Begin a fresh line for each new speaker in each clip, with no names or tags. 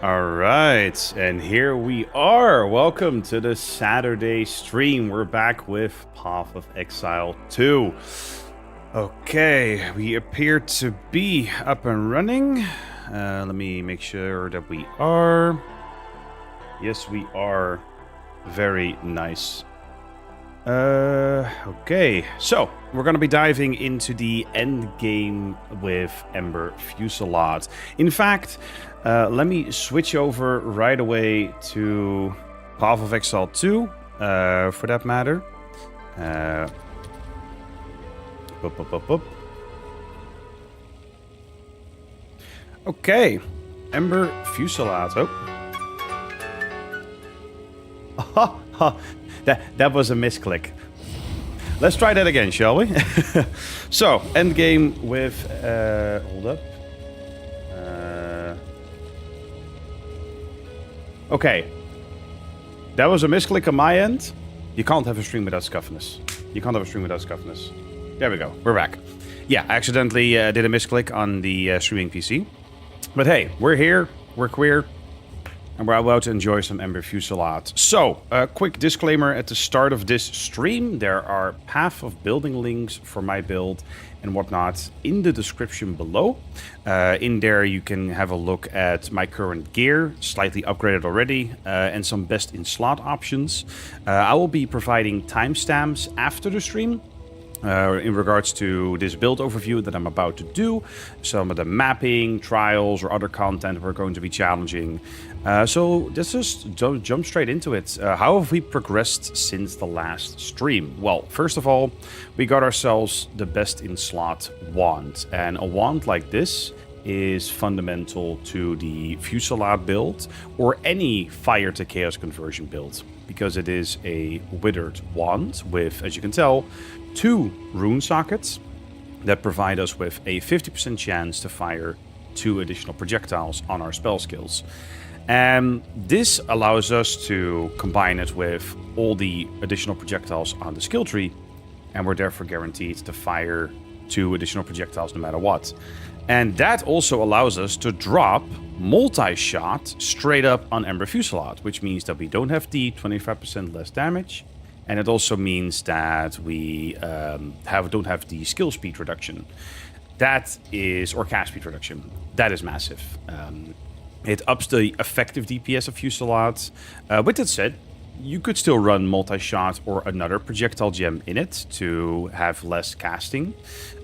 All right, and here we are. Welcome to the Saturday stream. We're back with Path of Exile 2. Okay, we appear to be up and running. Let me make sure that we are. Yes, we are. Very nice. Okay, so we're going to be diving into the Endgame with Ember Fusillade. In fact, let me switch over right away to Path of Exile 2, for that matter. Okay, Ember Fusillade. Oh. That was a misclick. Let's try that again, shall we? So, endgame with... hold up. Okay. That was a misclick on my end. You can't have a stream without scuffness. You can't have a stream without scuffness. There we go. We're back. Yeah, I accidentally did a misclick on the streaming PC. But hey, we're here. We're queer. And we're about to enjoy some Ember Fusillade. So, a quick disclaimer at the start of this stream. There are path of building links for my build and whatnot in the description below. In there you can have a look at my current gear, slightly upgraded already, and some best in slot options. I will be providing timestamps after the stream. In regards to this build overview that I'm about to do, some of the mapping, trials, or other content we're going to be challenging. So let's just jump straight into it. How have we progressed since the last stream? Well, first of all, we got ourselves the best in slot wand. And a wand like this is fundamental to the Fusillade build or any fire to chaos conversion build, because it is a withered wand with, as you can tell, 2 rune sockets that provide us with a 50% chance to fire 2 additional projectiles on our spell skills. And this allows us to combine it with all the additional projectiles on the skill tree, and we're therefore guaranteed to fire 2 additional projectiles no matter what. And that also allows us to drop multi-shot straight up on Ember Fusillade, which means that we don't have the 25% less damage. And it also means that we don't have the skill speed reduction. That is, or cast speed reduction. That is massive. It ups the effective DPS of Fusillade. With that said, you could still run multi-shot or another projectile gem in it to have less casting.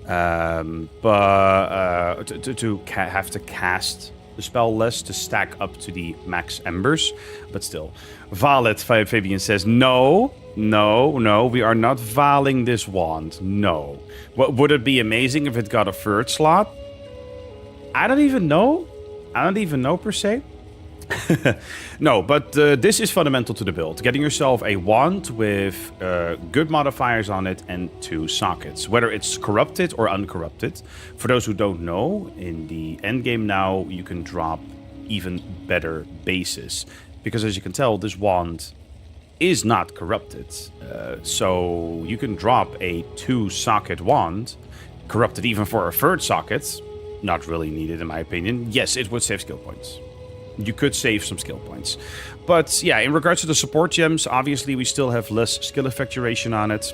But have to cast the spell less to stack up to the max embers. But still. Valet Fabian says, no, we are not valing this wand. No. Would it be amazing if it got a third slot? I don't even know per se. No, but this is fundamental to the build. Getting yourself a wand with good modifiers on it and 2 sockets, whether it's corrupted or uncorrupted. For those who don't know, in the endgame now, you can drop even better bases. Because as you can tell, this wand is not corrupted. So you can drop a 2-socket wand, corrupted even for a 3rd socket. Not really needed in my opinion. Yes, it would save skill points. You could save some skill points. But yeah, in regards to the support gems, obviously we still have less skill effectuation on it.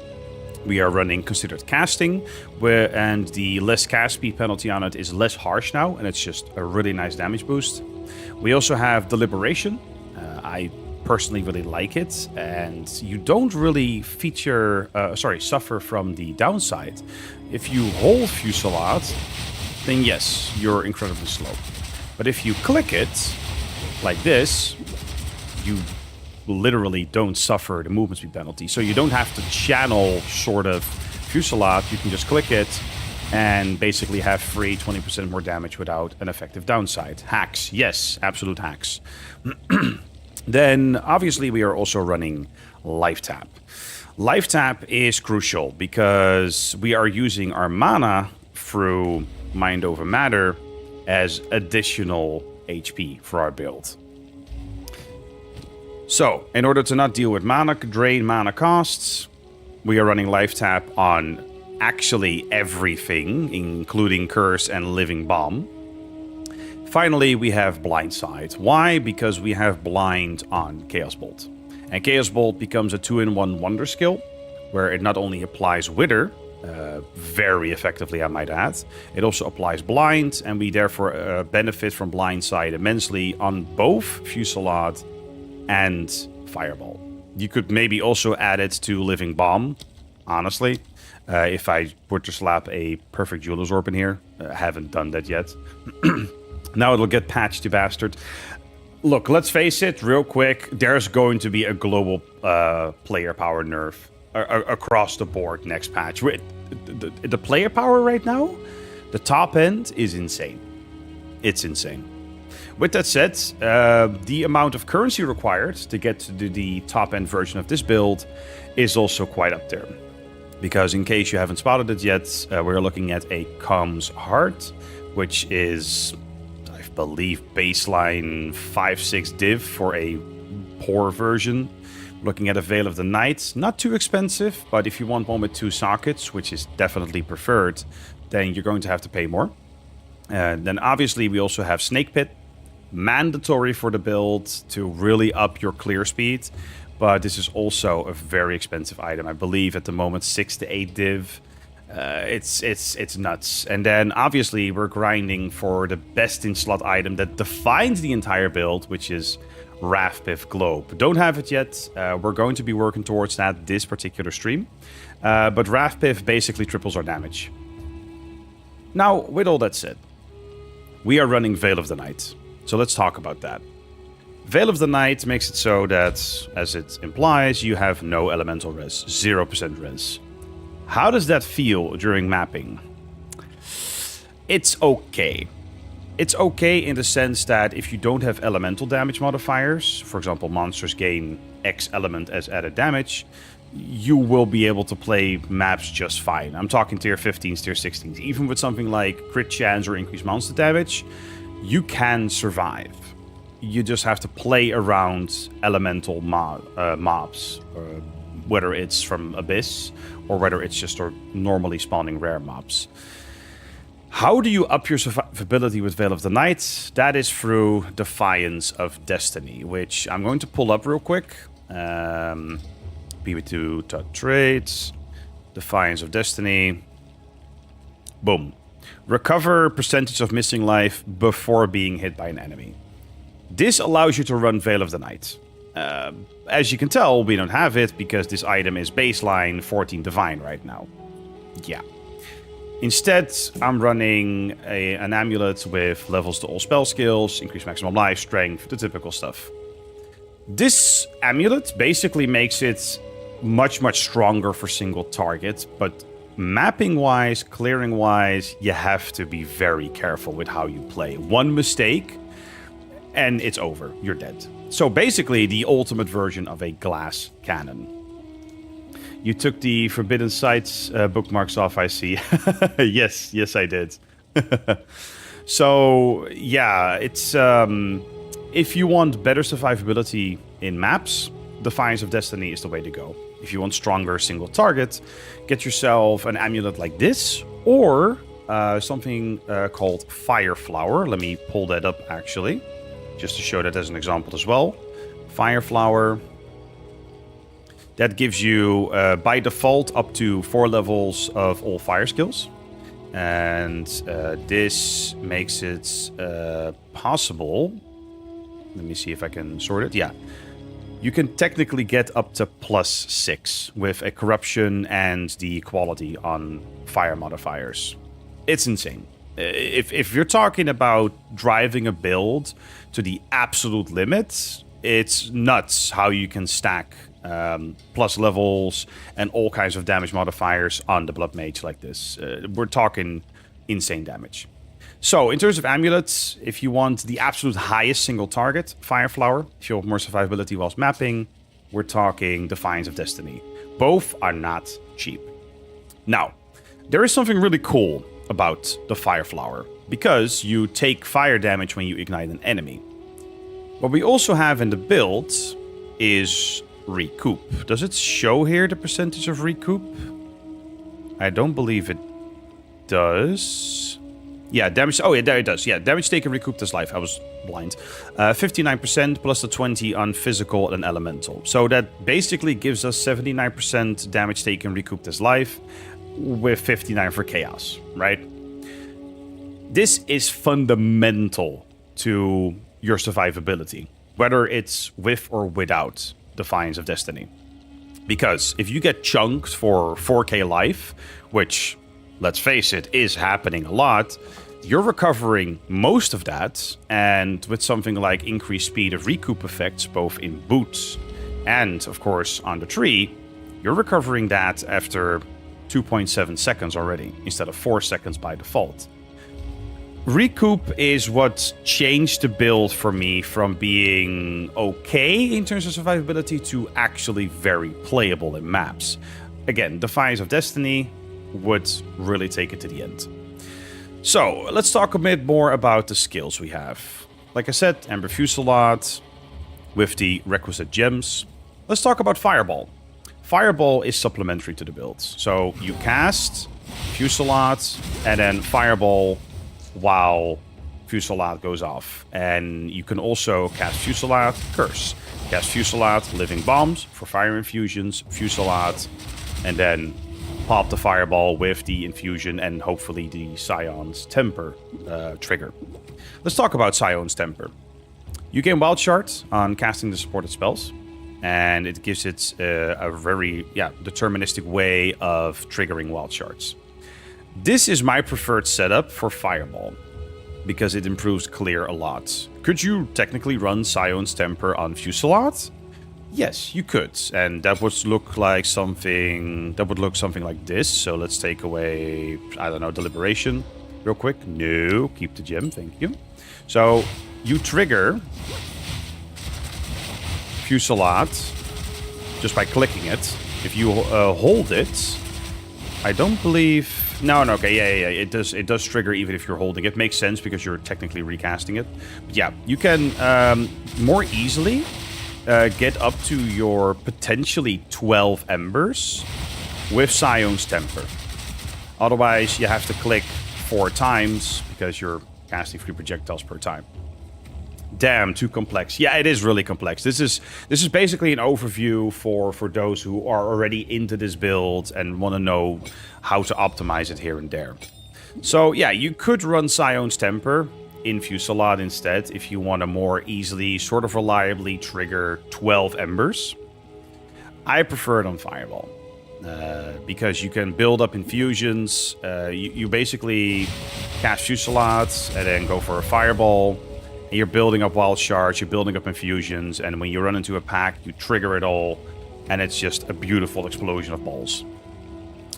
We are running considered casting, and the less cast speed penalty on it is less harsh now, and it's just a really nice damage boost. We also have Deliberation. I personally really like it, and you don't really suffer from the downside. If you hold Fusillade, then yes, you're incredibly slow. But if you click it, like this, you literally don't suffer the movement speed penalty. So you don't have to channel sort of Fusillade, you can just click it and basically have free 20% more damage without an effective downside. Hacks, yes, absolute hacks. Then obviously we are also running Life Tap. Life Tap is crucial because we are using our mana through Mind Over Matter as additional HP for our build. So, in order to not deal with mana drain, mana costs, we are running Life Tap on actually everything, including Curse and Living Bomb. Finally, we have Blindside. Why? Because we have Blind on Chaos Bolt. And Chaos Bolt becomes a 2-in-1 wonder skill, where it not only applies Wither, very effectively I might add, it also applies Blind, and we therefore benefit from Blindside immensely on both Fusillade and Fireball. You could maybe also add it to Living Bomb, honestly, if I were to slap a perfect Jeweler's Orb in here. I haven't done that yet. Now it'll get patched to bastard. Look, let's face it, real quick, there's going to be a global player power nerf across the board next patch. The player power right now, the top end is insane. It's insane. With that said, the amount of currency required to get to the top end version of this build is also quite up there. Because in case you haven't spotted it yet, we're looking at a Kaom's Heart, which is, I believe, baseline 5-6 div for a poor version. Looking at a Veil of the Night, not too expensive, but if you want one with 2 sockets, which is definitely preferred, then you're going to have to pay more. Then obviously we also have Snake Pit, mandatory for the build to really up your clear speed, but this is also a very expensive item. I believe at the moment 6 to 8 div. It's nuts. And then obviously we're grinding for the best in slot item that defines the entire build, which is Rathpith Globe. Don't have it yet. We're going to be working towards that this particular stream. But Rathpith basically triples our damage. Now, with all that said, we are running Veil of the Night. So let's talk about that. Veil of the Night makes it so that, as it implies, you have no elemental res, 0% res. How does that feel during mapping? It's okay. It's okay in the sense that if you don't have elemental damage modifiers, for example, monsters gain X element as added damage, you will be able to play maps just fine. I'm talking tier 15s, tier 16s. Even with something like crit chance or increased monster damage, you can survive. You just have to play around elemental mobs, whether it's from Abyss or whether it's just normally spawning rare mobs. How do you up your survivability with Veil of the Night? That is through Defiance of Destiny, which I'm going to pull up real quick. PoE2 traits, Defiance of Destiny. Boom. Recover percentage of missing life before being hit by an enemy. This allows you to run Veil of the Night. As you can tell, we don't have it because this item is baseline 14 Divine right now. Yeah. Instead, I'm running an amulet with levels to all spell skills, increased maximum life, strength, the typical stuff. This amulet basically makes it much, much stronger for single targets, but mapping-wise, clearing-wise, you have to be very careful with how you play. One mistake, and it's over. You're dead. So basically, the ultimate version of a glass cannon. You took the Forbidden Sights bookmarks off, I see. Yes, I did. So, yeah, it's... if you want better survivability in maps, Defiance of Destiny is the way to go. If you want stronger single target, get yourself an amulet like this, or something called Fire Flower. Let me pull that up, actually, just to show that as an example as well. Fire Flower. That gives you, by default, up to 4 levels of all fire skills. And this makes it possible... Let me see if I can sort it. Yeah. You can technically get up to +6 with a corruption and the quality on fire modifiers. It's insane. If you're talking about driving a build to the absolute limit, it's nuts how you can stack plus levels and all kinds of damage modifiers on the Blood Mage like this. We're talking insane damage. So, in terms of amulets, if you want the absolute highest single target, Fire Flower, if you want more survivability whilst mapping, we're talking Defiance of Destiny. Both are not cheap. Now, there is something really cool about the Fire Flower, because you take fire damage when you ignite an enemy. What we also have in the build is Recoup. Does it show here the percentage of Recoup? I don't believe it does. Yeah, damage. Oh, yeah, there it does. Yeah, damage taken recouped as life. I was blind. 59% plus the 20 on physical and elemental. So that basically gives us 79% damage taken recouped as life, with 59 for chaos, right? This is fundamental to your survivability, whether it's with or without Defiance of Destiny. Because if you get chunked for 4k life, which, let's face it, is happening a lot, you're recovering most of that, and with something like increased speed of recoup effects, both in boots and, of course, on the tree, you're recovering that after 2.7 seconds already, instead of 4 seconds by default. Recoup is what changed the build for me from being okay in terms of survivability to actually very playable in maps. Again, Defiance of Destiny would really take it to the end. So, let's talk a bit more about the skills we have. Like I said, Ember Fusillade with the requisite gems. Let's talk about Fireball. Fireball is supplementary to the build. So, you cast Fusillade and then Fireball while Fusillade goes off. And you can also cast Fusillade, Curse. Cast Fusillade, Living Bombs for fire infusions, Fusillade, and then pop the Fireball with the infusion and hopefully the Scion's Temper trigger. Let's talk about Scion's Temper. You gain Wild Shard on casting the supported spells, and it gives it a very deterministic way of triggering Wild Shards. This is my preferred setup for Fireball, because it improves clear a lot. Could you technically run Scion's Temper on Fusillade? Yes, you could, and that would look like something like this. So let's take away, I don't know, Deliberation real quick. No, keep the gem, thank you. So you trigger Fusillade just by clicking it. If you hold it, I don't believe. No, okay, yeah. It does trigger even if you're holding it. Makes sense because you're technically recasting it. But yeah, you can more easily get up to your potentially 12 embers with Scion's Temper. Otherwise, you have to click 4 times because you're casting 3 projectiles per time. Damn, too complex. Yeah, it is really complex. This is basically an overview for those who are already into this build and want to know how to optimize it here and there. So yeah, you could run Scion's Temper in Fusillade instead if you want to more easily, sort of reliably trigger 12 embers. I prefer it on Fireball because you can build up infusions. You basically cast Fusillade and then go for a Fireball. And you're building up Wild Shards, you're building up infusions, and when you run into a pack, you trigger it all, and it's just a beautiful explosion of balls.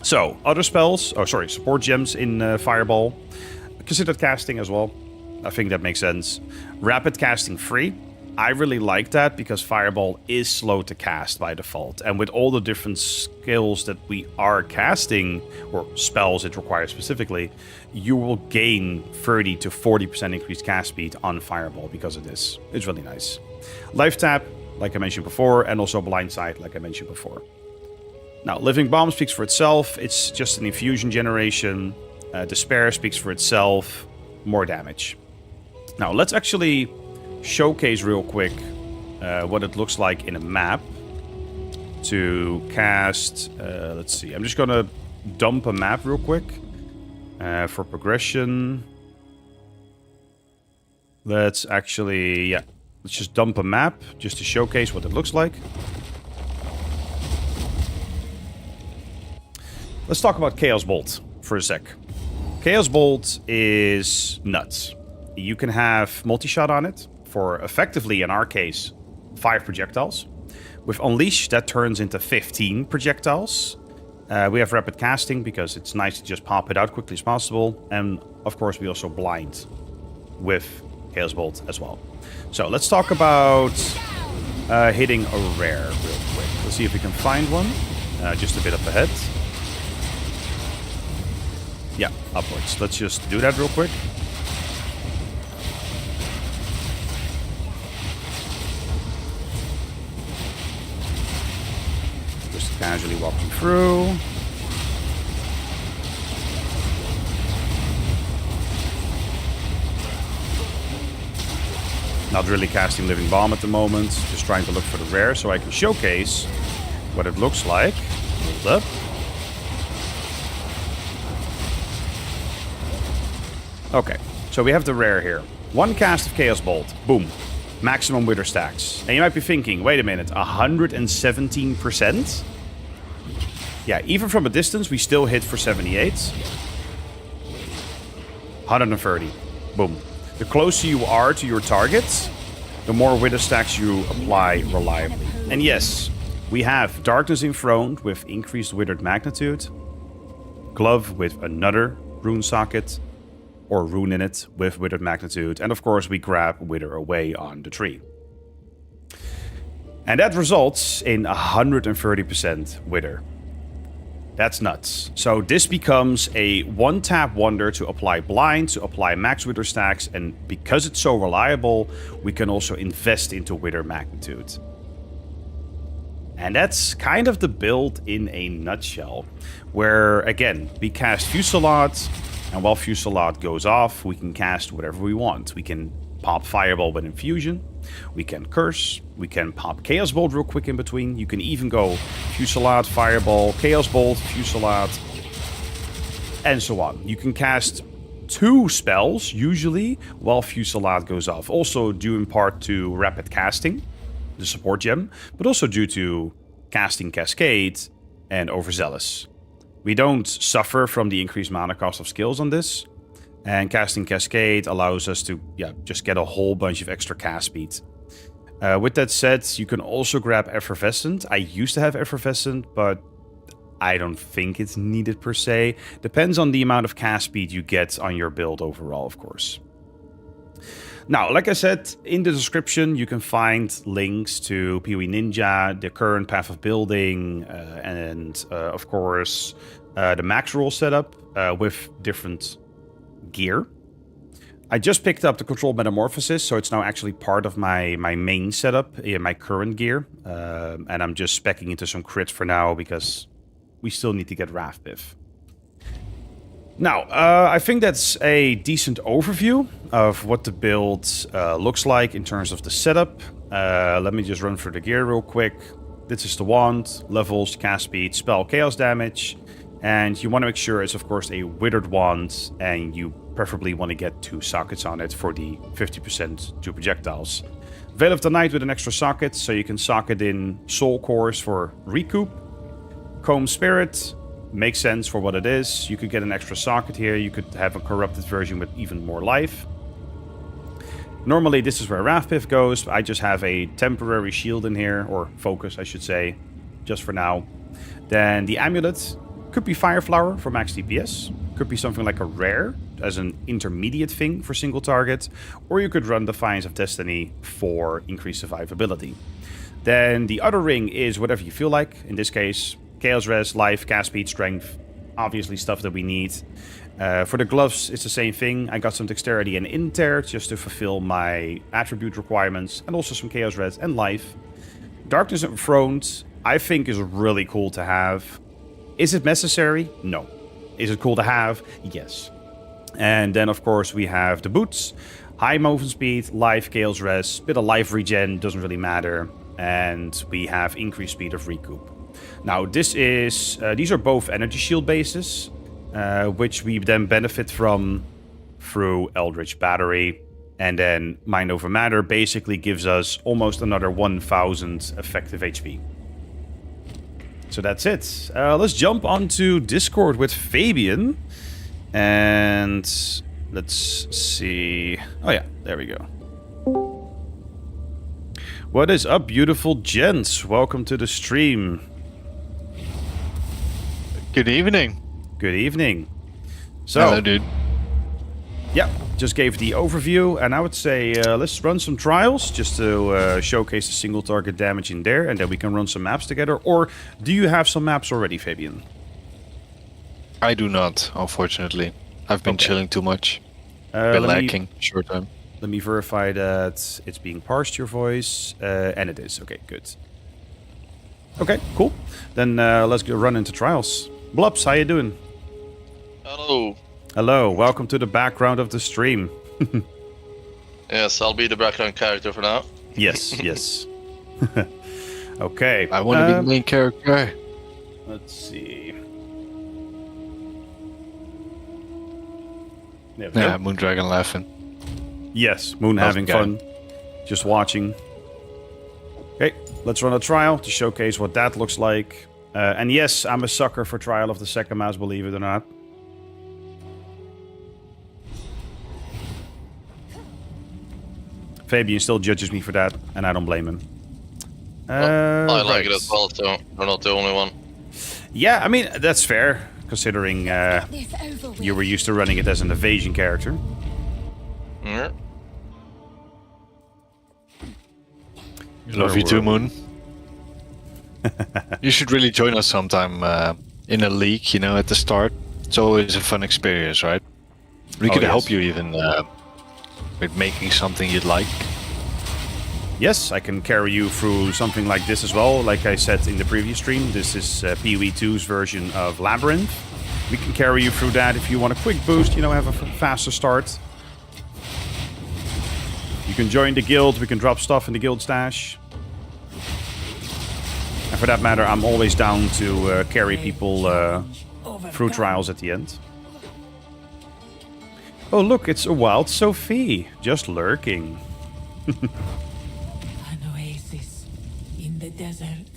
So, other spells, support gems in Fireball. Considered casting as well. I think that makes sense. Rapid casting free. I really like that because Fireball is slow to cast by default. And with all the different skills that we are casting, or spells it requires specifically, you will gain 30 to 40% increased cast speed on Fireball because of this. It's really nice. Life Tap, like I mentioned before, and also Blindside, like I mentioned before. Now, Living Bomb speaks for itself. It's just an infusion generation. Despair speaks for itself. More damage. Now, let's actually showcase real quick what it looks like in a map to cast. Let's see. I'm just going to dump a map real quick for progression. Let's actually, let's just dump a map just to showcase what it looks like. Let's talk about Chaos Bolt for a sec. Chaos Bolt is nuts. You can have multi-shot on it for effectively, in our case, 5 projectiles. With Unleash, that turns into 15 projectiles. We have rapid casting because it's nice to just pop it out quickly as possible. And of course, we also blind with Chaos Bolt as well. So let's talk about hitting a rare real quick. Let's see if we can find one. Just a bit up ahead. Yeah, upwards. Let's just do that real quick. Just casually walking through. Not really casting Living Bomb at the moment. Just trying to look for the rare so I can showcase what it looks like. Hold up. Okay, so we have the rare here. One cast of Chaos Bolt. Boom. Maximum Wither stacks. And you might be thinking, wait a minute, 117%? Yeah, even from a distance, we still hit for 78. 130. Boom. The closer you are to your target, the more Wither stacks you apply reliably. And yes, we have Darkness Enthroned with increased Withered Magnitude. Glove with another rune socket, or rune in it with Withered Magnitude. And of course, we grab Wither away on the tree. And that results in 130% Wither. That's nuts. So this becomes a one-tap wonder to apply blind, to apply max Wither stacks, and because it's so reliable, we can also invest into Wither Magnitude. And that's kind of the build in a nutshell, where, again, we cast Fusillade, and while Fusillade goes off, we can cast whatever we want. We can pop Fireball with Infusion, we can Curse, we can pop Chaos Bolt real quick in between. You can even go Fusillade, Fireball, Chaos Bolt, Fusillade, and so on. You can cast 2 spells, usually, while Fusillade goes off. Also due in part to Rapid Casting, the support gem, but also due to casting Cascade and Overzealous. We don't suffer from the increased mana cost of skills on this. And casting Cascade allows us to just get a whole bunch of extra cast speed. With that said, you can also grab Effervescent. I used to have Effervescent, but I don't think it's needed per se. Depends on the amount of cast speed you get on your build overall, of course. Now, like I said, in the description, you can find links to PoE Ninja, the current path of building, and of course, the max roll setup with different gear. I just picked up the Controlled Metamorphosis, so it's now actually part of my main setup in my current gear. And I'm just speccing into some crits for now because we still need to get Rathpith. Now, I think that's a decent overview of what the build looks like in terms of the setup. Let me just run through the gear real quick. This is the wand, levels, cast speed, spell, chaos damage. And you want to make sure it's, of course, a withered wand, and you preferably want to get 2 sockets on it for the 50% to projectiles. Veil of the Night with an extra socket, so you can socket in Soul Cores for recoup. Kaom Spirit makes sense for what it is. You could get an extra socket here. You could have a corrupted version with even more life. Normally, this is where Rathpith goes. I just have a temporary shield in here, or focus, I should say, just for now. Then the amulet could be Fireflower for max DPS. Could be something like a rare as an intermediate thing for single target. Or you could run Defiance of Destiny for increased survivability. Then the other ring is whatever you feel like. In this case, Chaos Res, Life, Cast Speed, Strength. Obviously stuff that we need. For the gloves, it's the same thing. I got some Dexterity and Inter just to fulfill my attribute requirements. And also some Chaos Res and Life. Darkness Enthroned, I think, is really cool to have. Is it necessary? No. Is it cool to have? Yes. And then, of course, we have the boots. High movement speed, life, chaos res, bit of life regen, doesn't really matter. And we have increased speed of recoup. Now, these are both energy shield bases, which we then benefit from through Eldritch Battery. And then Mind Over Matter basically gives us almost another 1000 effective HP. So that's it. Let's jump onto Discord with Fabian. And let's see. Oh yeah, there we go. What is up, beautiful gents? Welcome to the stream.
Good evening.
Good evening. So,
hello, dude.
Yeah, just gave the overview, and I would say let's run some trials just to showcase the single target damage in there, and then we can run some maps together. Or do you have some maps already, Fabian?
I do not, unfortunately. I've been chilling too much. Been lacking short time.
Let me verify that it's being parsed, your voice, and it is. Okay, good. Okay, cool. Then let's go run into trials. Blubs, how you doing?
Hello.
Hello, welcome to the background of the stream.
Yes, I'll be the background character for now.
Yes, yes. Okay.
I want to be the main character.
Let's see. There we
Yeah,
go.
Moondragon laughing.
Yes, Moon
Awesome
having
guy.
fun. Just watching. Okay, let's run a trial to showcase what that looks like. And yes, I'm a sucker for Trial of the Sekhemas, believe it or not. Fabian still judges me for that, and I don't blame him.
I like
right.
it as well, so you're not the only one.
Yeah, I mean, that's fair, considering
This over with.
you were used to running it as an evasion character.
Yeah.
Love you too, Moon. You should really join us sometime in a league, you know, at the start. It's always a fun experience, right? We could
yes.
help you even with making something you'd like.
Yes, I can carry you through something like this as well. Like I said in the previous stream, this is PoE2's version of Labyrinth. We can carry you through that if you want a quick boost, you know, have a faster start. You can join the guild, we can drop stuff in the guild stash. And for that matter, I'm always down to carry people through trials at the end. Oh look, it's a wild Sophie, just lurking.
An oasis in the desert.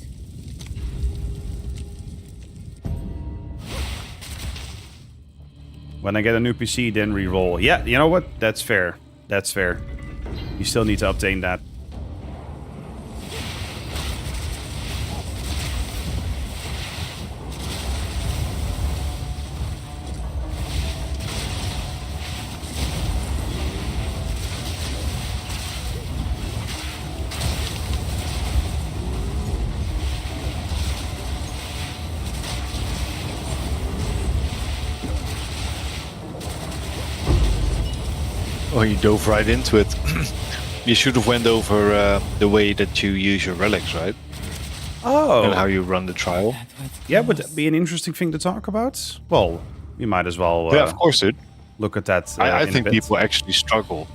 When I get a new PC, then re-roll. Yeah, you know what? That's fair. That's fair. You still need to obtain that.
Oh, you dove right into it. You should have went over the way that you use your relics, right?
Oh.
And how you run the trial.
Yeah, would that be an interesting thing to talk about? Well, we might as well
Yeah, of course, dude.
look at that.
I
in a
think
bit.
people actually struggle.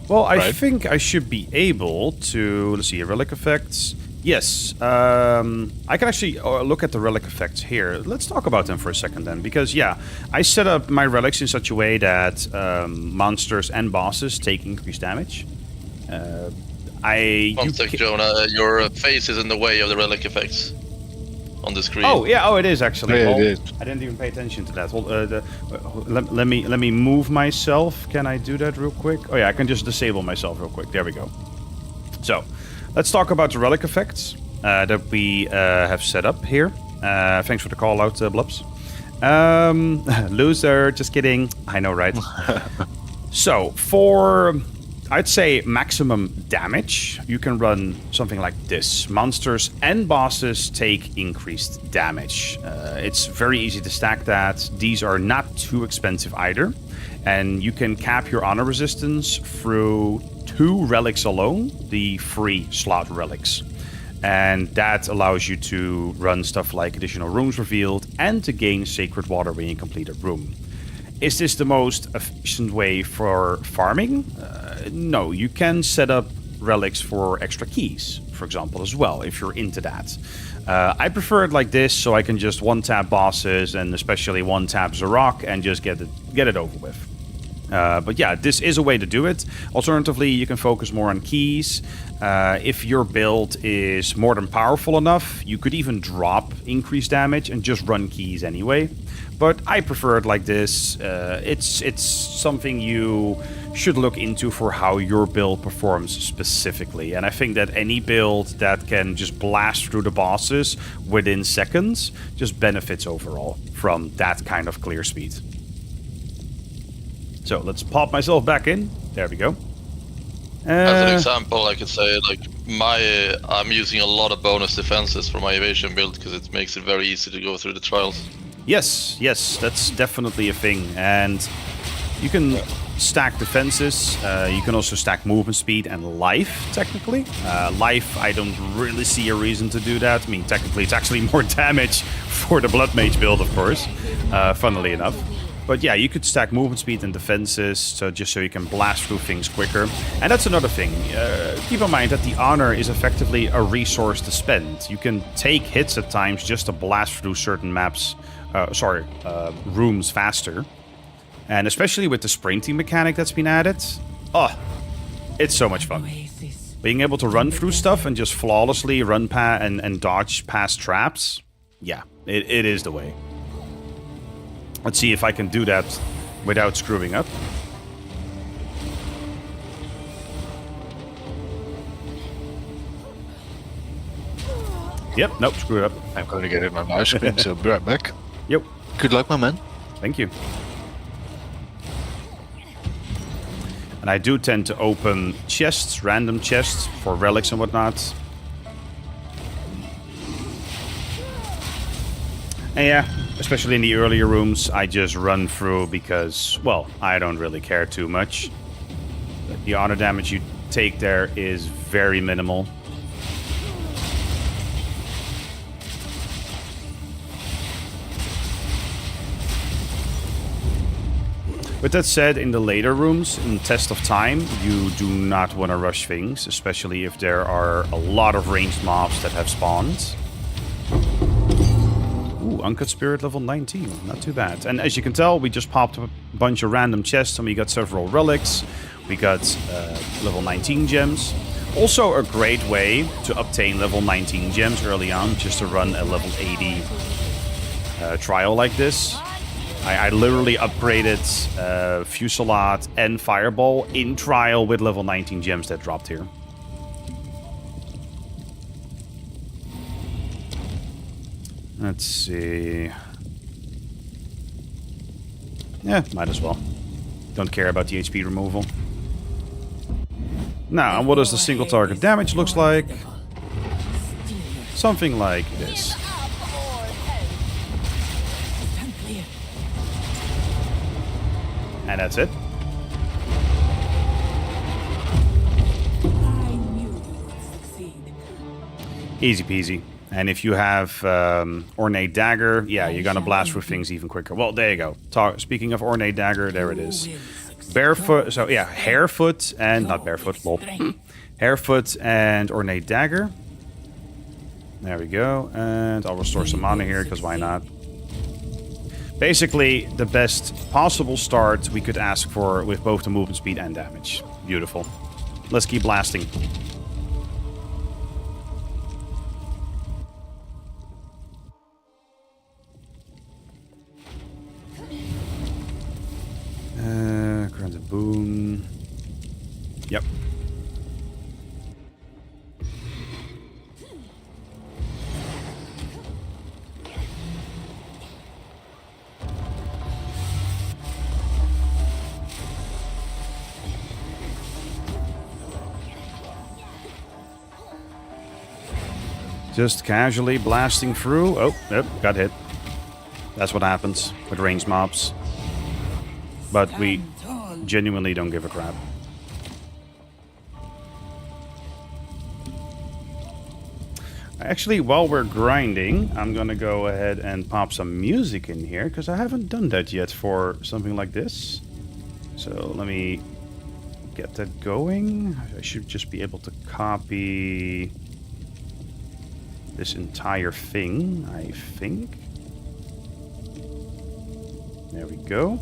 Well, I
right?
think I should be able to... Let's see, relic effects. Yes, I can actually look at the relic effects here. Let's talk about them for a second then. Because, yeah, I set up my relics in such a way that monsters and bosses take increased damage.
One sec, Jonah. Your face is in the way of the relic effects on the screen.
Oh, yeah, it is actually.
Yeah, it
Well,
is.
I didn't even pay attention to that. Hold, let me move myself. Can I do that real quick? Oh yeah, I can just disable myself real quick. There we go. So, let's talk about the relic effects that we have set up here. Thanks for the call out, Blubs. Loser, just kidding. I know, right? So, for, I'd say, maximum damage, you can run something like this. Monsters and bosses take increased damage. It's very easy to stack that. These are not too expensive either. And you can cap your honor resistance through 2 relics alone, the free slot relics. And that allows you to run stuff like additional rooms revealed and to gain sacred water when you complete a room. Is this the most efficient way for farming? No, you can set up relics for extra keys, for example, as well, if you're into that. I prefer it like this, so I can just one-tap bosses and especially one-tap Zarok and just get it over with. But yeah, this is a way to do it. Alternatively, you can focus more on keys. If your build is more than powerful enough, you could even drop increased damage and just run keys anyway. But I prefer it like this. It's something you should look into for how your build performs specifically. And I think that any build that can just blast through the bosses within seconds just benefits overall from that kind of clear speed. So let's pop myself back in. There we go.
As an example, I could say like I'm using a lot of bonus defenses for my evasion build because it makes it very easy to go through the trials.
Yes, that's definitely a thing. And you can stack defenses. You can also stack movement speed and life, technically. Life, I don't really see a reason to do that. I mean, technically, it's actually more damage for the Blood Mage build, of course, funnily enough. But yeah, you could stack movement speed and defenses, so just so you can blast through things quicker. And that's another thing. Keep in mind that the honor is effectively a resource to spend. You can take hits at times just to blast through certain maps, rooms faster. And especially with the sprinting mechanic that's been added, oh, it's so much fun. Being able to run through stuff and just flawlessly run and dodge past traps, yeah, it is the way. Let's see if I can do that without screwing up. Yep, nope, screwed up.
I'm going to get it on my screen, so be right back.
Yep.
Good luck, my man.
Thank you. And I do tend to open chests, random chests, for relics and whatnot. And yeah, especially in the earlier rooms, I just run through because, well, I don't really care too much. The honor damage you take there is very minimal. With that said, in the later rooms, in Test of Time, you do not want to rush things, especially if there are a lot of ranged mobs that have spawned. Ooh, Uncut Spirit level 19, not too bad. And as you can tell, we just popped a bunch of random chests and we got several relics. We got level 19 gems. Also a great way to obtain level 19 gems early on, just to run a level 80 trial like this. I literally upgraded Fusillade and Fireball in trial with level 19 gems that dropped here. Let's see. Yeah, might as well. Don't care about the HP removal. Now, what does the single target damage looks like? Something like this. And that's it. Easy peasy. And if you have Ornate Dagger, yeah, you're gonna blast through things even quicker. Well, there you go. Speaking of Ornate Dagger, there it is. Barefoot, so yeah, Harefoot and, not Barefoot, lol. Harefoot and Ornate Dagger. There we go. And I'll restore some mana here, because why not? Basically, the best possible start we could ask for with both the movement speed and damage. Beautiful. Let's keep blasting. Granted boon. Yep. Just casually blasting through. Oh, yep, got hit. That's what happens with ranged mobs. But we genuinely don't give a crap. Actually, while we're grinding, I'm gonna go ahead and pop some music in here, because I haven't done that yet for something like this. So let me get that going. I should just be able to copy this entire thing, I think. There we go.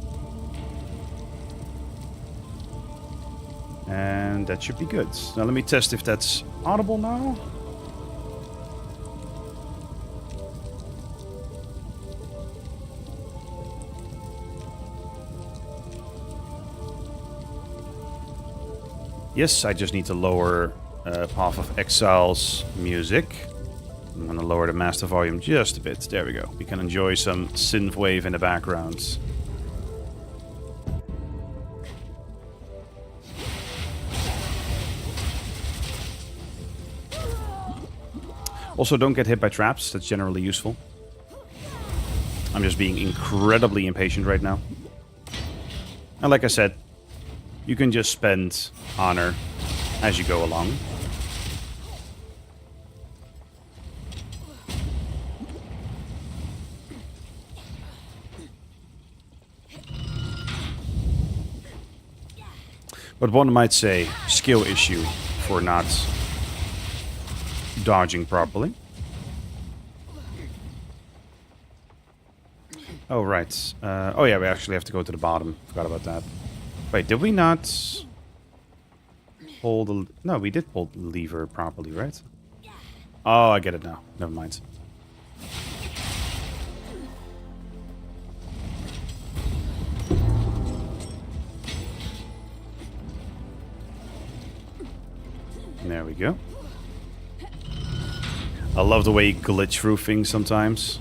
And that should be good. Now let me test if that's audible now. Yes, I just need to lower Path of Exile's music. I'm going to lower the master volume just a bit. There we go. We can enjoy some synthwave in the background. Also, don't get hit by traps. That's generally useful. I'm just being incredibly impatient right now. And like I said, you can just spend honor as you go along. But one might say skill issue for not dodging properly. Oh, right. Oh, yeah, we actually have to go to the bottom. Forgot about that. Wait, did we not pull the... No, we did pull the lever properly, right? Oh, I get it now. Never mind. There we go. I love the way you glitch through things sometimes.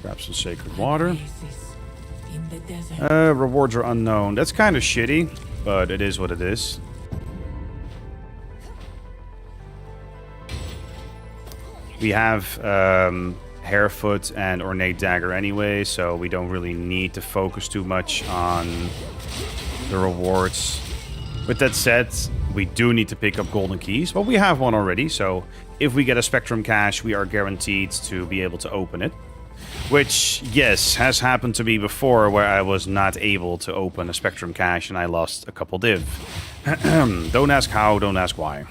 Grab some sacred water.
Oasis in the desert.
Rewards are unknown. That's kind of shitty, but it is what it is. We have Hairfoot and Ornate Dagger anyway, so we don't really need to focus too much on the rewards. With that said, we do need to pick up golden keys, but we have one already, so if we get a Spectrum Cache, we are guaranteed to be able to open it. Which, yes, has happened to me before, where I was not able to open a Spectrum Cache and I lost a couple div. Don't ask how, don't ask why.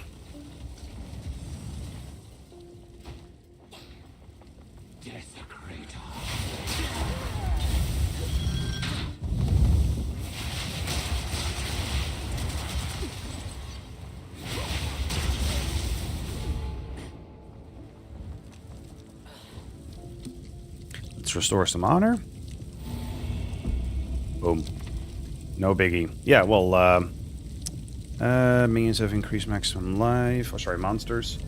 Let's restore some honor. Boom. No biggie. Yeah, well, minions have increased maximum life. Oh, sorry, monsters.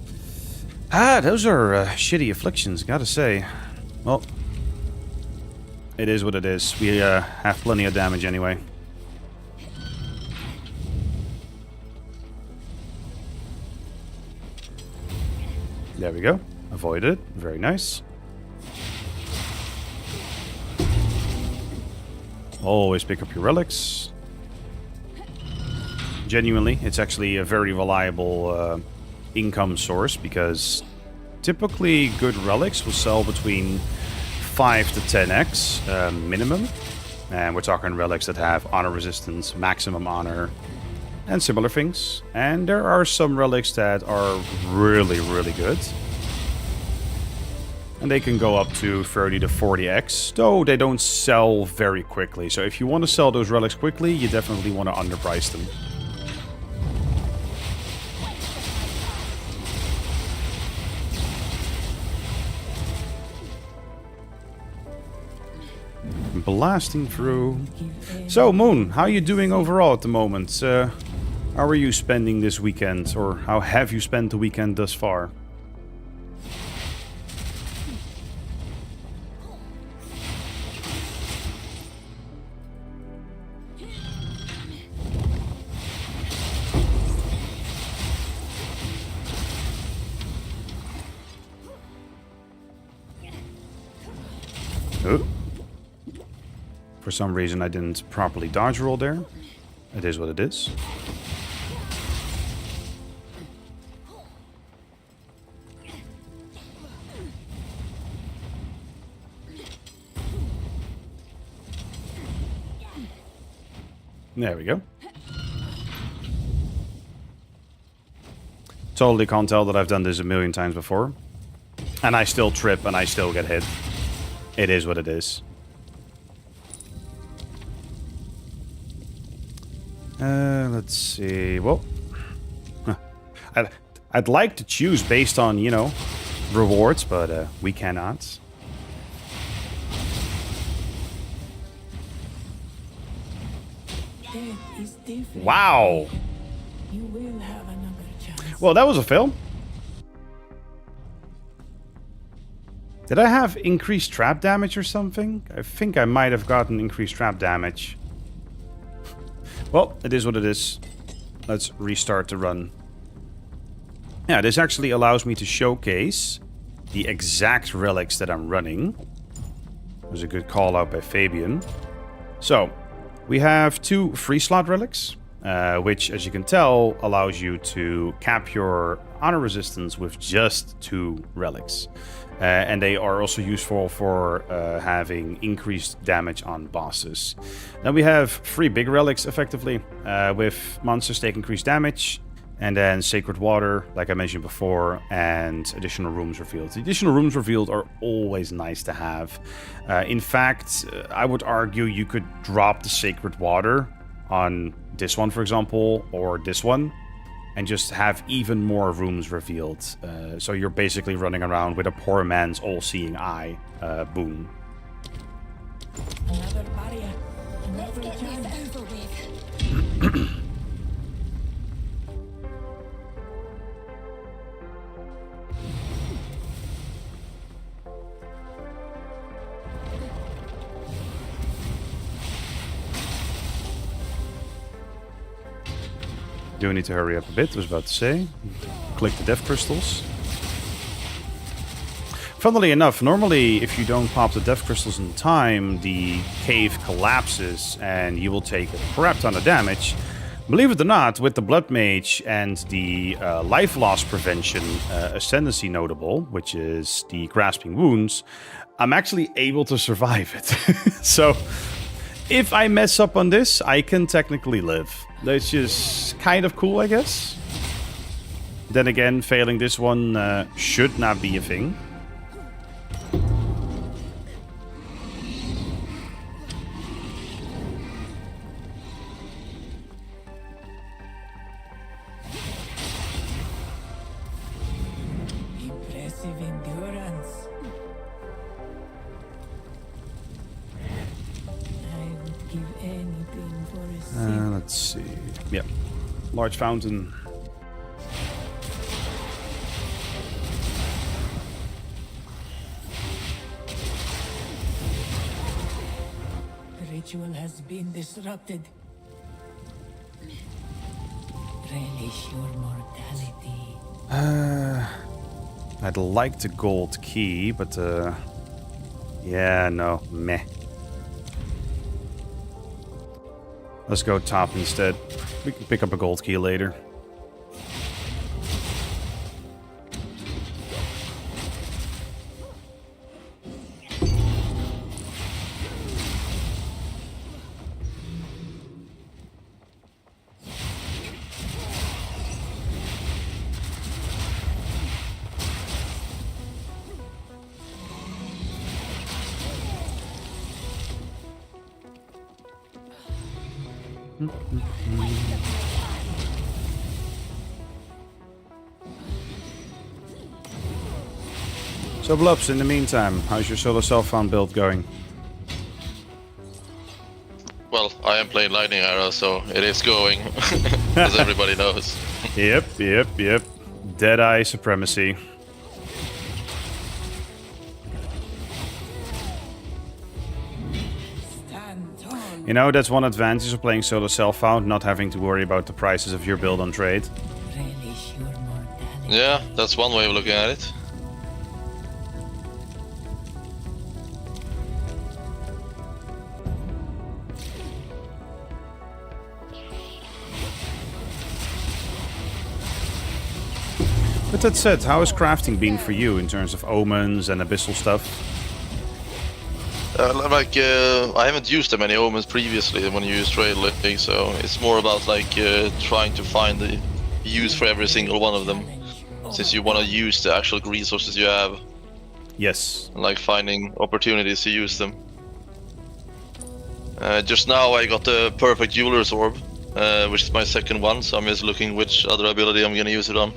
Ah, those are shitty afflictions, gotta say. Well, it is what it is. We have plenty of damage anyway. There we go. Avoided it. Very nice. Always pick up your relics. Genuinely, it's actually a very reliable income source, because typically good relics will sell between 5 to 10x minimum. And we're talking relics that have honor resistance, maximum honor, and similar things. And there are some relics that are really, really good. And they can go up to 30 to 40x, though they don't sell very quickly. So if you want to sell those relics quickly, you definitely want to underprice them. Blasting through. So, Moon, how are you doing overall at the moment? How are you spending this weekend? Or how have you spent the weekend thus far? For some reason I didn't properly dodge roll there. It is what it is. There we go. Totally can't tell that I've done this a million times before. And I still trip and I still get hit. It is what it is. Let's see. Well, I'd like to choose based on, you know, rewards, but we cannot. Wow.
You will have another chance.
Well, that was a fail. Did I have increased trap damage or something? I think I might have gotten increased trap damage. Well, it is what it is. Let's restart the run. Yeah, this actually allows me to showcase the exact relics that I'm running. That was a good call out by Fabian. So, we have 2 free slot relics. which, as you can tell, allows you to cap your honor resistance with just 2 relics. And they are also useful for having increased damage on bosses. Then we have 3 big relics, effectively, with monsters take increased damage. And then Sacred Water, like I mentioned before, and Additional Rooms Revealed. The Additional Rooms Revealed are always nice to have. In fact, I would argue you could drop the Sacred Water on this one, for example, or this one, and just have even more rooms revealed. So you're basically running around with a poor man's all-seeing eye boon.
Another barrier.
Let's
Another
get
chance.
this over with.
Do need to hurry up a bit, I was about to say. Click the death crystals. Funnily enough, normally if you don't pop the death crystals in time, the cave collapses and you will take a crap ton of damage. Believe it or not, with the Blood Mage and the life loss prevention ascendancy notable, which is the grasping wounds, I'm actually able to survive it. So, if I mess up on this, I can technically live. That's just kind of cool, I guess. Then again, failing this one should not be a thing.
Impressive endurance. I would give anything for a sip.
Let's see. Yep. Large fountain.
The ritual has been disrupted. Relish your mortality.
I'd like the gold key, but yeah, no, meh. Let's go top instead. We can pick up a gold key later. So Blubs, in the meantime, how's your Solar Self-Found build going?
Well, I am playing Lightning Arrow, so it is going, as everybody knows.
Yep. Deadeye supremacy.
Stand tall.
You know, that's one advantage of playing Solo Self-Found, not having to worry about the prices of your build on trade.
Relish your mortality.
Yeah, that's one way of looking at it.
But that said, how has crafting been for you in terms of omens and abyssal stuff?
I haven't used that many omens previously when you use trade lifting, so it's more about like trying to find the use for every single one of them, since you want to use the actual resources you have.
Yes.
And like finding opportunities to use them. Just now I got the perfect jeweler's orb, which is my second one, so I'm just looking which other ability I'm gonna use it on.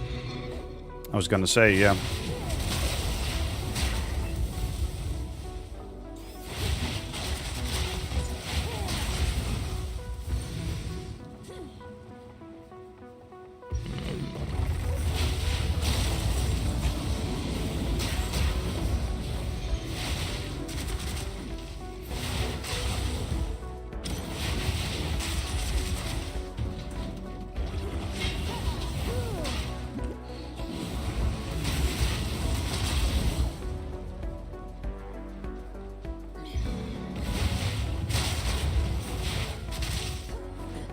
I was gonna say, yeah.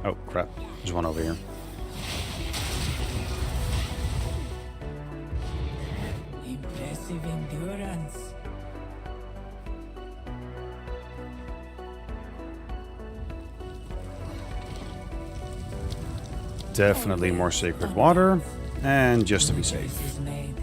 Oh, crap. There's one over here.
Impressive endurance.
Definitely more sacred water. And just to be safe.
This is made.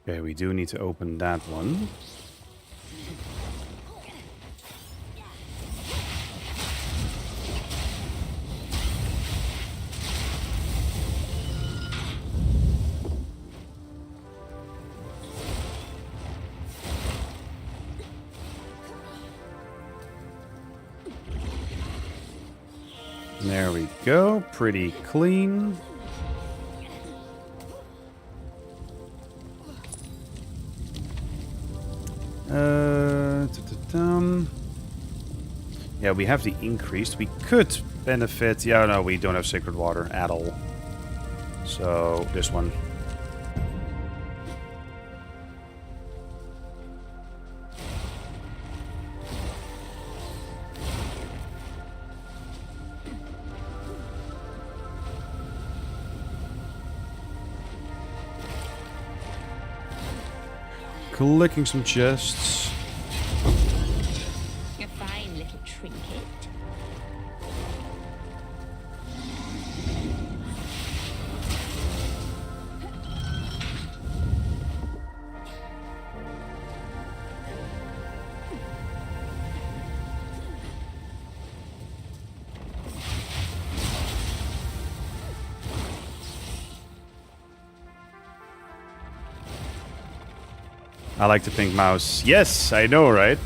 Okay, we do need to open that one. There we go, pretty clean. Yeah, we have the increased. We could benefit. Yeah, no, we don't have sacred water at all. So, this one. Collecting some chests.
A fine little trinket.
I like the pink mouse. Yes, I know, right?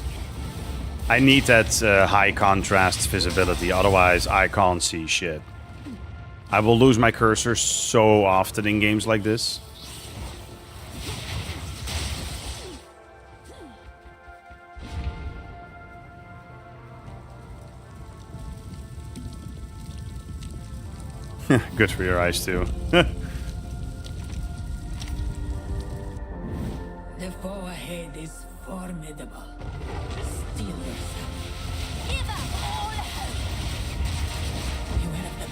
I need that high contrast visibility, otherwise I can't see shit. I will lose my cursor so often in games like this. Good for your eyes too.
The foe ahead is formidable. Steel yourself.
Give up all hope.
You have the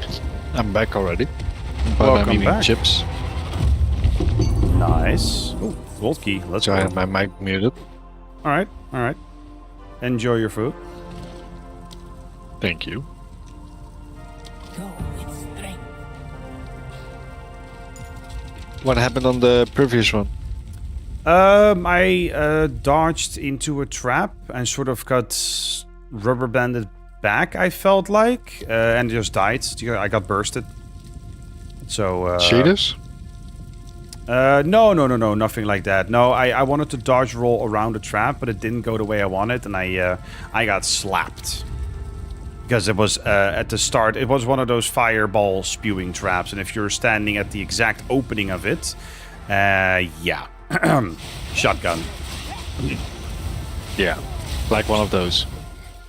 burst.
I'm back already. But
Welcome
I'm eating
back.
chips.
Nice. Ooh, gold key. Let's
So I
go.
had my mic muted.
Alright, alright. Enjoy your food.
Thank you.
Go with strength.
What happened on the previous one?
I dodged into a trap and sort of got rubber banded back, I felt like, and just died. I got bursted. So,
Shaders?
no, nothing like that. No, I wanted to dodge roll around the trap, but it didn't go the way I wanted, and I got slapped. Because it was, at the start, it was one of those fireball spewing traps, and if you're standing at the exact opening of it, yeah. Shotgun.
Yeah. Like one of those.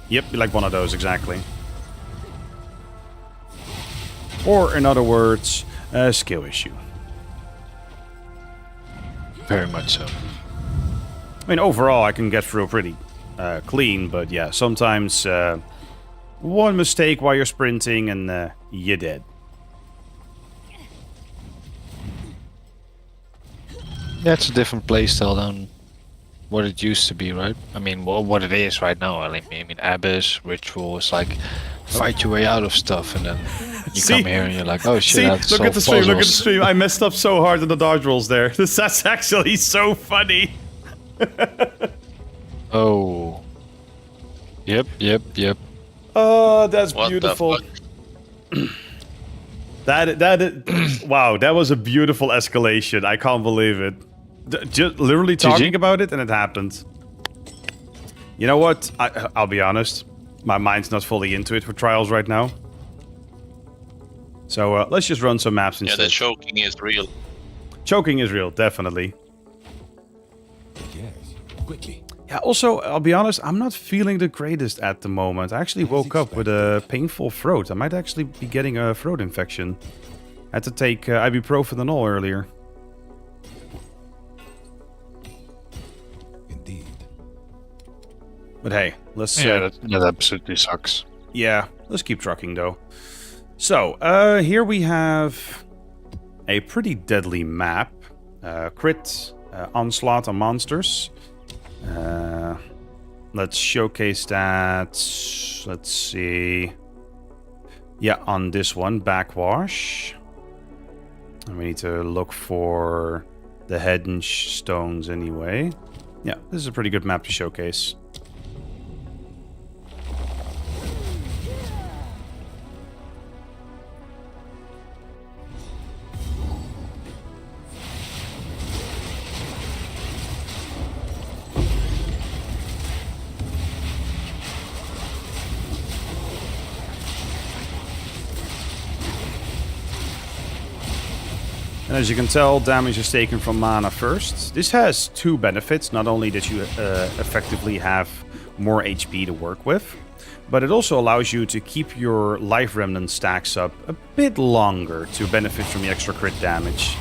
Yep, like one of those, exactly. Or, in other words, a skill issue.
Very much so.
I mean, overall, I can get through pretty clean, but yeah, sometimes one mistake while you're sprinting and you're dead.
Yeah, it's a different playstyle than what it used to be, right? I mean, well, what it is right now. I mean, Abyss, Ritual is like fight your way out of stuff, and then you
See?
come here and you're like, oh shit,
See,
that's
look
all
at the stream, look at the
puzzles.
stream. I messed up so hard in the dodge rolls there. That's actually so funny.
Oh. Yep.
Oh, that's
What the
beautiful.
fuck?
Wow, that was a beautiful escalation. I can't believe it. Just literally talking about it and it happened. You know what? I'll be honest. My mind's not fully into it for Trials right now. So let's just run some maps
Yeah,
instead.
the choking is real.
Choking is real, definitely.
Yes, quickly.
Yeah, also, I'll be honest, I'm not feeling the greatest at the moment. I actually woke up with a painful throat. I might actually be getting a throat infection. I had to take ibuprofen and all earlier.
Indeed.
But hey, let's...
Yeah, that absolutely sucks.
Yeah, let's keep trucking though. So, here we have a pretty deadly map. Crit, onslaught on monsters. Let's showcase that. Let's see. Yeah, on this one, backwash. And we need to look for the hidden stones anyway. Yeah, this is a pretty good map to showcase. And as you can tell, damage is taken from mana first. This has two benefits. Not only that you effectively have more HP to work with, but it also allows you to keep your life remnant stacks up a bit longer to benefit from the extra crit damage.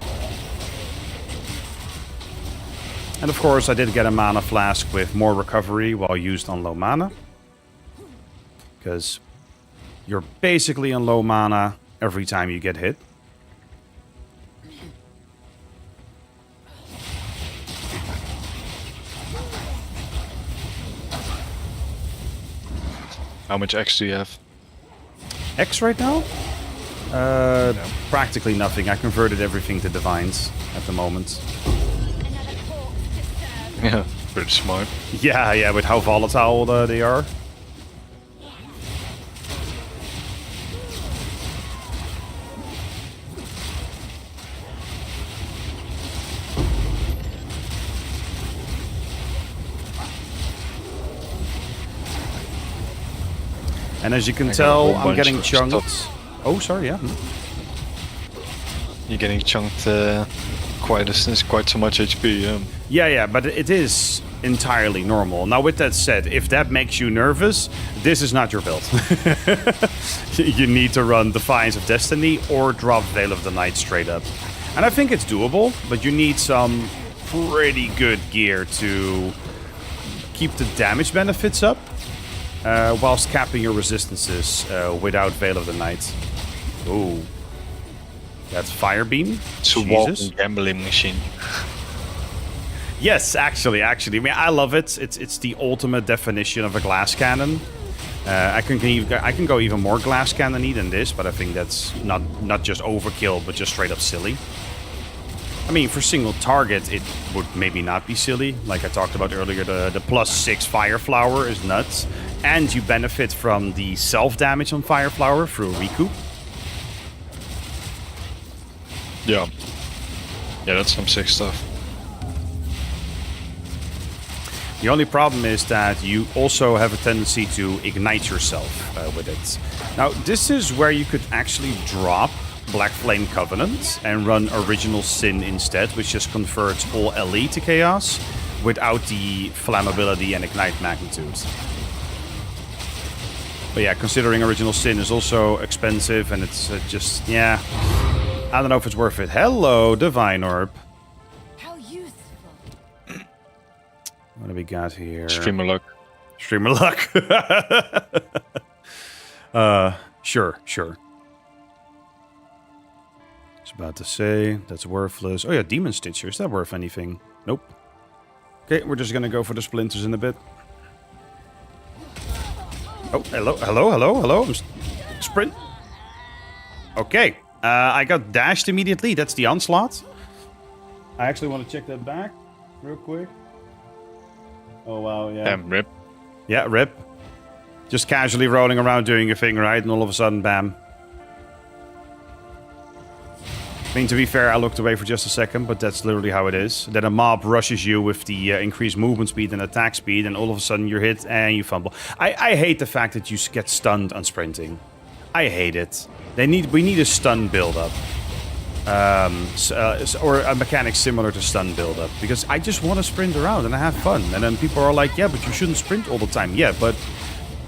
And of course, I did get a mana flask with more recovery while used on low mana. Because you're basically on low mana every time you get hit.
How much X do you have?
X right now? Practically nothing. I converted everything to divines at the moment.
Another corpse to serve.
Yeah, pretty smart.
Yeah, with how volatile they are. And as you can
I got a
tell,
whole
I'm
bunch
getting
of
chunked.
stuff.
Oh, sorry, yeah.
You're getting chunked quite so much HP.
Yeah, but it is entirely normal. Now, with that said, if that makes you nervous, this is not your build. You need to run Defiance of Destiny or drop Veil of the Night straight up. And I think it's doable, but you need some pretty good gear to keep the damage benefits up, whilst capping your resistances without Veil of the Night. Ooh. That's Fire Beam.
It's a walking gambling machine.
Yes, actually. I mean, I love it. It's the ultimate definition of a glass cannon. I can go even more glass cannon-y than this, but I think that's not just overkill, but just straight up silly. I mean, for single target, it would maybe not be silly. Like I talked about earlier, the +6 Fire Flower is nuts. And you benefit from the self-damage on Fire Flower through a recoup.
Yeah, that's some sick stuff.
The only problem is that you also have a tendency to ignite yourself with it. Now, this is where you could actually drop Blackflame Covenant and run Original Sin instead, which just converts all LE to Chaos without the flammability and ignite magnitude. But yeah, considering Original Sin is also expensive and it's just, yeah, I don't know if it's worth it. Hello, Divine Orb.
How useful.
What do we got here?
Streamer luck.
Streamer luck. Sure. I was about to say, that's worthless. Oh yeah, Demon Stitcher. Is that worth anything? Nope. Okay, we're just gonna go for the splinters in a bit. Oh, hello. Sprint. Okay. I got dashed immediately. That's the onslaught. I actually want to check that back real quick. Oh, wow, yeah.
Damn, rip.
Yeah, rip. Just casually rolling around doing a thing, right? And all of a sudden, bam. I mean, to be fair, I looked away for just a second, but that's literally how it is. Then a mob rushes you with the increased movement speed and attack speed, and all of a sudden you're hit and you fumble. I hate the fact that you get stunned on sprinting. I hate it. We need a stun build-up. Or a mechanic similar to stun build-up. Because I just want to sprint around and have fun. And then people are like, yeah, but you shouldn't sprint all the time. Yeah, but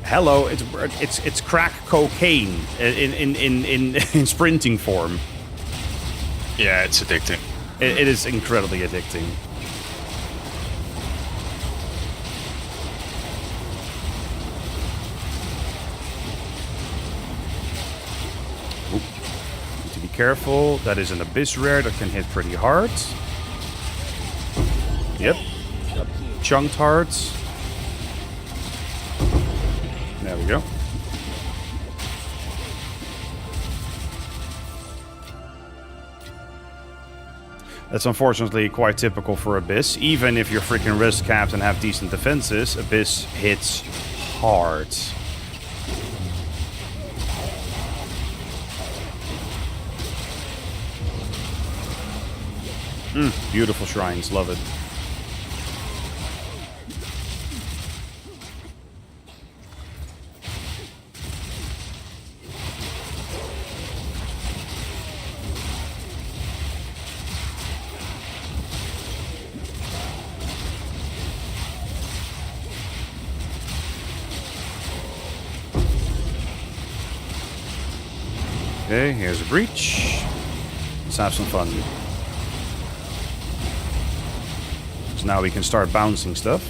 hello, it's crack cocaine in sprinting form.
Yeah, it's addicting.
It is incredibly addicting. Oop. Need to be careful. That is an Abyss rare that can hit pretty hard. Yep. Chunked hearts. There we go. That's unfortunately quite typical for Abyss. Even if you're freaking risk capped and have decent defenses, Abyss hits hard. Beautiful shrines, love it. Okay, here's a breach. Let's have some fun. So now we can start bouncing stuff.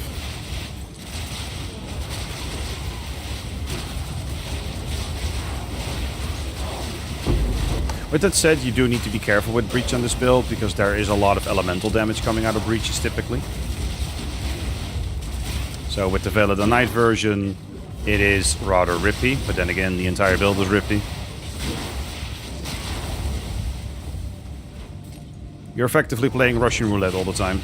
With that said, you do need to be careful with breach on this build because there is a lot of elemental damage coming out of breaches typically. So with the Veil of the Night version, it is rather rippy, but then again, the entire build is rippy. You're effectively playing Russian roulette all the time.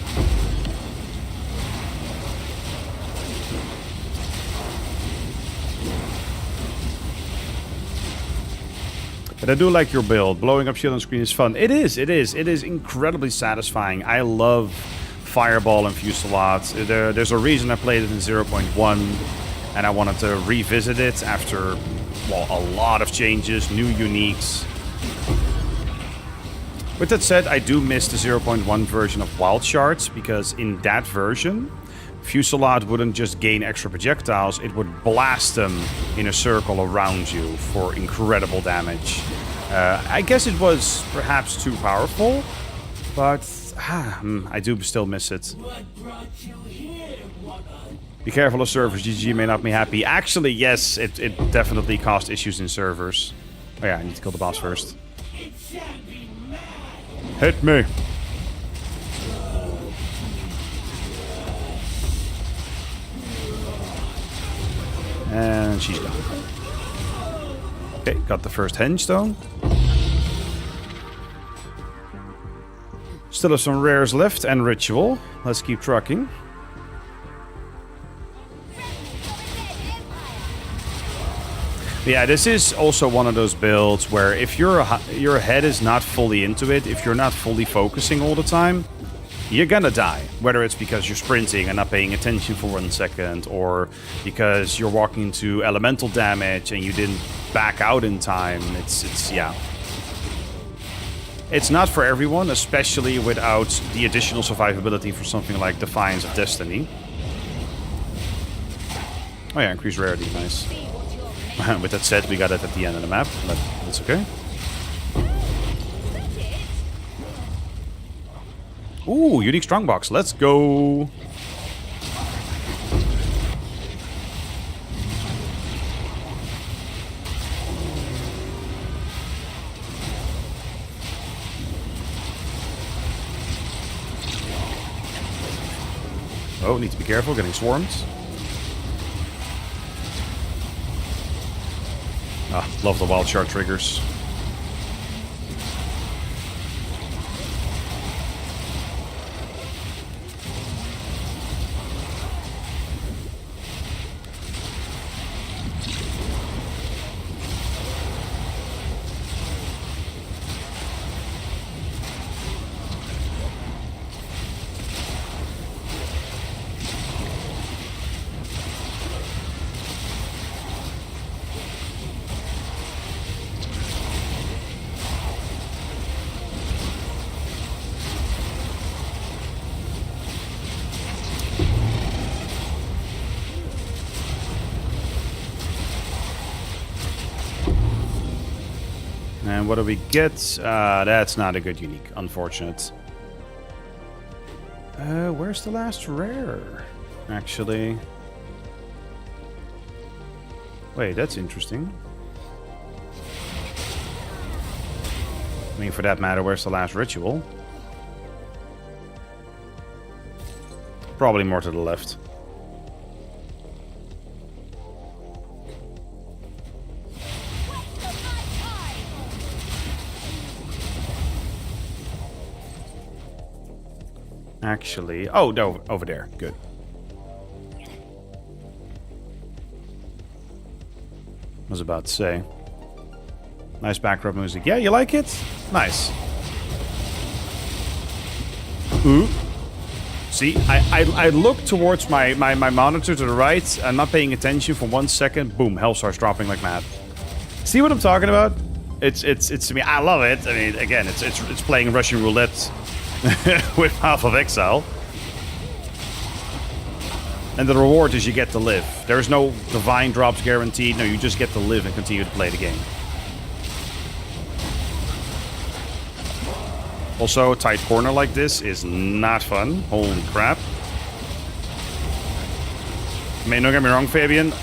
But I do like your build. Blowing up shield on screen is fun. It is incredibly satisfying. I love Fireball and Fusillade. There's a reason I played it in 0.1, and I wanted to revisit it after, well, a lot of changes, new uniques. With that said, I do miss the 0.1 version of Wild Shards, because in that version, Fusillade wouldn't just gain extra projectiles, it would blast them in a circle around you for incredible damage. I guess it was perhaps too powerful, but I do still miss it. Be careful of servers, GG may not be happy. Actually, yes, it definitely caused issues in servers. Oh yeah, I need to kill the boss first. Hit me! And she's gone. Okay, got the first Hengstone. Still have some rares left and ritual. Let's keep trucking. Yeah, this is also one of those builds where if your head is not fully into it, if you're not fully focusing all the time, you're gonna die. Whether it's because you're sprinting and not paying attention for 1 second, or because you're walking into elemental damage and you didn't back out in time. Yeah. It's not for everyone, especially without the additional survivability for something like Defiance of Destiny. Oh yeah, increased rarity, nice. With that said, we got it at the end of the map, but that's okay. Ooh, unique strongbox. Let's go. Oh, need to be careful, getting swarmed. Ah, love the wild shard triggers. And what do we get? That's not a good unique. Unfortunate. Where's the last rare? Actually. Wait, that's interesting. I mean, for that matter, where's the last ritual? Probably more to the left. Actually, oh no, over there. Good. I was about to say. Nice background music. Yeah, you like it? Nice. Ooh. See, I look towards my monitor to the right. I'm not paying attention for 1 second. Boom, health starts dropping like mad. See what I'm talking about? It's I mean, I love it. I mean, again, it's playing Russian roulette with half of Exile. And the reward is you get to live. There's no divine drops guaranteed. No, you just get to live and continue to play the game. Also, a tight corner like this is not fun. Holy crap. I mean, don't get me wrong, Fabian.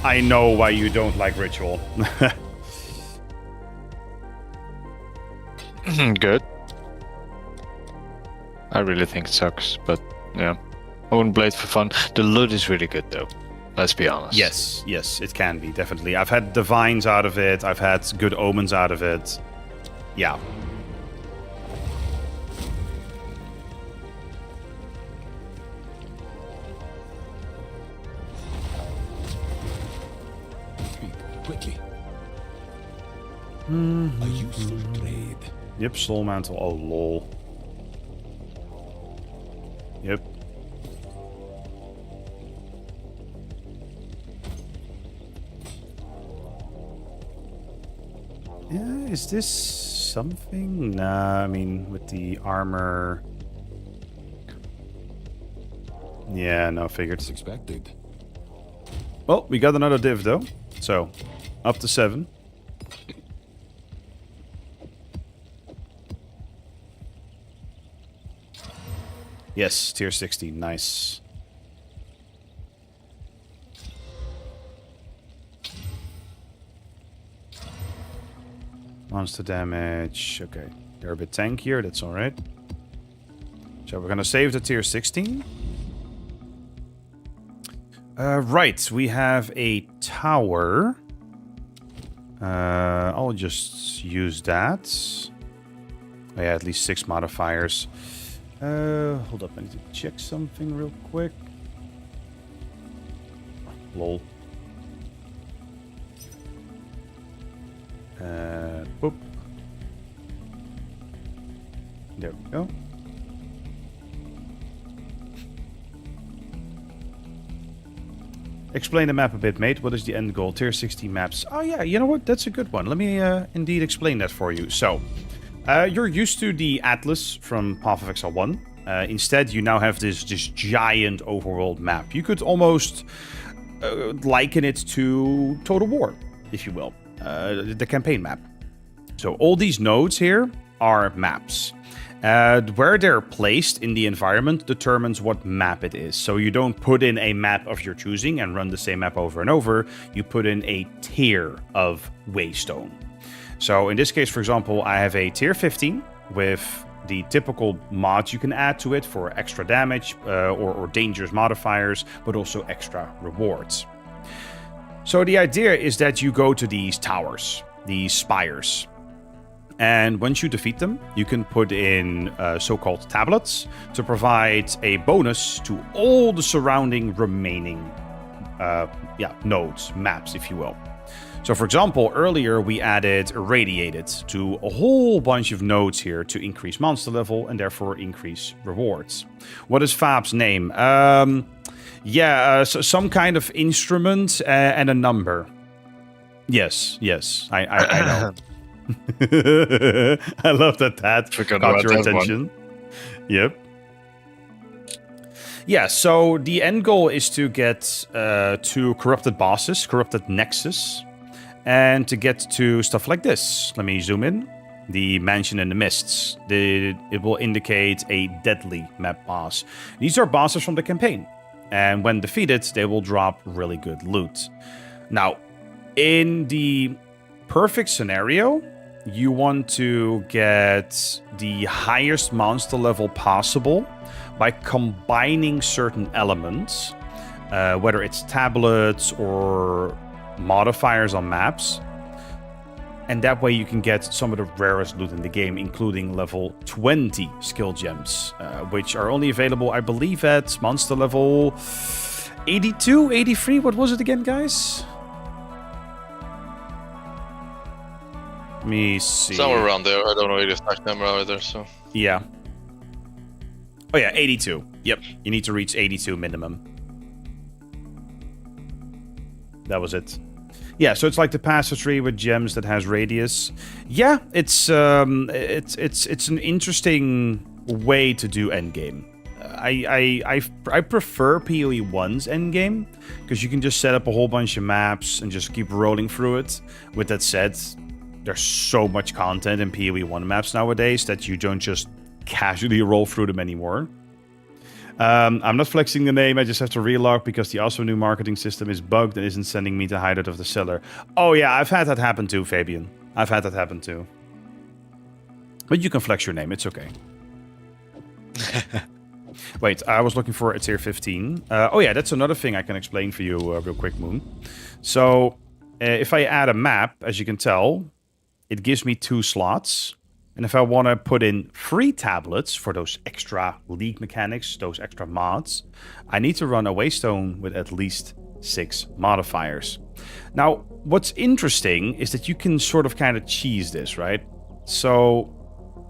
I know why you don't like Ritual.
Good. I really think it sucks, but yeah. I wouldn't play it for fun. The loot is really good though. Let's be honest.
Yes, yes, it can be, definitely. I've had divines out of it. I've had good omens out of it. Yeah.
Speak quickly. A useful trade.
Yep, Soul Mantle. Oh, lol. Yep. Yeah, is this something? Nah, I mean, with the armor... Yeah, no, figured.
As expected.
Well, we got another div, though. So, up to 7. Yes, tier 60. Nice. Monster damage. Okay. They're a bit tankier. That's alright. So we're gonna save the tier 16. Right. We have a tower. I'll just use that. Oh, yeah, at least 6 modifiers. Hold up. I need to check something real quick. Lol. Boop. There we go. Explain the map a bit, mate. What is the end goal? Tier 60 maps. Oh yeah, you know what? That's a good one. Let me indeed explain that for you. So, you're used to the Atlas from Path of Exile 1. Instead, you now have this giant overworld map. You could almost liken it to Total War, if you will. The campaign map. So all these nodes here are maps. Where they're placed in the environment determines what map it is. So you don't put in a map of your choosing and run the same map over and over. You put in a tier of Waystone. So in this case, for example, I have a tier 15 with the typical mods you can add to it for extra damage or dangerous modifiers, but also extra rewards. So the idea is that you go to these towers, these spires. And once you defeat them, you can put in so-called tablets to provide a bonus to all the surrounding remaining nodes, maps, if you will. So for example, earlier we added Irradiated to a whole bunch of nodes here to increase monster level and therefore increase rewards. What is Fab's name? So some kind of instrument and a number. Yes, I know. I love that got your attention. Yep. Yeah, so the end goal is to get 2 corrupted bosses, corrupted Nexus. And to get to stuff like this, let me zoom in. The Mansion in the Mists. It will indicate a deadly map boss. These are bosses from the campaign. And when defeated, they will drop really good loot. Now, in the perfect scenario, you want to get the highest monster level possible by combining certain elements, whether it's tablets or modifiers on maps. And that way you can get some of the rarest loot in the game, including level 20 skill gems, which are only available, I believe, at monster level 82, 83. What was it again, guys? Let me see.
Somewhere around there. I don't know the exact number either, so...
Yeah. Oh yeah, 82. Yep, you need to reach 82 minimum. That was it. Yeah, so it's like the passage with gems that has radius. Yeah, it's an interesting way to do endgame. I prefer PoE1's endgame because you can just set up a whole bunch of maps and just keep rolling through it. With that said, there's so much content in PoE1 maps nowadays that you don't just casually roll through them anymore. I'm not flexing the name, I just have to relog because the awesome new marketing system is bugged and isn't sending me the hideout of the seller. Oh yeah, I've had that happen too, Fabian. I've had that happen too. But you can flex your name, it's okay. Wait, I was looking for a tier 15. Oh yeah, that's another thing I can explain for you real quick, Moon. So, if I add a map, as you can tell, it gives me 2 slots. And if I want to put in 3 tablets for those extra league mechanics, those extra mods, I need to run a Waystone with at least 6 modifiers. Now, what's interesting is that you can sort of kind of cheese this, right? So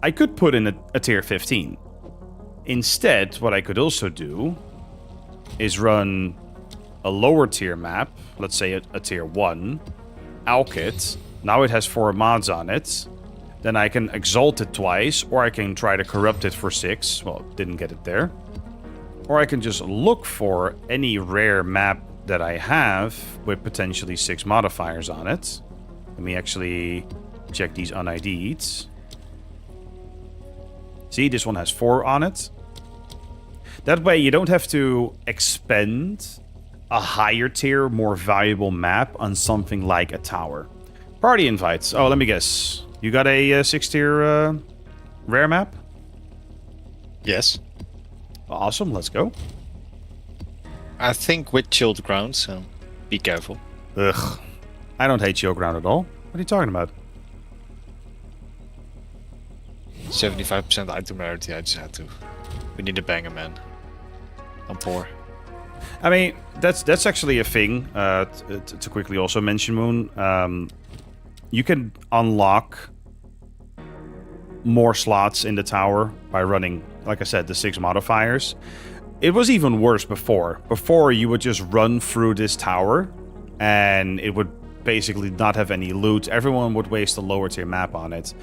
I could put in a tier 15. Instead, what I could also do is run a lower tier map, let's say a tier 1, Alkit. Now it has 4 mods on it. Then I can exalt it twice, or I can try to corrupt it for 6. Well, didn't get it there. Or I can just look for any rare map that I have with potentially 6 modifiers on it. Let me actually check these unID'd. See, this one has 4 on it. That way you don't have to expend a higher tier, more valuable map on something like a tower. Party invites. Oh, let me guess. You got a 6 tier rare map?
Yes.
Awesome, let's go.
I think with chilled ground, so be careful.
Ugh. I don't hate chill ground at all. What are you talking about?
75% item rarity, I just had to. We need a banger, man. I'm poor.
I mean, that's actually a thing. To quickly also mention, Moon. You can unlock more slots in the tower by running, like I said, the 6 modifiers. It was even worse before. Before, you would just run through this tower, and it would basically not have any loot. Everyone would waste a lower tier map on it.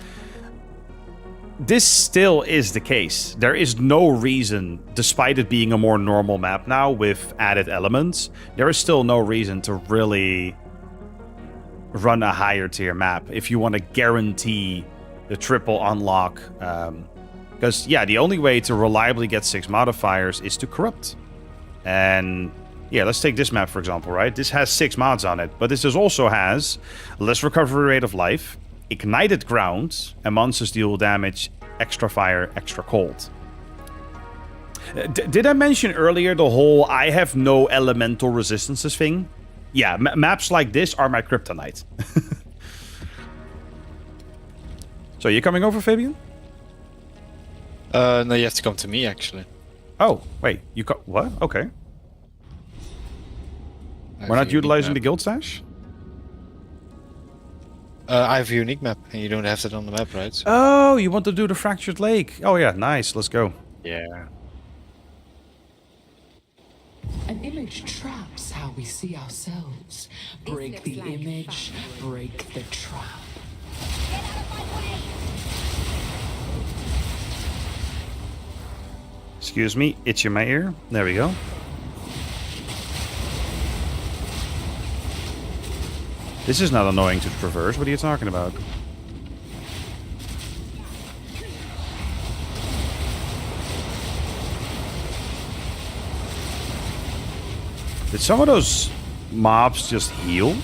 This still is the case. There is no reason, despite it being a more normal map now with added elements, there is still no reason to really run a higher tier map if you want to guarantee the triple unlock. Because, yeah, the only way to reliably get 6 modifiers is to corrupt. And, yeah, let's take this map, for example, right? This has 6 mods on it, but this also has less recovery rate of life, ignited ground, and monsters deal damage, extra fire, extra cold. Did I mention earlier the whole I have no elemental resistances thing? Yeah, maps like this are my kryptonite. So, you coming over, Fabian?
No, you have to come to me, actually.
Oh, wait. What? Okay. We're not utilizing the guild stash?
I have a unique map, and you don't have that on the map, right? So...
Oh, you want to do the Fractured Lake. Oh, yeah, nice. Let's go.
Yeah.
An image traps how we see ourselves. Break the
looks like
image, break the trap.
Excuse me, itching my ear. There we go. This is not annoying to traverse. What are you talking about? Did some of those mobs just heal?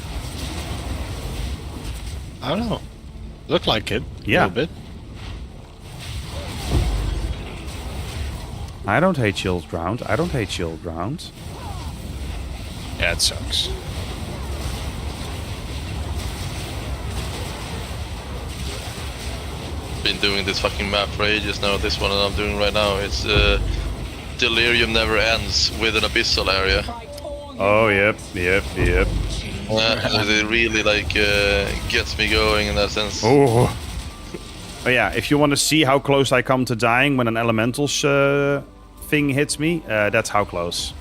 I don't know. Look like it.
Yeah.
A little bit.
I don't hate shield ground. I don't hate shield ground.
Yeah, it sucks.
Been doing this fucking map for ages now. This one that I'm doing right now, it's Delirium Never Ends with an abyssal area.
Oh, yep.
It really like gets me going in that sense.
Oh. Oh yeah, if you want to see how close I come to dying when an elemental thing hits me, that's how close.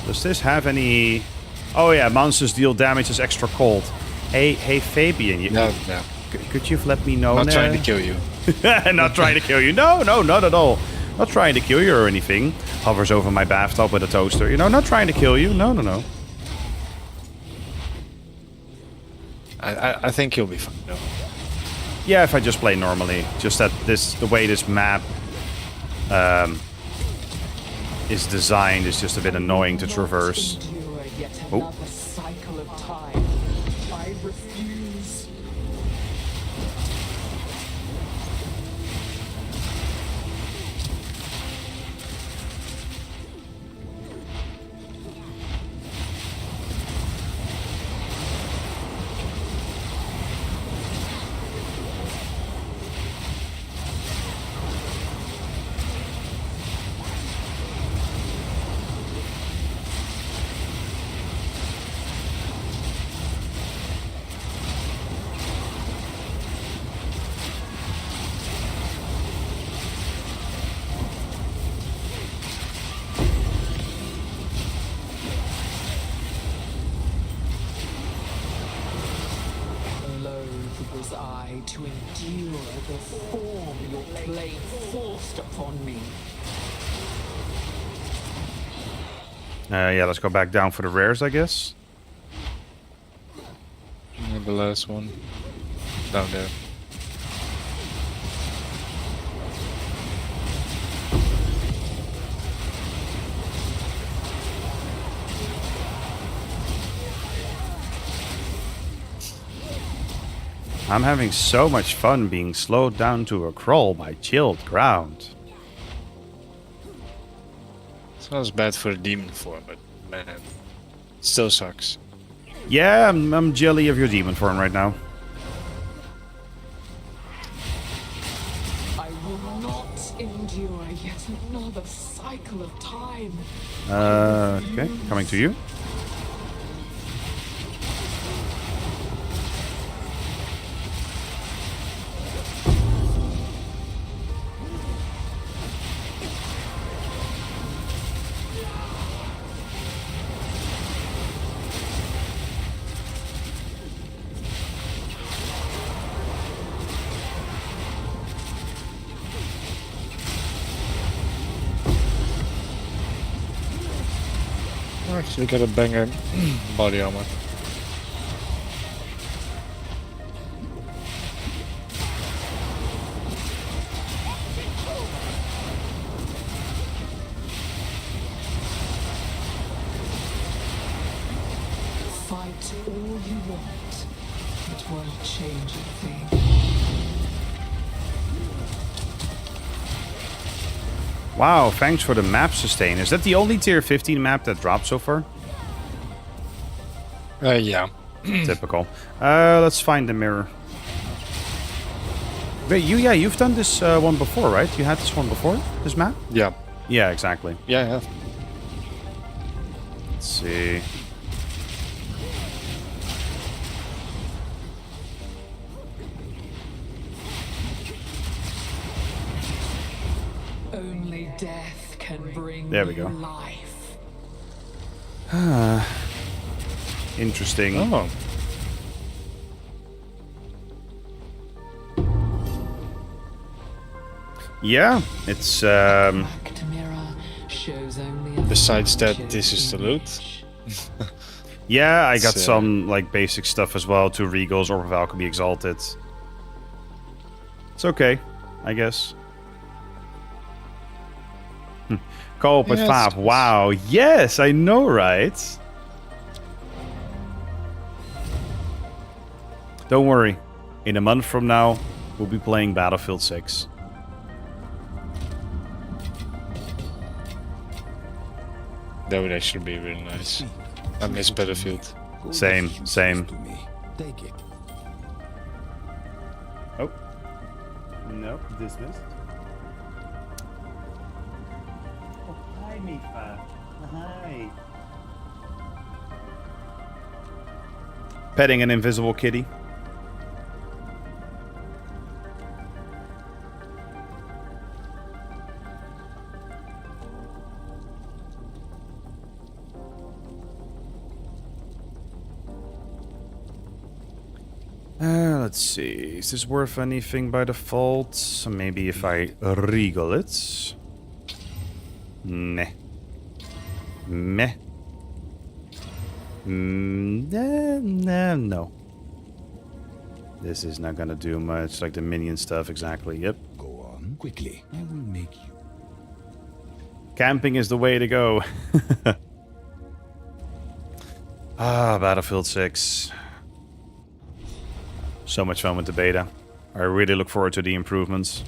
Does this have any... Oh yeah, monsters deal damage as extra cold. Hey Fabian,
No.
could you let me know?
Not trying to kill you.
Not trying to kill you. No, not at all. Not trying to kill you or anything. Hovers over my bathtub with a toaster. You know, not trying to kill you. No.
I think you'll be fine. No.
Yeah, if I just play normally. Just that the way this map is designed is just a bit annoying to traverse. Oh.
Cycle of time. I refuse. Was I to endure the form your plane forced upon me?
Yeah, let's go back down for the rares, I guess.
The last one. Down there.
I'm having so much fun being slowed down to a crawl by chilled ground.
Sounds bad for a demon form, but man, it still sucks.
Yeah, I'm jelly of your demon form right now.
I will not endure yet another cycle of time.
Okay, coming to you.
Actually got a banger body armor.
Fight all you want. It won't change a thing.
Wow, thanks for the map sustain. Is that the only tier 15 map that dropped so far?
Yeah.
Typical. Let's find the mirror. Wait, you've done this one before, right? You had this one before? This map?
Yeah.
Yeah, exactly.
Yeah, I have.
Let's see.
Only death can bring
There we go.
new life.
Interesting.
Oh.
Yeah, it's
Cracked mirror shows only a
Besides that,
fractured
this is the loot.
image.
Yeah, I got
So-
some like basic stuff as well. 2 Regals, Orb of Alchemy Exalted. It's okay, I guess. Co-op with
Yeah,
Fab.
it's-
Wow. Yes, I know, right? Don't worry. In a month from now, we'll be playing Battlefield 6.
That would actually be really nice. I miss Battlefield.
Gold
Same,
is useless
same.
To me. Take it.
Oh. No, dismissed. Oh, hi, Mifa. Hi. Petting an invisible kitty. Let's see. Is this worth anything by default? So maybe if I regal it. Meh. Meh. No. This is not gonna do much. Like the minion stuff, exactly. Yep.
Go on quickly. I will make you.
Camping is the way to go. Battlefield 6. So much fun with the beta. I really look forward to the improvements.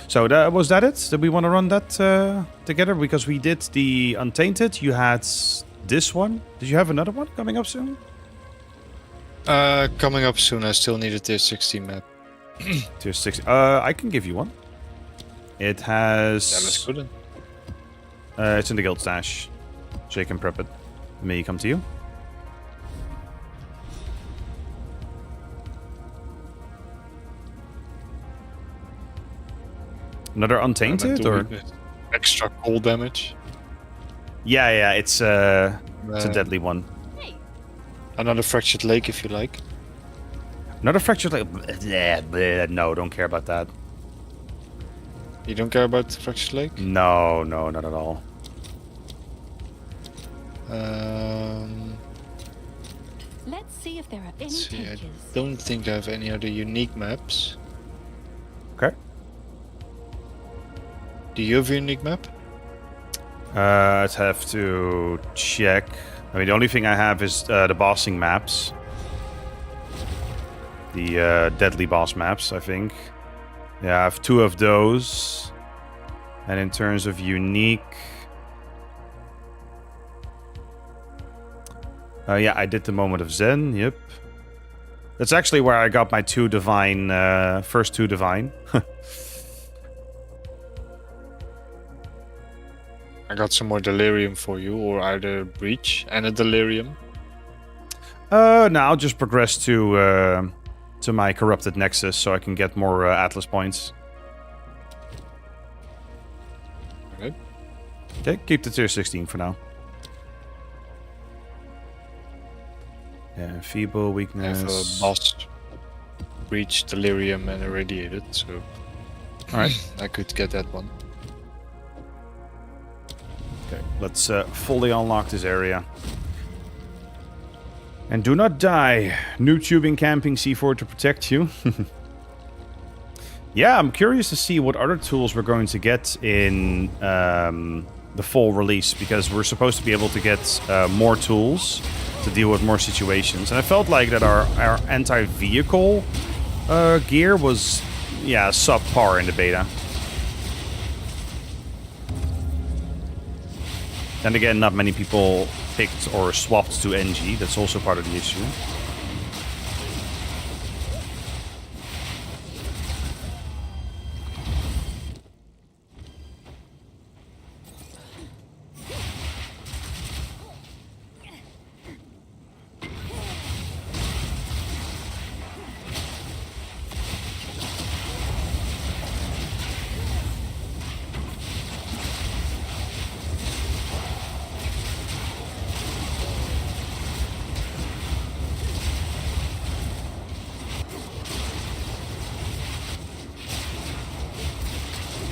So was that it? Did we want to run that together? Because we did the Untainted. You had this one. Did you have another one coming up soon?
Coming up soon, I still need a tier 16 map.
Tier 6. I can give you one. It has...
Yeah, that's good.
It's in the guild stash. So you can prep it. May come to you. Another Untainted, or?
Extra cold damage.
Yeah, it's a deadly one.
Another Fractured Lake if you like.
Another Fractured Lake. No, don't care about that.
You don't care about Fractured Lake?
No, not at all.
Let's see if there are any
Let's see, I
takers.
don't think I have any other unique maps.
Okay.
Do you have a unique map?
I'd have to check. I mean, the only thing I have is the bossing maps. The deadly boss maps, I think. Yeah, I have 2 of those. And in terms of unique... yeah, I did the Moment of Zen, yep. That's actually where I got my 2 divine, first 2 divine.
I got some more Delirium for you, or either Breach and a Delirium.
No, I'll just progress to my Corrupted Nexus so I can get more Atlas points.
Okay.
Okay, keep the tier 16 for now. Yeah, Feeble,
I
Weakness.
have a Boss, Breach, Delirium, and Irradiated, so
Alright.
I could get that one.
Okay, let's fully unlock this area. And do not die. New tubing camping C4 to protect you. Yeah, I'm curious to see what other tools we're going to get in the full release, because we're supposed to be able to get more tools to deal with more situations. And I felt like that our anti-vehicle gear was, yeah, subpar in the beta. Then again, not many people picked or swapped to NG. That's also part of the issue.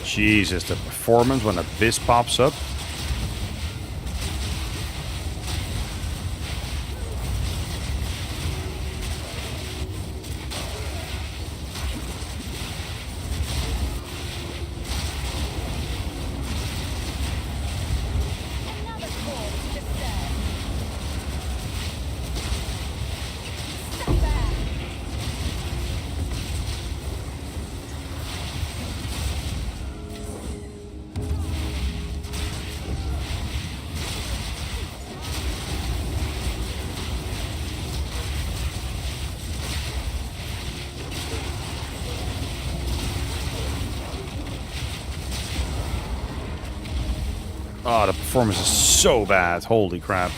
Jesus, the performance when Abyss pops up. Oh, the performance is so bad. Holy crap.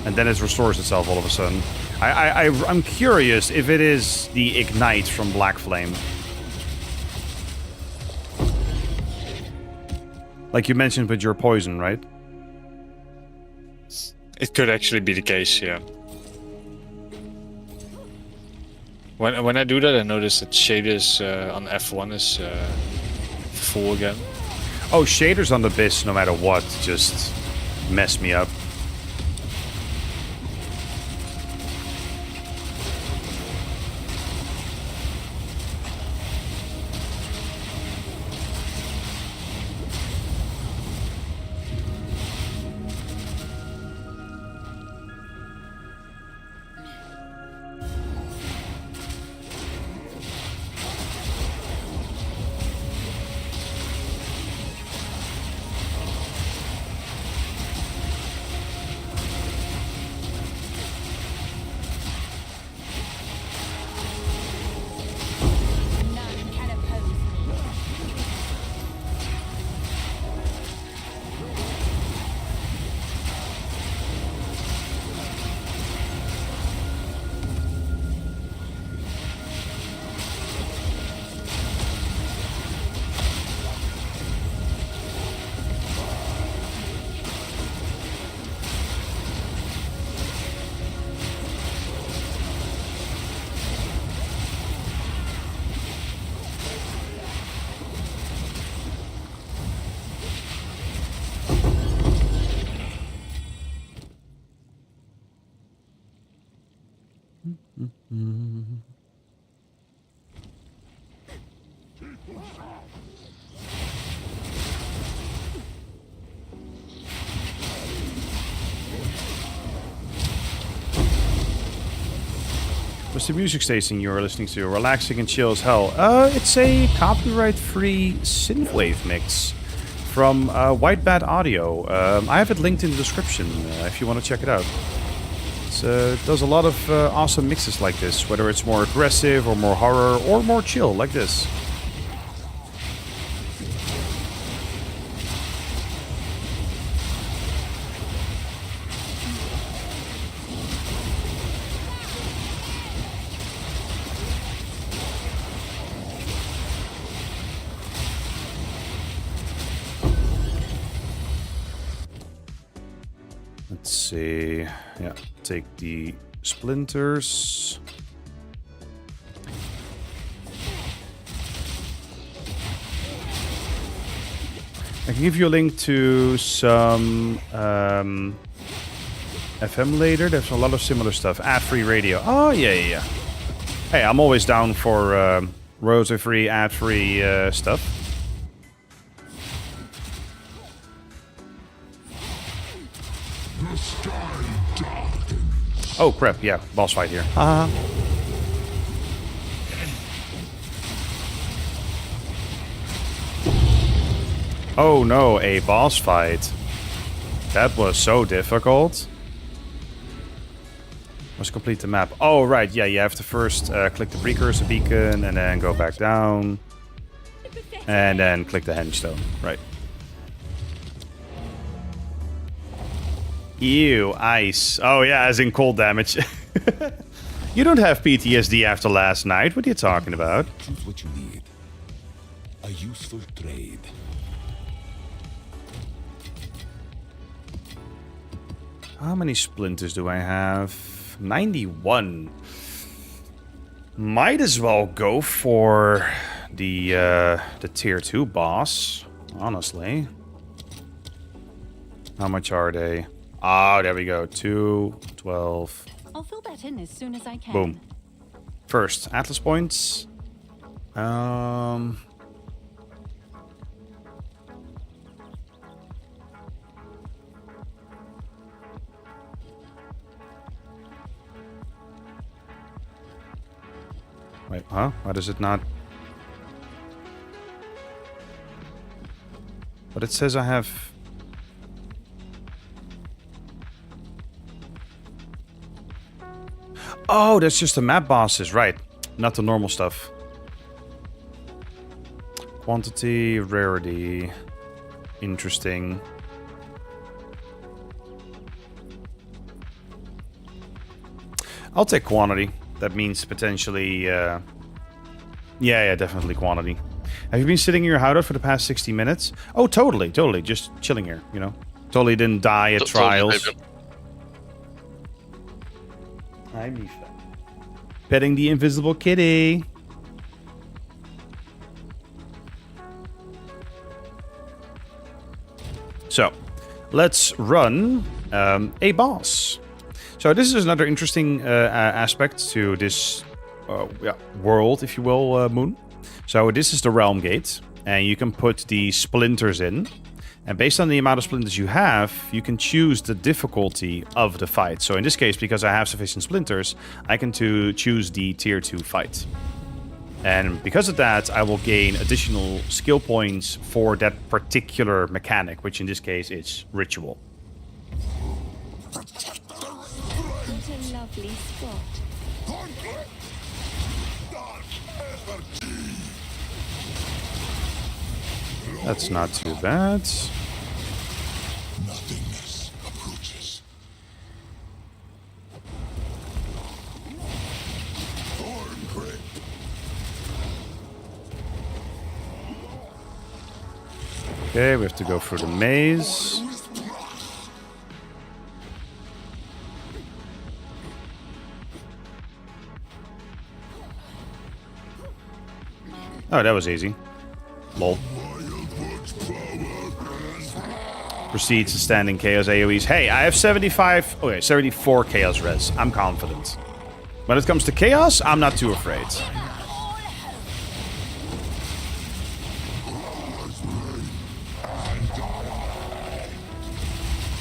And then it restores itself all of a sudden. I'm curious if it is the Ignite from Blackflame. Like you mentioned with your poison, right?
It could actually be the case, yeah. When I do that, I notice that shaders on F1 is full again.
Oh, shaders on the Abyss, no matter what, just mess me up.
None can oppose me.
What's the music station you're listening to? Relaxing and chill as hell. It's a copyright-free synthwave mix from White Bat Audio. I have it linked in the description if you want to check it out. It does a lot of awesome mixes like this, whether it's more aggressive or more horror or more chill like this. Let's see. Yeah, take the splinters. I can give you a link to some FM later. There's a lot of similar stuff. Ad-free radio. Oh, yeah. Hey, I'm always down for royalty-free, ad-free stuff. Oh crap, yeah, boss fight here. Oh no, a boss fight. That was so difficult. Let's complete the map. Oh right, yeah, you have to first click the precursor beacon and then go back down. And then click the hengstone, right. Ew, ice. Oh yeah, as in cold damage. You don't have PTSD after last night. What are you talking about?
Choose what you need. A useful trade.
How many splinters do I have? 91. Might as well go for the tier 2 boss, honestly. How much are they? Ah, there we go. 2, 12.
I'll fill that in as soon as I can.
Boom. First, Atlas points. Wait, huh? Why does it not? But it says I have... Oh, that's just the map bosses, right. Not the normal stuff. Quantity, rarity. interesting. I'll take quantity. That means potentially... yeah, definitely quantity. Have you been sitting in your hideout for the past 60 minutes? Oh, totally. Just chilling here, you know. Totally didn't die at trials. Hi, Mifa. Petting the invisible kitty. So, let's run a boss. So this is another interesting aspect to this world, if you will, Moon. So this is the Realm Gate, and you can put the splinters in. And based on the amount of splinters you have, you can choose the difficulty of the fight. So in this case, because I have sufficient splinters, I can choose the tier 2 fight. And because of that, I will gain additional skill points for that particular mechanic, which in this case is Ritual.
What a lovely spot.
That's not too bad.
Nothingness approaches. Thorn grip.
Okay, we have to go through the maze. Oh, that was easy. Lol. Proceeds to standing chaos AoEs. Hey, I have 74 chaos res. I'm confident. When it comes to chaos, I'm not too afraid.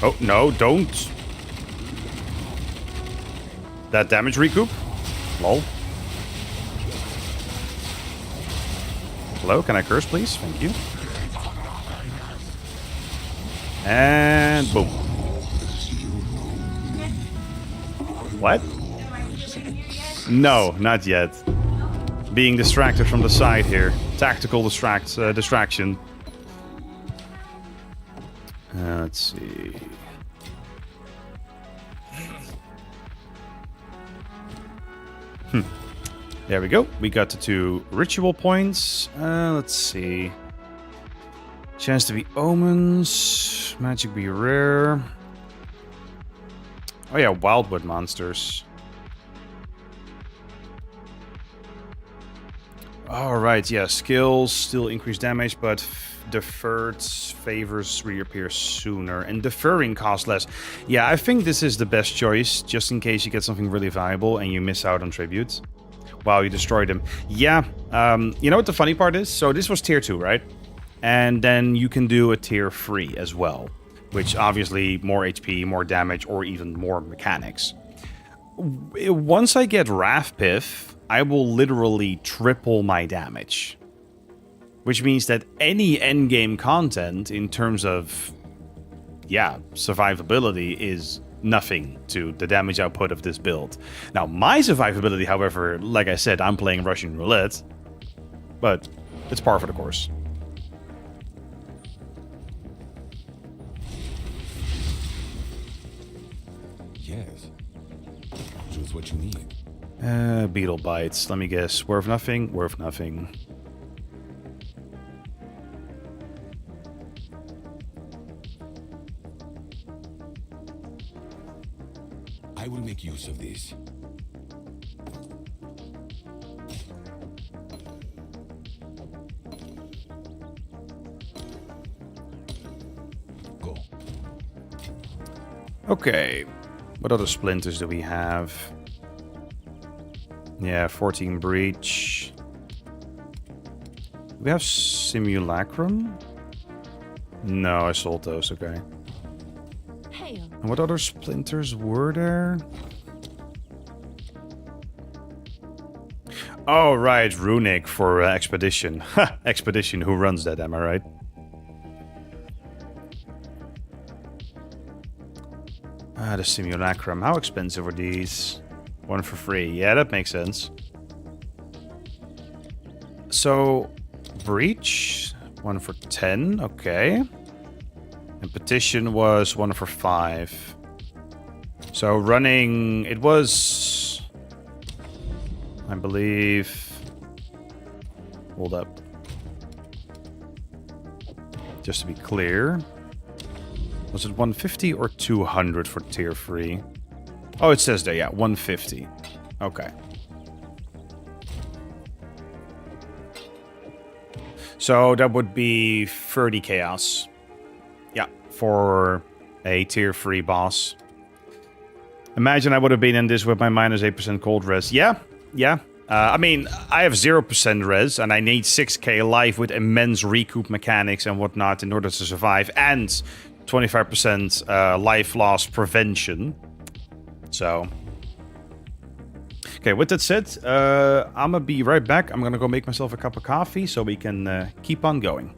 Oh, no, don't. That damage recoup? Lol. Hello, can I curse, please? Thank you. And boom. What? No, not yet. Being distracted from the side here. Tactical distraction. Let's see. There we go. We got the 2 ritual points. Let's see. Chance to be omens. Magic be rare. Oh yeah, wildwood monsters. Alright, yeah. Skills still increase damage, but deferred favors reappear sooner. And deferring costs less. Yeah, I think this is the best choice, just in case you get something really valuable and you miss out on tribute. Wow, you destroyed him. Yeah, you know what the funny part is? So this was tier 2, right? And then you can do a tier 3 as well, which obviously more HP, more damage, or even more mechanics. Once I get Rathpith, I will literally triple my damage. Which means that any endgame content in terms of, yeah, survivability is nothing to the damage output of this build. Now, my survivability, however, like I said, I'm playing Russian roulette, but it's par for the course.
Yes. Just what you need.
Beetle bites. Let me guess. Worth nothing? Worth nothing.
I will make use of this. Go.
Okay. What other splinters do we have? Yeah, 14 breach. We have simulacrum? No, I sold those. Okay.
Hail.
And what other splinters were there? Oh, right. Runic for Expedition. Expedition, who runs that, am I right? Ah, the simulacrum. How expensive are these? 1 for free. Yeah, that makes sense. So, breach. 1 for 10. Okay. And petition was 1 for 5. So running, it was, I believe, hold up. Just to be clear, was it 150 or 200 for tier 3? Oh, it says there, yeah, 150. Okay. So that would be 30 chaos. Yeah, for a tier 3 boss. Imagine I would have been in this with my minus 8% cold res. Yeah. I mean, I have 0% res, and I need 6k life with immense recoup mechanics and whatnot in order to survive, and 25% life loss prevention. So... Okay, with that said, I'm gonna be right back. I'm gonna go make myself a cup of coffee so we can keep on going.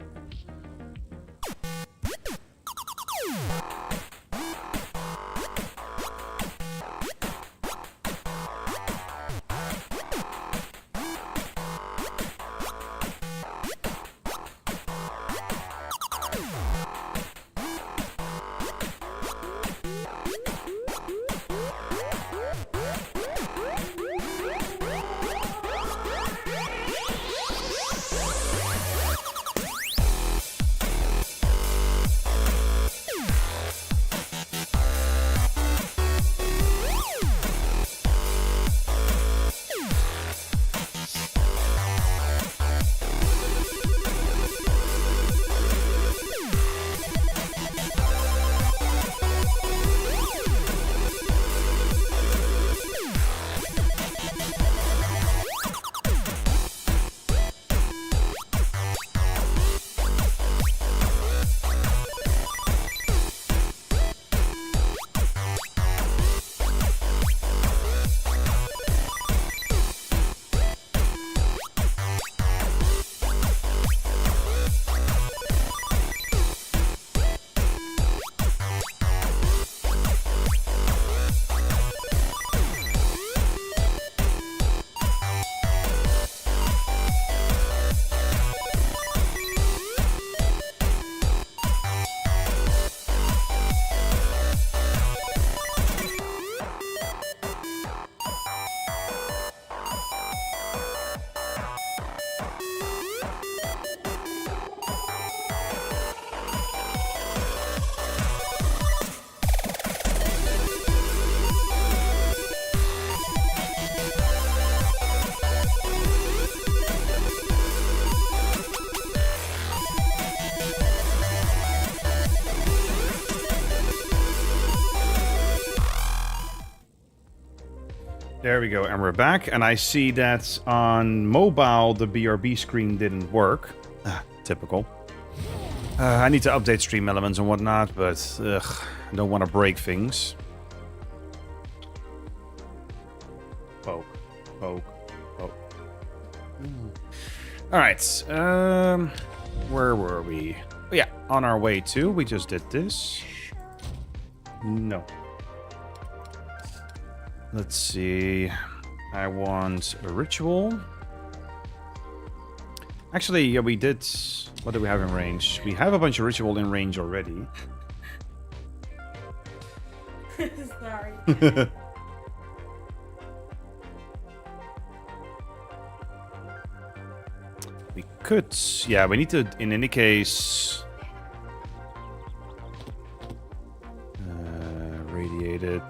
There we go, and we're back. And I see that on mobile, the BRB screen didn't work. Typical. I need to update stream elements and whatnot, but I don't want to break things. Poke. Alright, where were we? Oh, yeah, on our way to. We just did this. No. Let's see. I want a ritual. Actually, yeah, we did. What do we have in range? We have a bunch of ritual in range already.
Sorry.
We could. Yeah, we need to, in any case... radiated...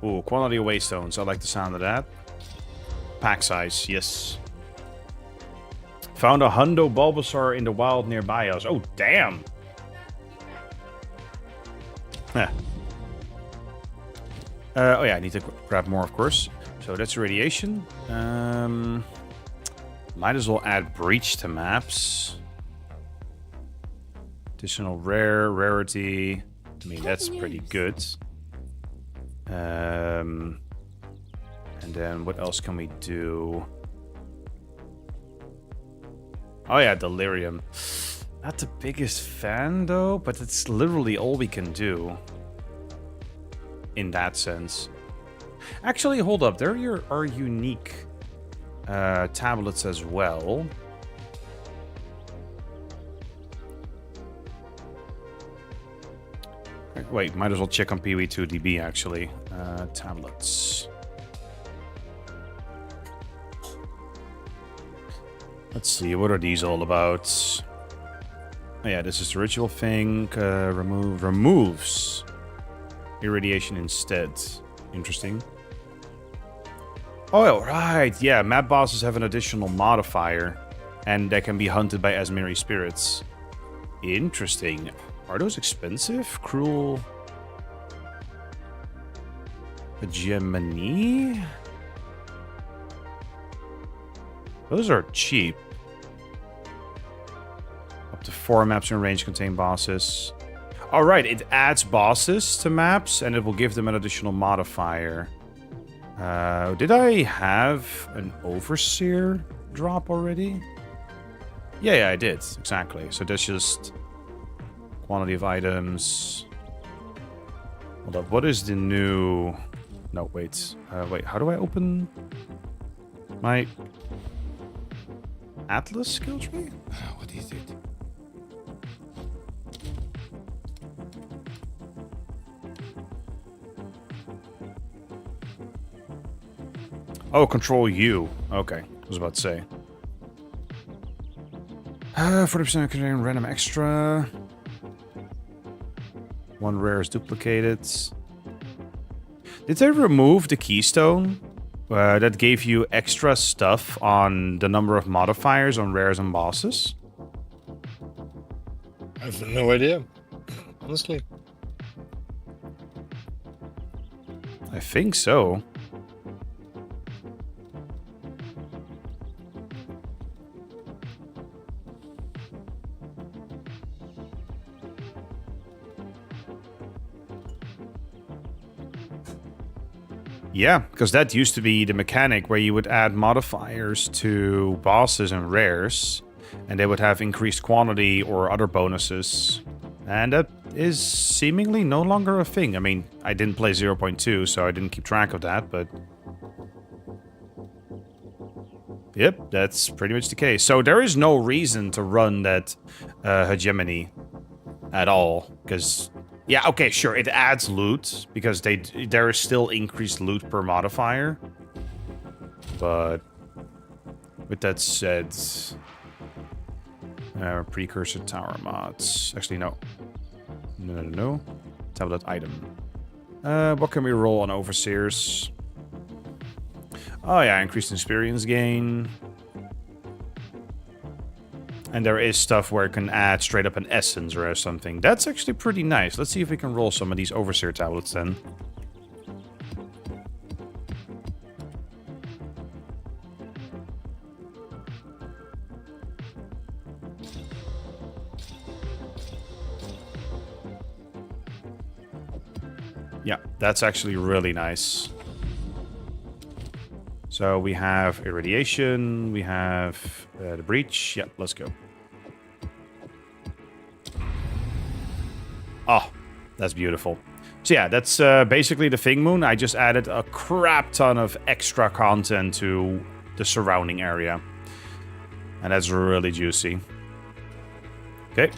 Ooh, quality of waystones. I like the sound of that. Pack size, yes. Found a Hundo Bulbasaur in the wild nearby us. Oh, damn! Oh yeah, I need to grab more, of course. So that's radiation. Might as well add breach to maps. Additional rarity. I mean, that's pretty good. And then what else can we do? Oh yeah, delirium. Not the biggest fan though, but it's literally all we can do. In that sense. Actually, hold up. There are unique tablets as well. Wait, might as well check on PoE2 DB actually. Tablets. Let's see, what are these all about? Oh yeah, this is the ritual thing. Removes irradiation instead. Interesting. Oh, right. Yeah, map bosses have an additional modifier, and they can be hunted by Asmiri spirits. Interesting. Are those expensive? Cruel Hegemony? Those are cheap. Up to 4 maps in range contain bosses. Alright, it adds bosses to maps, and it will give them an additional modifier. Did I have an Overseer drop already? Yeah, I did. Exactly. So that's just quantity of items. Hold up. What is the new... No, wait. Wait, how do I open my Atlas skill tree?
What is it?
Oh, control U. Okay, I was about to say. 40% containing random extra. 1 rare is duplicated. Did they remove the keystone that gave you extra stuff on the number of modifiers on rares and bosses?
I have no idea. Honestly.
I think so. Yeah, because that used to be the mechanic where you would add modifiers to bosses and rares, and they would have increased quantity or other bonuses. And that is seemingly no longer a thing. I mean, I didn't play 0.2, so I didn't keep track of that, but... Yep, that's pretty much the case. So there is no reason to run that hegemony at all, because... Yeah, okay, sure, it adds loot, because there is still increased loot per modifier. But with that said... precursor tower mods. Actually, no. No. Tablet item. What can we roll on Overseers? Oh yeah, increased experience gain. And there is stuff where it can add straight up an essence or something. That's actually pretty nice. Let's see if we can roll some of these Overseer tablets then. Yeah, that's actually really nice. So we have Irradiation, we have the Breach. Yeah, let's go. Oh, that's beautiful. So yeah, that's basically the Thing Moon. I just added a crap ton of extra content to the surrounding area. And that's really juicy. Okay.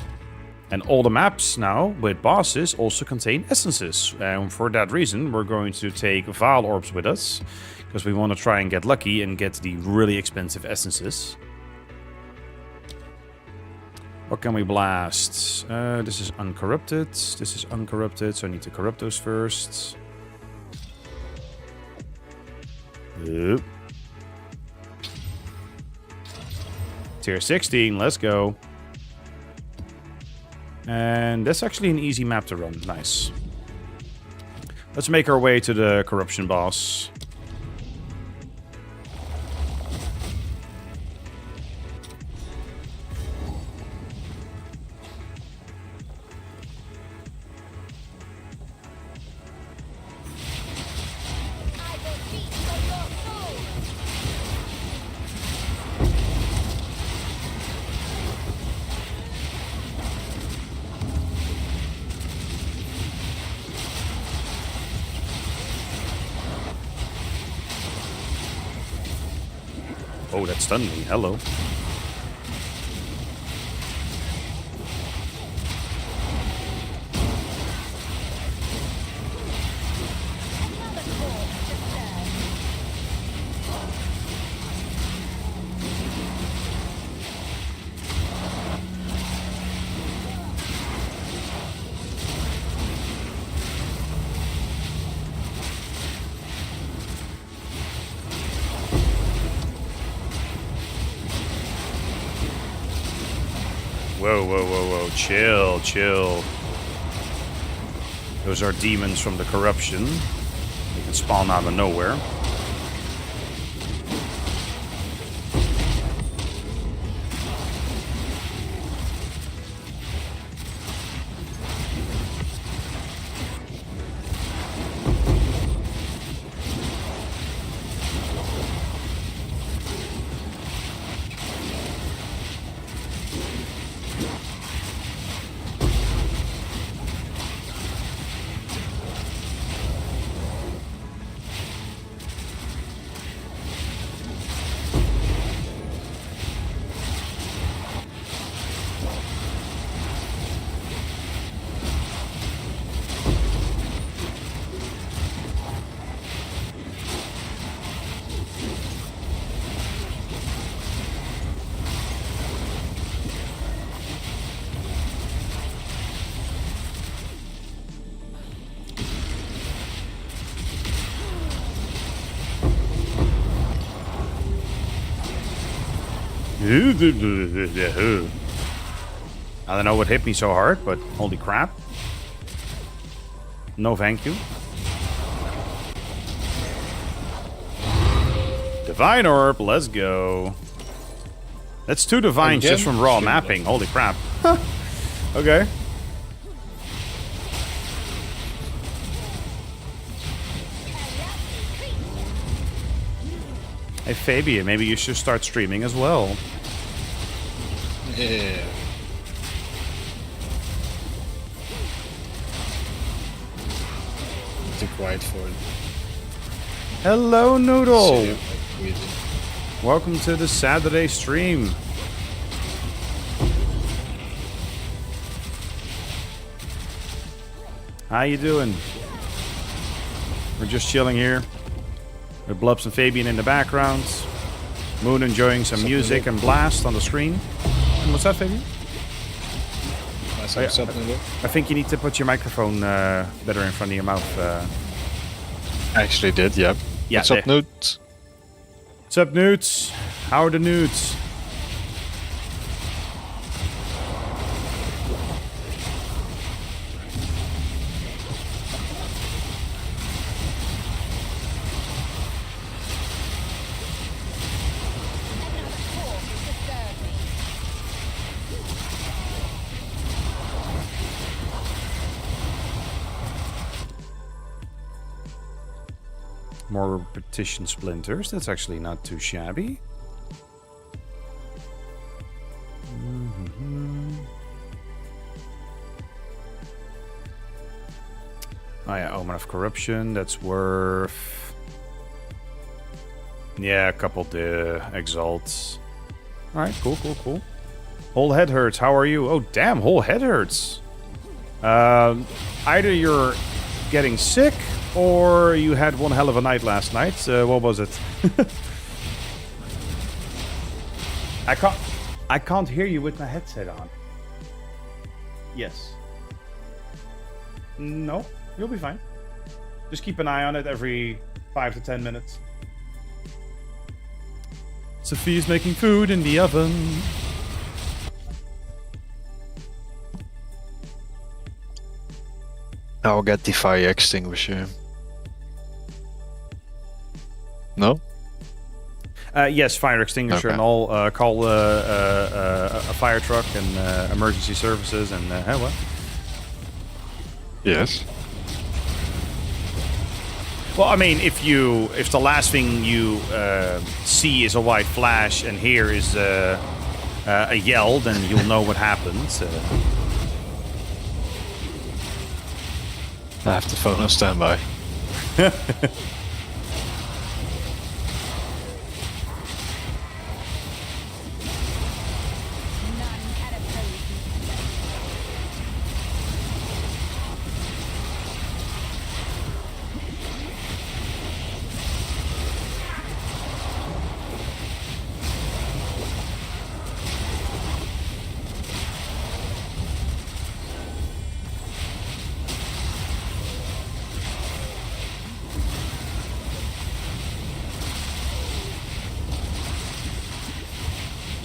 And all the maps now with bosses also contain essences. And for that reason, we're going to take Vaal Orbs with us. Because we want to try and get lucky and get the really expensive essences. What can we blast? This is uncorrupted. This is uncorrupted, so I need to corrupt those first. Oop. Tier 16, let's go. And that's actually an easy map to run. Nice. Let's make our way to the corruption boss. Oh, that stunned me. Hello. Whoa, whoa, whoa, whoa. Chill, chill. Those are demons from the corruption. They can spawn out of nowhere. I don't know what hit me so hard, but holy crap. No thank you. Divine Orb, let's go. That's 2 divines just from raw mapping. Holy crap. Okay. Hey Fabian, maybe you should start streaming as well.
Yeah. Too quiet for it.
Hello, Noodle.
See you.
Welcome to the Saturday stream. How you doing? We're just chilling here. With Blubs and Fabian in the background. Moon enjoying some music and Blast on the screen. And what's that, Fabian? I think you need to put your microphone better in front of your mouth.
I actually did, yep.
Yeah,
What's up, Newt?
What's up, Newts? How are the Newts? More repetition splinters. That's actually not too shabby. Oh yeah, Omen of Corruption. That's worth... Yeah, a couple exalts. Alright, cool, cool, cool. Whole head hurts. How are you? Oh, damn, whole head hurts. Either you're getting sick or you had one hell of a night last night. What was it? I can't hear you with my headset on. Yes. No, you'll be fine. Just keep an eye on it every 5 to 10 minutes. Sophia's making food in the oven.
I'll get the fire extinguisher. No?
Yes, fire extinguisher
Okay.
and all. Call a fire truck and emergency services and what?
Yes.
Well, I mean, if the last thing you see is a white flash and here is a yell, then you'll know what happened.
I have the phone on standby.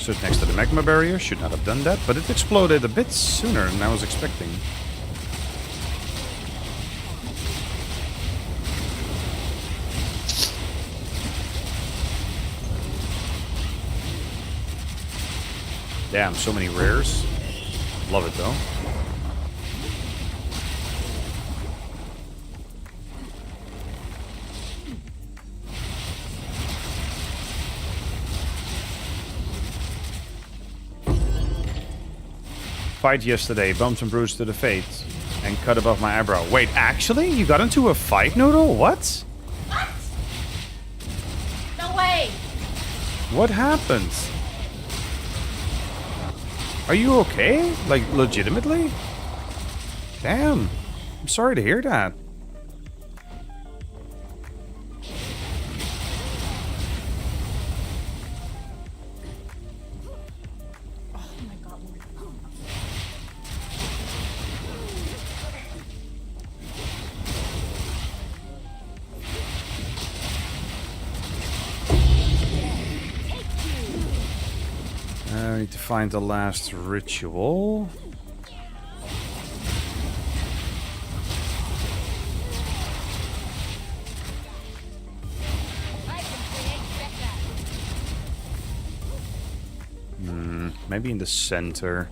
Stood next to the magma barrier. Should not have done that, but it exploded a bit sooner than I was expecting. Damn, so many rares. Love it though. Fight yesterday, bumps and bruises to the face, and cut above my eyebrow. Wait, actually? You got into a fight, Noodle? What?
What? No way.
What happened? Are you okay? Like, legitimately? Damn. I'm sorry to hear that.
Oh my god.
I need to find the last ritual. Maybe in the center.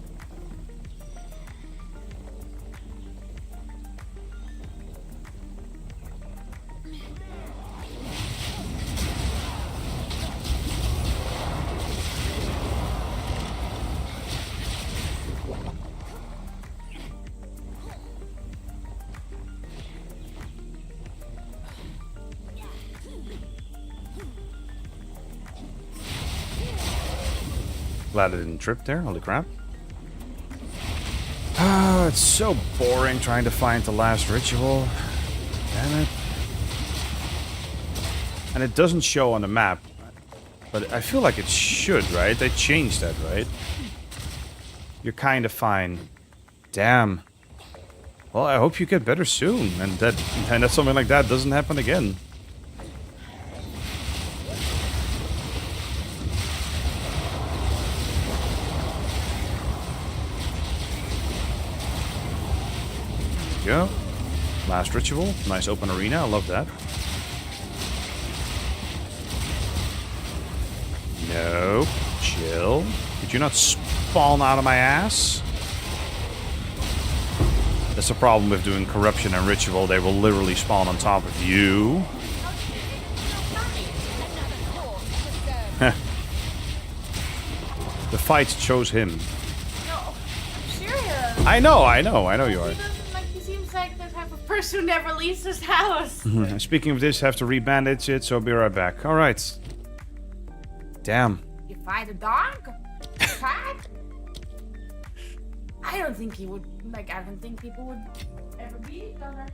Glad I didn't trip there, holy crap. Ah, it's so boring trying to find the last ritual. Damn it. And it doesn't show on the map. But I feel like it should, right? They changed that, right? You're kind of fine. Damn. Well, I hope you get better soon. And that something like that doesn't happen again. Go. Last ritual. Nice open arena. I love that. No. Chill. Did you not spawn out of my ass? That's the problem with doing corruption and ritual. They will literally spawn on top of you. The fight chose him.
No, I'm serious.
I know you are.
He doesn't like. He seems like the type of person who never leaves his house.
Speaking of this, I have to rebandage it, so I'll be right back. Alright. Damn.
You fight a dog? A cat? I don't think he would. Like, I don't think people would ever beat each other.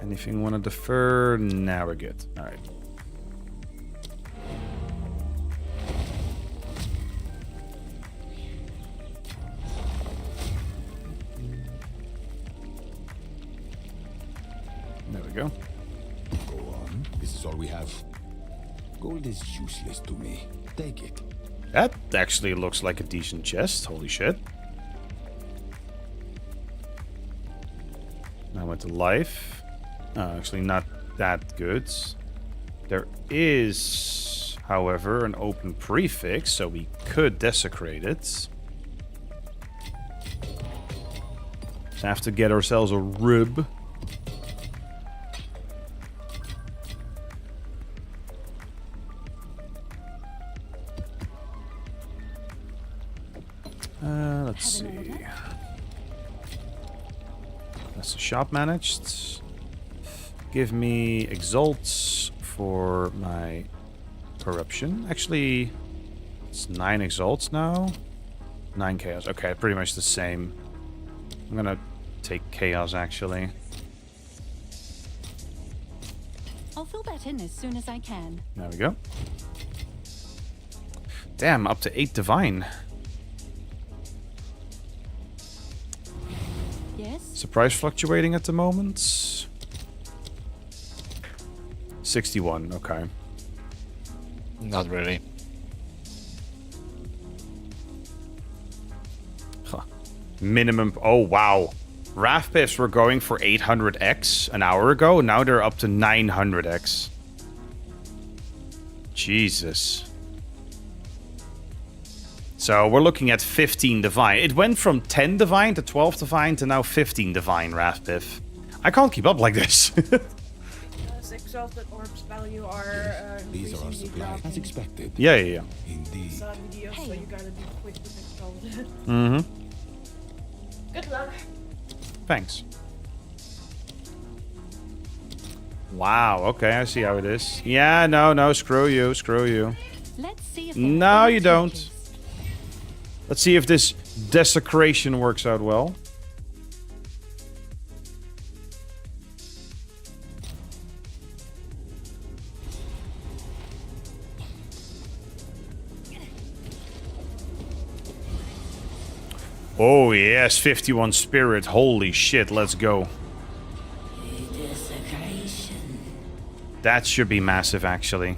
Anything want to defer? Now we're good. Alright. There we go.
Go on. This is all we have. Gold is useless to me. Take it.
That actually looks like a decent chest. Holy shit. Now went to life. Actually not that good. There is, however, an open prefix, so we could desecrate it. Just have to get ourselves a rib. Let's see. That's the shop managed. Give me exalts for my corruption. Actually, it's 9 exalts now. 9 chaos. Okay, pretty much the same. I'm gonna take chaos actually.
I'll fill that in as soon as I can.
There we go. Damn, up to 8 divine.
Yes?
Surprise fluctuating at the moment. 61, okay.
Not really.
Huh. Minimum. Oh, wow. Rathpiths were going for 800x an hour ago. Now they're up to 900x. Jesus. So we're looking at 15 divine. It went from 10 divine to 12 divine to now 15 divine Rathpith. I can't keep up like this.
6 of the orbs value are
These are our
increasingly
supplies. As
dropping.
expected.
Yeah.
Indeed.
Some videos, so you gotta be quick with it.
Mm-hmm.
Good luck.
Thanks. Wow, okay, I see how it is. Yeah, no, screw you.
Let's see if
No, you don't. Let's see if this desecration works out well. Oh yes, 51 spirit. Holy shit, let's go. That should be massive, actually.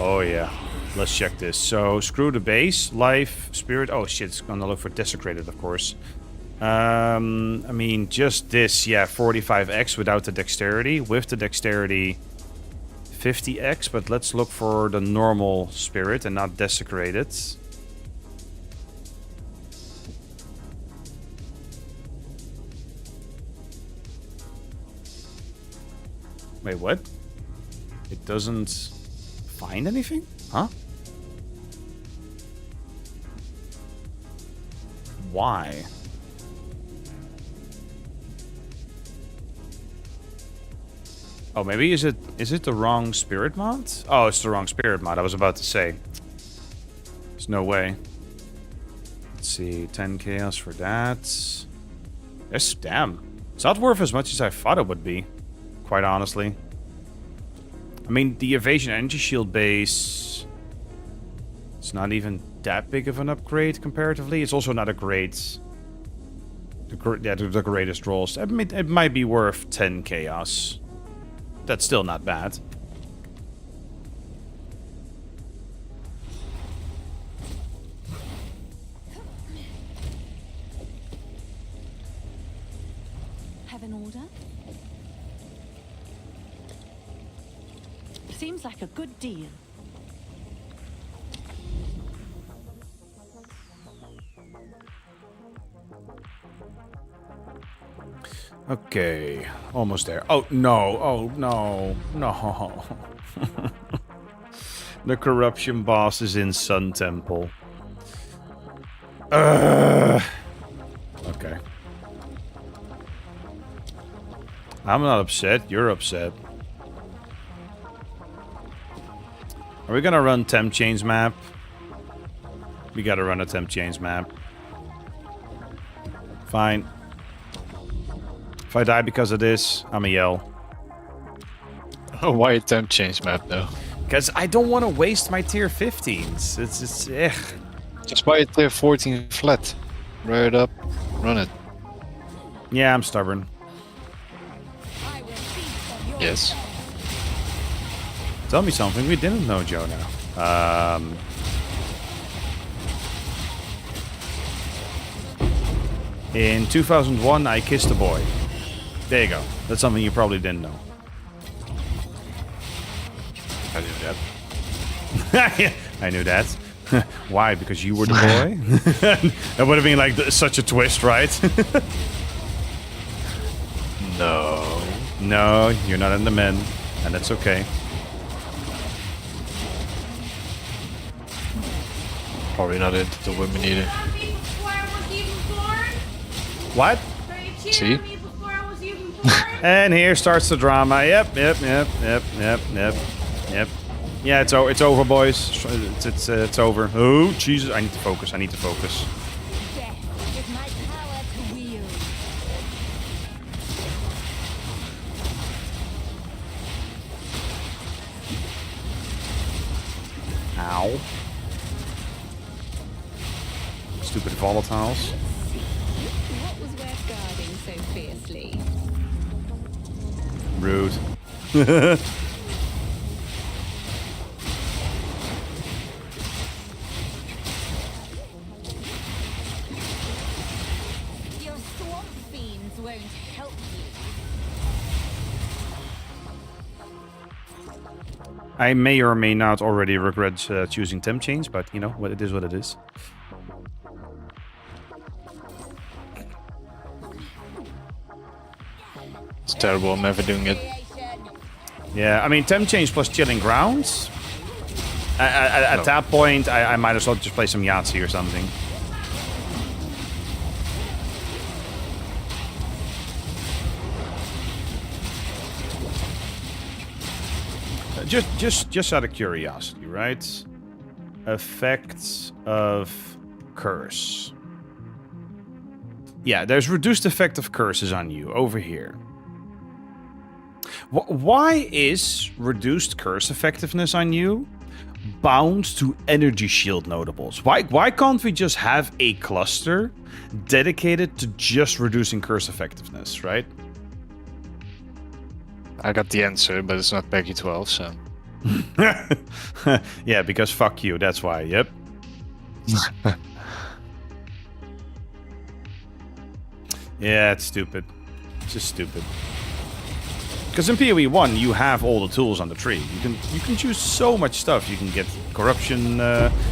Oh yeah. Let's check this. So, screw the base, life, spirit. Oh shit, it's gonna look for desecrated, of course. I mean, just this, yeah, 45x without the dexterity. With the dexterity, 50x, but let's look for the normal spirit and not desecrated. Wait, what? It doesn't find anything? Huh? Why? Oh, maybe is it the wrong spirit mod? Oh, it's the wrong spirit mod. I was about to say. There's no way. Let's see, 10 chaos for that. Yes, damn. It's not worth as much as I thought it would be, quite honestly. I mean, the evasion energy shield base, it's not even that big of an upgrade comparatively. It's also not a great, the greatest rolls. It might be worth 10 chaos. That's still not bad.
Have an order? Seems like a good deal.
Okay, almost there. Oh no, oh no, no. The corruption boss is in Sun Temple. Okay. I'm not upset, you're upset. Are we gonna run Temp Chains map? We gotta run a Temp Chains map. Fine. If I die because of this, I'ma yell.
Oh, why a temp change map though?
Because I don't want to waste my tier 15s. It's
Just buy a tier 14 flat. Rear it up, run it.
Yeah, I'm stubborn.
Yes.
Tell me something we didn't know, Jonah. In 2001, I kissed a boy. There you go. That's something you probably didn't know.
I knew that.
I knew that. Why? Because you were the boy? That would have been like such a twist, right?
No.
No, you're not in the men, and that's okay.
Probably not into the women either.
Before I was even born?
What?
So you cheated
See?
on me before I was even born?
And here starts the drama. Yep. Yeah, it's over, boys. It's over. Oh, Jesus! I need to focus.
Death is my power to wield.
Ow! Stupid volatiles.
What was worth guarding so fiercely?
Rude. I may or may not already regret choosing temp chains, but you know, it is what it is.
It's terrible. I'm never doing it.
Yeah, I mean, temp change plus chilling grounds. At that point, I might as well just play some Yahtzee or something. Just out of curiosity, right? Effects of curse. Yeah, there's reduced effect of curses on you over here. Why is reduced curse effectiveness on you bound to energy shield notables? Why can't we just have a cluster dedicated to just reducing curse effectiveness, right?
I got the answer, but it's not PoE 12, so.
Yeah, because fuck you, that's why, yep. Yeah, it's stupid. It's just stupid. Because in PoE1, you have all the tools on the tree. You can choose so much stuff. You can get corruption,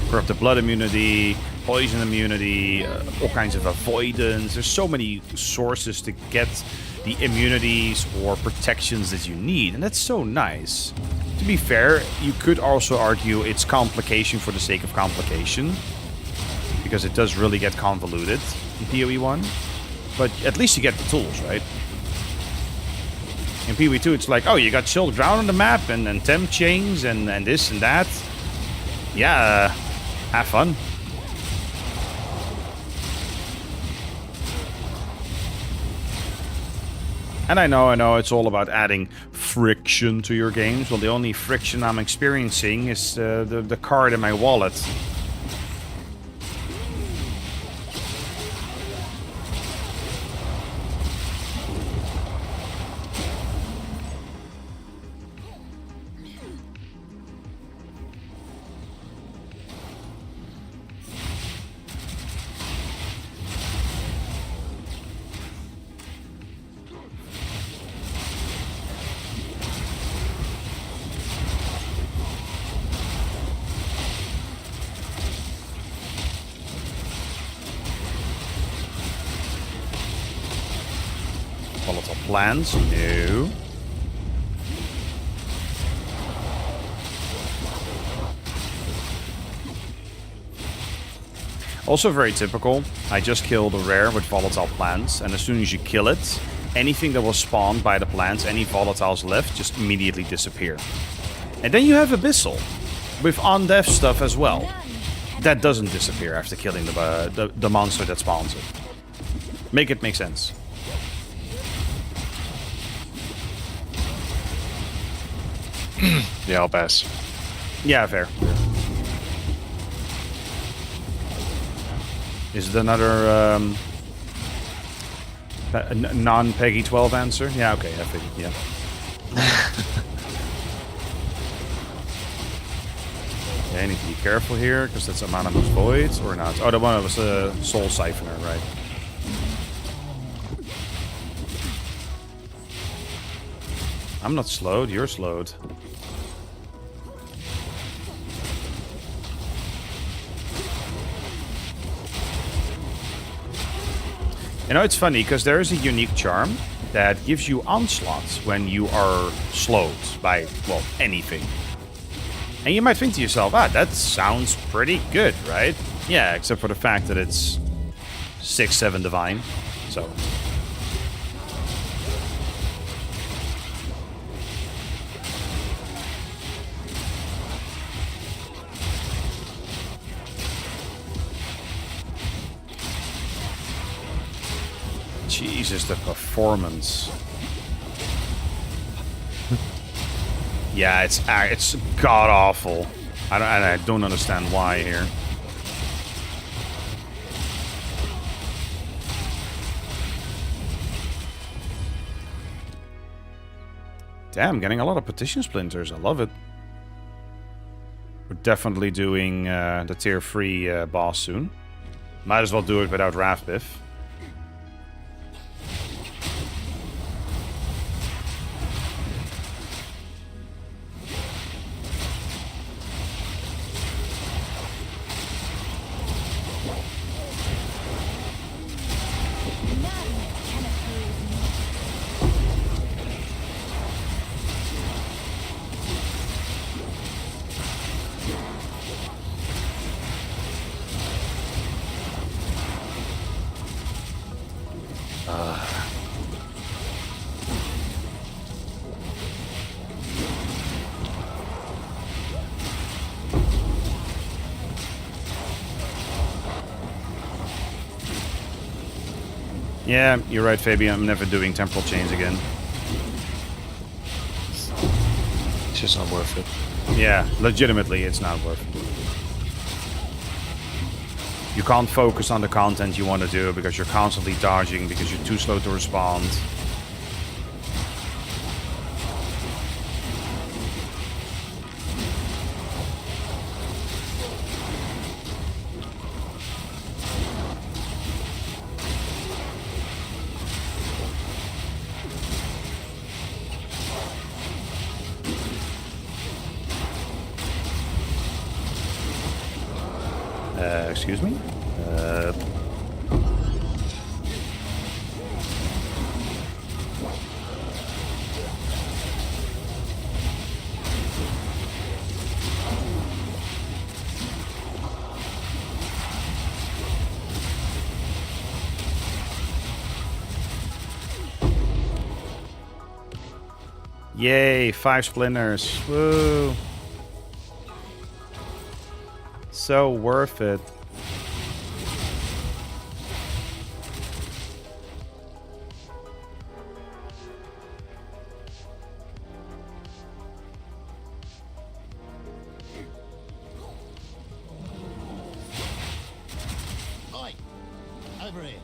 corrupted blood immunity, poison immunity, all kinds of avoidance. There's so many sources to get the immunities or protections that you need, and that's so nice. To be fair, you could also argue it's complication for the sake of complication, because it does really get convoluted in PoE1. But at least you get the tools, right? In PoE2, it's like, oh, you got chilled ground on the map, and temp chains, and this and that. Yeah, have fun. And I know, it's all about adding friction to your games. Well, the only friction I'm experiencing is the card in my wallet. Volatile plants? No. Also very typical. I just killed a rare with volatile plants, and as soon as you kill it, anything that was spawned by the plants, any volatiles left, just immediately disappear. And then you have Abyssal, with on-death stuff as well. That doesn't disappear after killing the monster that spawns it. Make it make sense.
Yeah, I'll pass.
Yeah, fair. Is it another non-PoE 12 answer? Yeah, okay, I figured, yeah. Yeah, I need to be careful here, because that's Anonymous Voids, or not. Oh, the one was a Soul Siphoner, right. I'm not slowed, you're slowed. You know, it's funny, because there is a unique charm that gives you onslaughts when you are slowed by, well, anything. And you might think to yourself, ah, that sounds pretty good, right? Yeah, except for the fact that it's 6-7 divine, so... Jesus, the performance. Yeah, it's god awful. I don't understand why here. Damn, getting a lot of petition splinters. I love it. We're definitely doing the tier 3 boss soon. Might as well do it without Rathpith. Yeah, you're right, Fabian. I'm never doing temporal chains again.
It's just not worth it.
Yeah, legitimately, it's not worth it. You can't focus on the content you want to do because you're constantly dodging because you're too slow to respond. Excuse me? Yay, 5 splinters. Woo. So worth it.
Oi! Over here.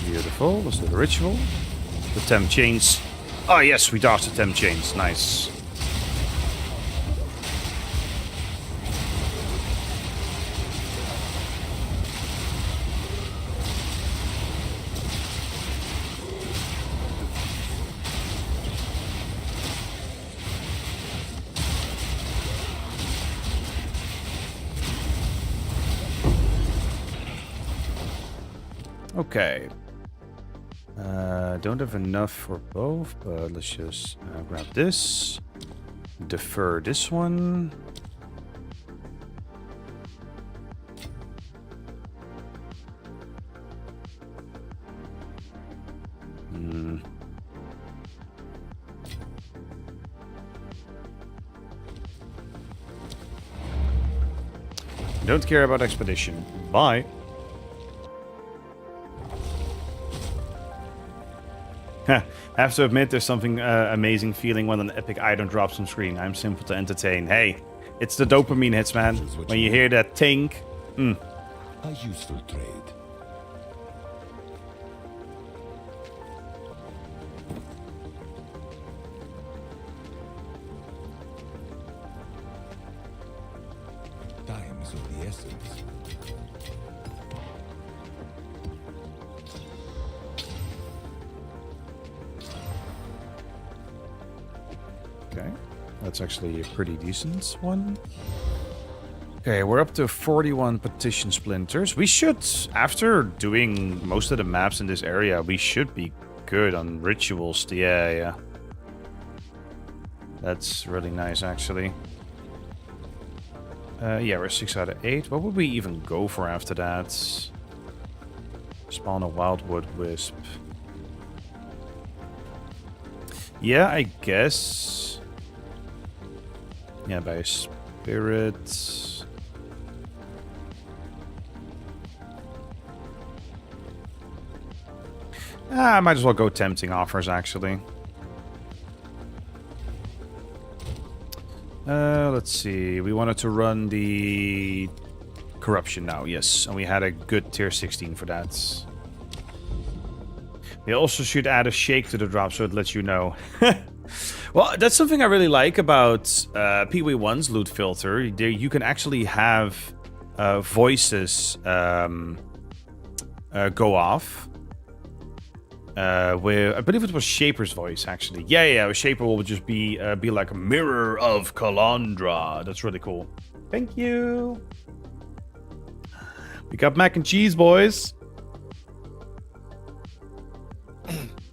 Beautiful. Was it a ritual? The temp chains. Oh yes, we dodged the temp chains. Nice. Okay. Don't have enough for both, but let's just grab this. Defer this one. Don't care about expedition. Bye. I have to admit, there's something amazing feeling when an epic item drops on screen. I'm simple to entertain. Hey, it's the dopamine hits, man. When you hear that tink.
A useful trade. Time is of the essence.
Okay, that's actually a pretty decent one. Okay, we're up to 41 petition splinters. We should, after doing most of the maps in this area, we should be good on rituals. Yeah. That's really nice, actually. Yeah, we're 6 out of 8. What would we even go for after that? Spawn a Wildwood Wisp. Yeah, I guess. Yeah, by Spirit. I might as well go tempting offers, actually. Let's see. We wanted to run the Corruption now, yes. And we had a good tier 16 for that. We also should add a shake to the drop so it lets you know. Well, that's something I really like about PoE1's loot filter. There, you can actually have voices go off. With, I believe it was Shaper's voice, actually. Yeah. Shaper will just be like a mirror of Kalandra. That's really cool. Thank you. We got mac and cheese, boys.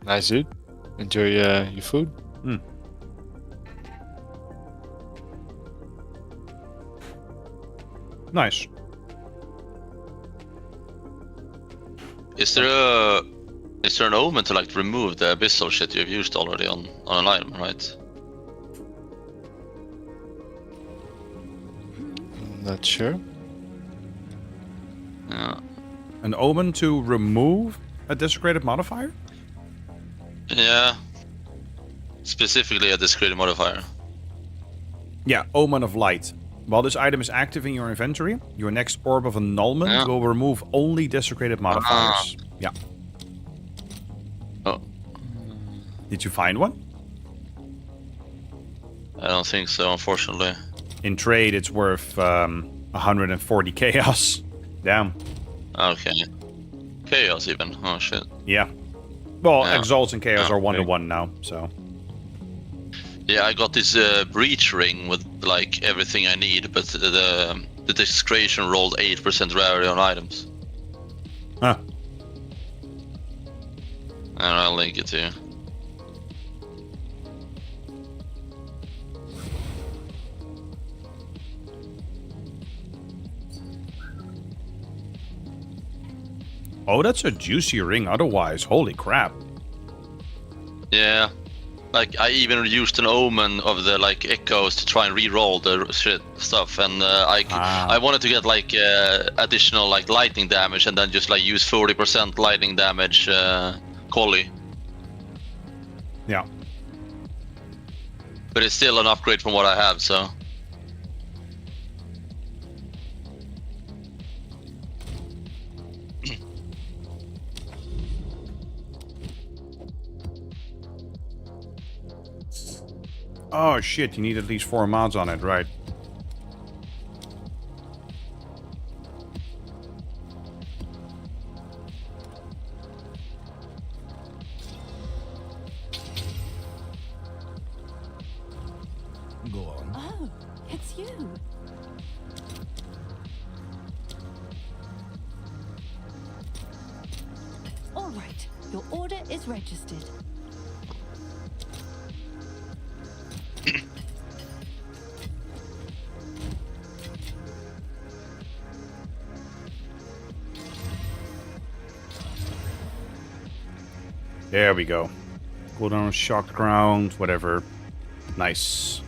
Nice, dude. Enjoy your food.
Nice.
Is there Is there an omen to like remove the abyssal shit you've used already on an item, right?
Not sure.
Yeah.
An omen to remove a desecrated modifier?
Yeah. Specifically a discrete modifier.
Yeah, Omen of Light. While this item is active in your inventory, your next Orb of Annulment will remove only desecrated modifiers. Yeah.
Oh.
Did you find one?
I don't think so, unfortunately.
In trade, it's worth 140 chaos. Damn.
Okay. Chaos even. Oh shit.
Yeah. Well,
Yeah.
Exalts and Chaos are
Okay.
1-to-1 now, so...
Yeah, I got this breach ring with like everything I need, but the discretion rolled 8% rarity on items.
Huh.
And I'll link it to you.
Oh, that's a juicy ring otherwise. Holy crap.
Yeah. Like I even used an omen of the like echoes to try and re-roll the shit stuff, and I wanted to get like additional like lightning damage, and then just like use 40% lightning damage collie.
Yeah.
But it's still an upgrade from what I have, so.
Oh shit, you need at least 4 mods on it, right?
Go on.
Oh, it's you. All right, your order is registered.
There we go. Go down, shocked ground, whatever. Nice.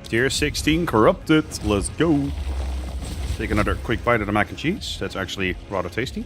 Tier 16 corrupted. Let's go. Take another quick bite of the mac and cheese. That's actually rather tasty.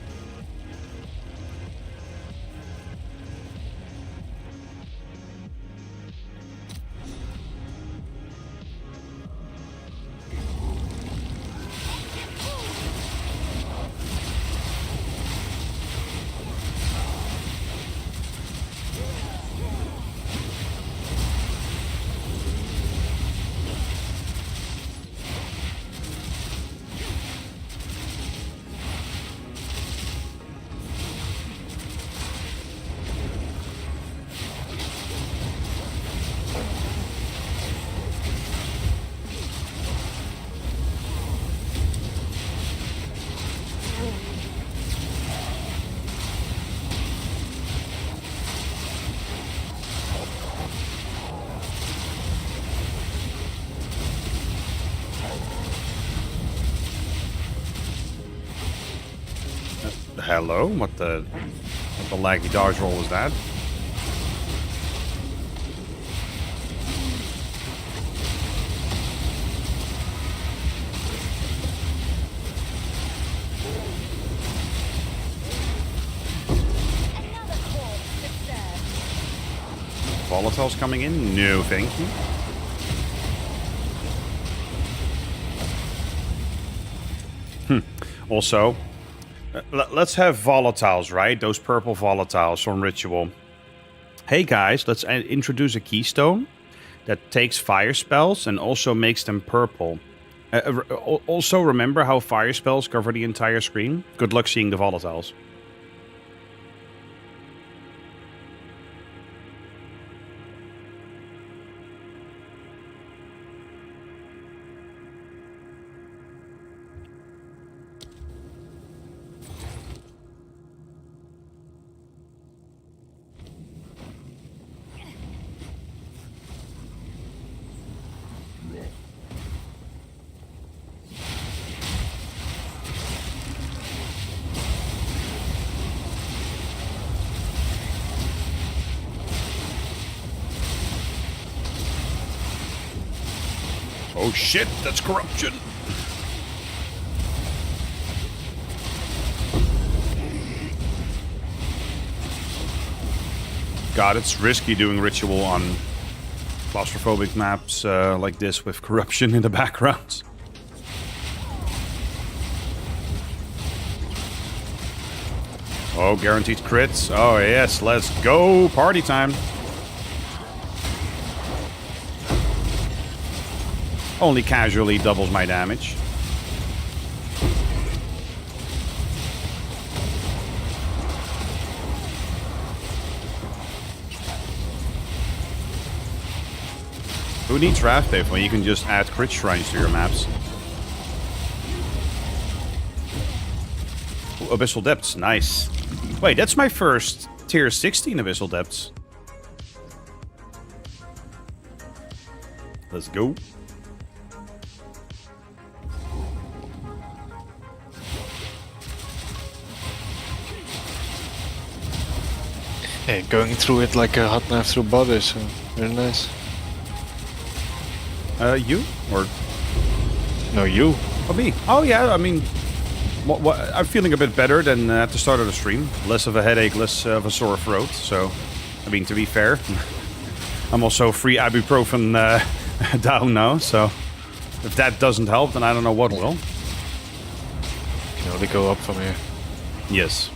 Hello? What the laggy dodge roll was that? Volatiles coming in? No, thank you. Also, let's have volatiles, right? Those purple volatiles from Ritual. Hey guys, let's introduce a keystone that takes fire spells and also makes them purple. Also, remember how fire spells cover the entire screen? Good luck seeing the volatiles. Oh shit, that's corruption. God, it's risky doing ritual on claustrophobic maps like this with corruption in the background. Oh, guaranteed crits. Oh yes, let's go. Party time. Only casually doubles my damage. Who needs Rathpith when you can just add crit shrines to your maps? Ooh, Abyssal Depths, nice. Wait, that's my first tier 16 Abyssal Depths. Let's go.
Yeah, going through it like a hot knife through butter, so very nice.
You? Or...
No, you.
Oh, me? Oh, yeah, I mean... I'm feeling a bit better than at the start of the stream. Less of a headache, less of a sore throat. So, I mean, to be fair, I'm also free ibuprofen down now. So, if that doesn't help, then I don't know what will.
You can only go up from here.
Yes.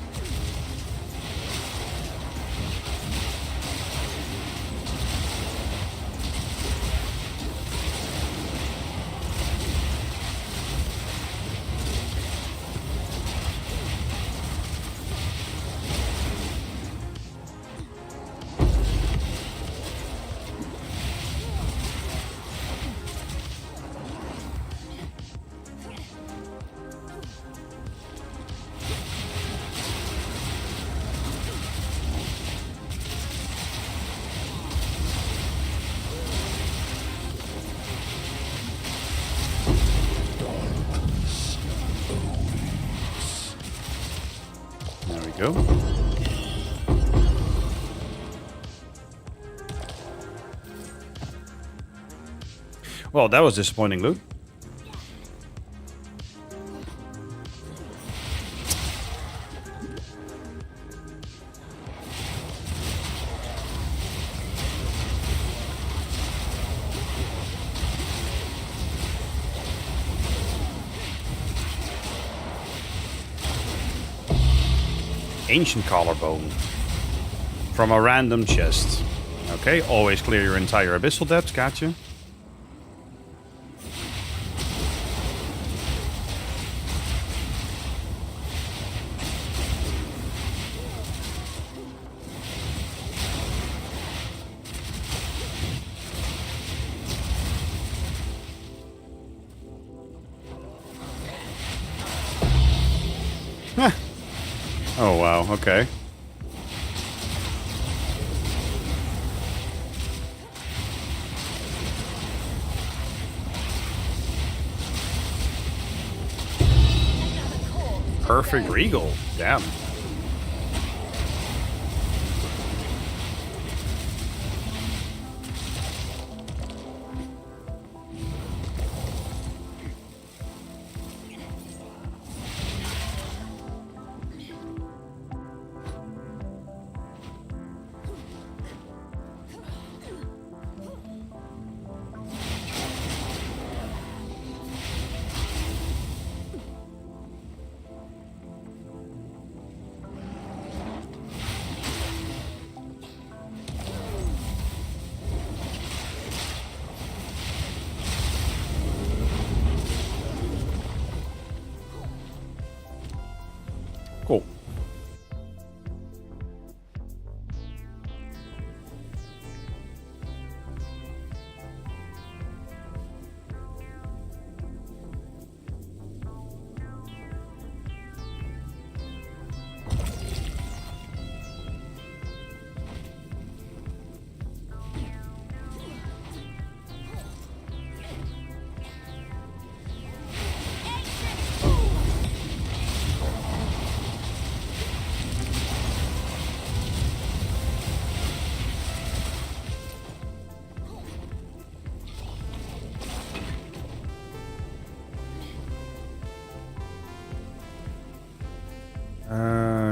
There we go. Well, that was disappointing loot. Ancient collarbone. From a random chest. Okay, always clear your entire abyssal depth, gotcha. Huh. Oh wow, okay. Perfect regal. Damn.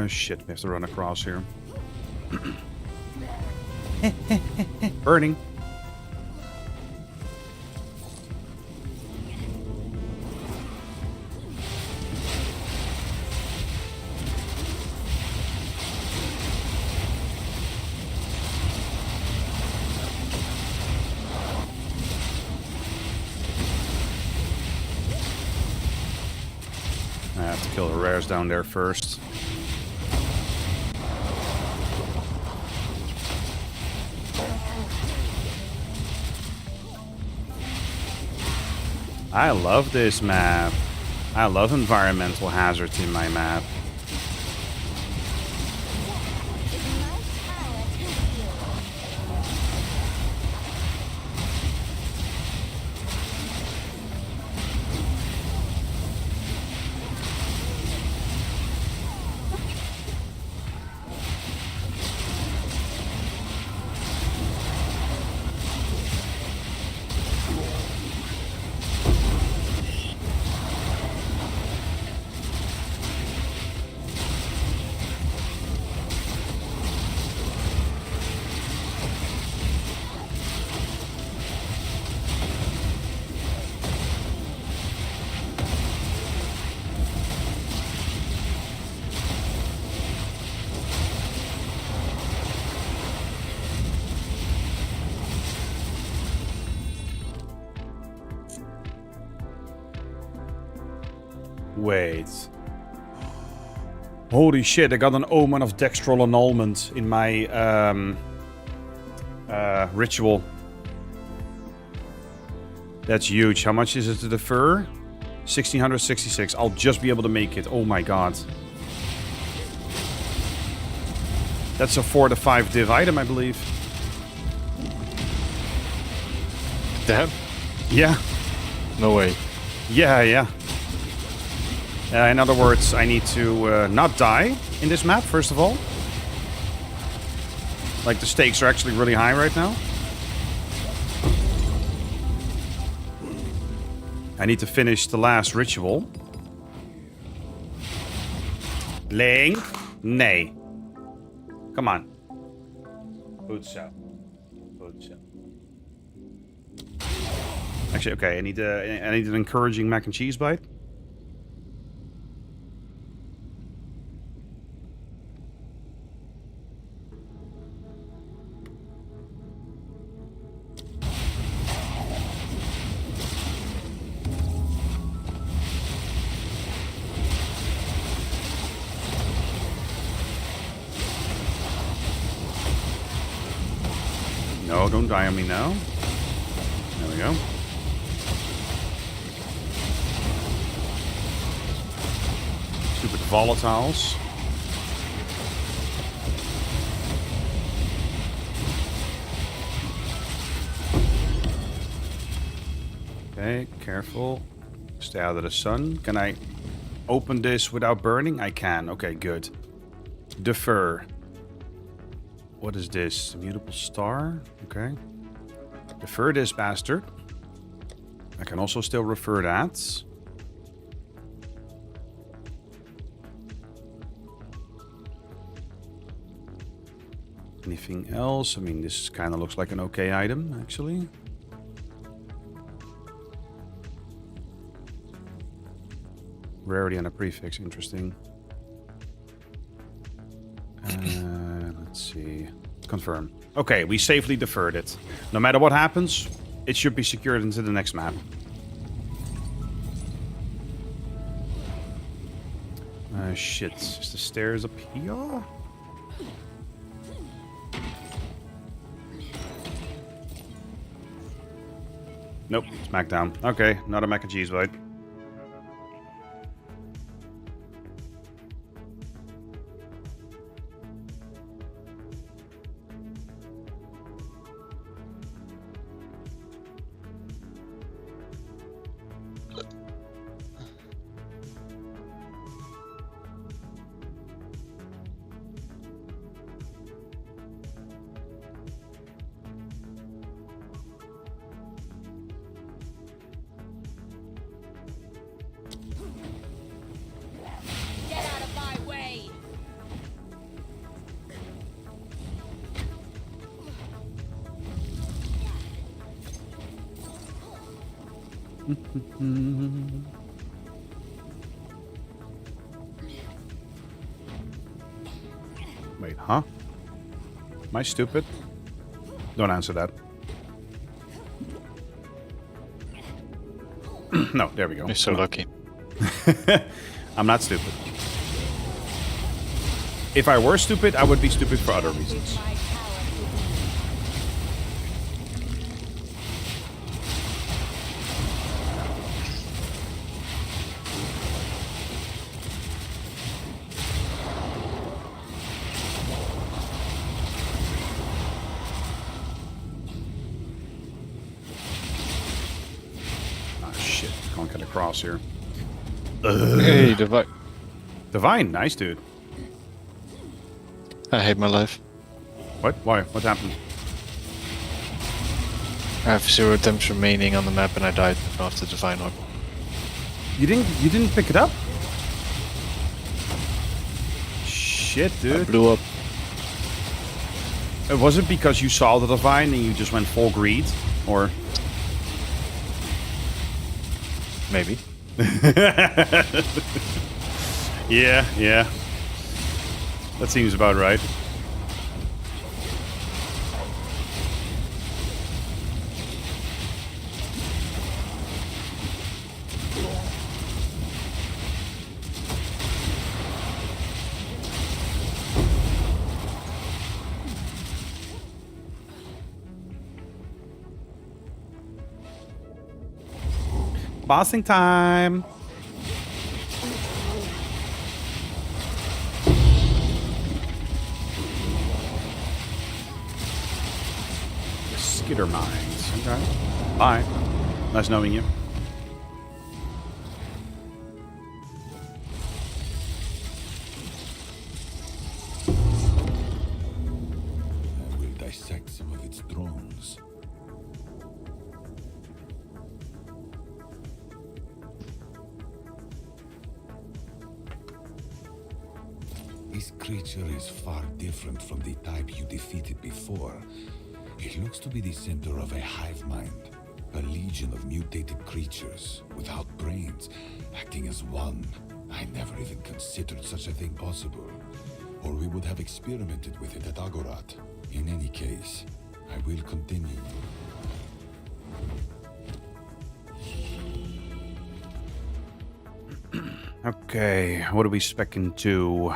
Shit, we have to run across here. Burning. I have to kill the rares down there first. I love this map. I love environmental hazards in my map. Wait. Holy shit, I got an Omen of Dextral Annulment in my ritual. That's huge. How much is it to defer? 1666. I'll just be able to make it. Oh my god. That's a 4 to 5 div item, I believe.
Damn.
Yeah.
No way.
Yeah. In other words, I need to not die in this map, first of all. Like, the stakes are actually really high right now. I need to finish the last ritual. Link? Nee. Come on. Goed zo. Goed zo. Actually, okay, I need an encouraging mac and cheese bite. No, don't die on me now. There we go. Stupid volatiles. Okay, careful. Stay out of the sun. Can I open this without burning? I can. Okay, good. Defer. What is this? Immutable star? Okay. Defer this bastard. I can also still refer that. Anything else? I mean, this kind of looks like an okay item, actually. Rarity and a prefix, interesting. Let's see. Confirm. Okay, we safely deferred it. No matter what happens, it should be secured into the next map. Shit. Is the stairs up here? Nope, smack down. Okay, not a mac and cheese bite. Wait, huh? Am I stupid? Don't answer that. No, there we go.
You're so lucky.
I'm not stupid. If I were stupid, I would be stupid for other reasons. Ah, shit. Can't get across here.
Hey,
Divine, nice dude.
I hate my life.
What? Why? What happened?
I have 0 attempts remaining on the map and I died after Divine Orb.
You didn't pick it up? Shit,
I
dude.
blew up.
Was it because you saw the Divine and you just went full greed? Or...
Maybe.
Yeah. That seems about right. Bossing time! Skitter mines. Okay. Bye. Nice knowing you.
I will dissect some of its drones. This creature is far different from the type you defeated before. It looks to be the center of a hive mind, a legion of mutated creatures without brains, acting as one. I never even considered such a thing possible, or we would have experimented with it at Agorat. In any case, I will continue.
Okay, what are we specking to?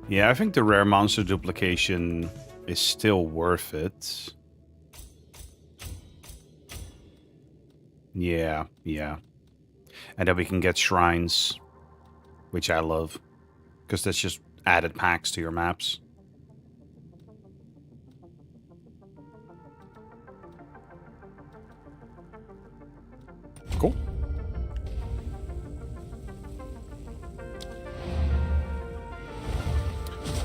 Yeah, I think the rare monster duplication is still worth it. Yeah. And then we can get shrines, which I love, because that's just added packs to your maps. Cool.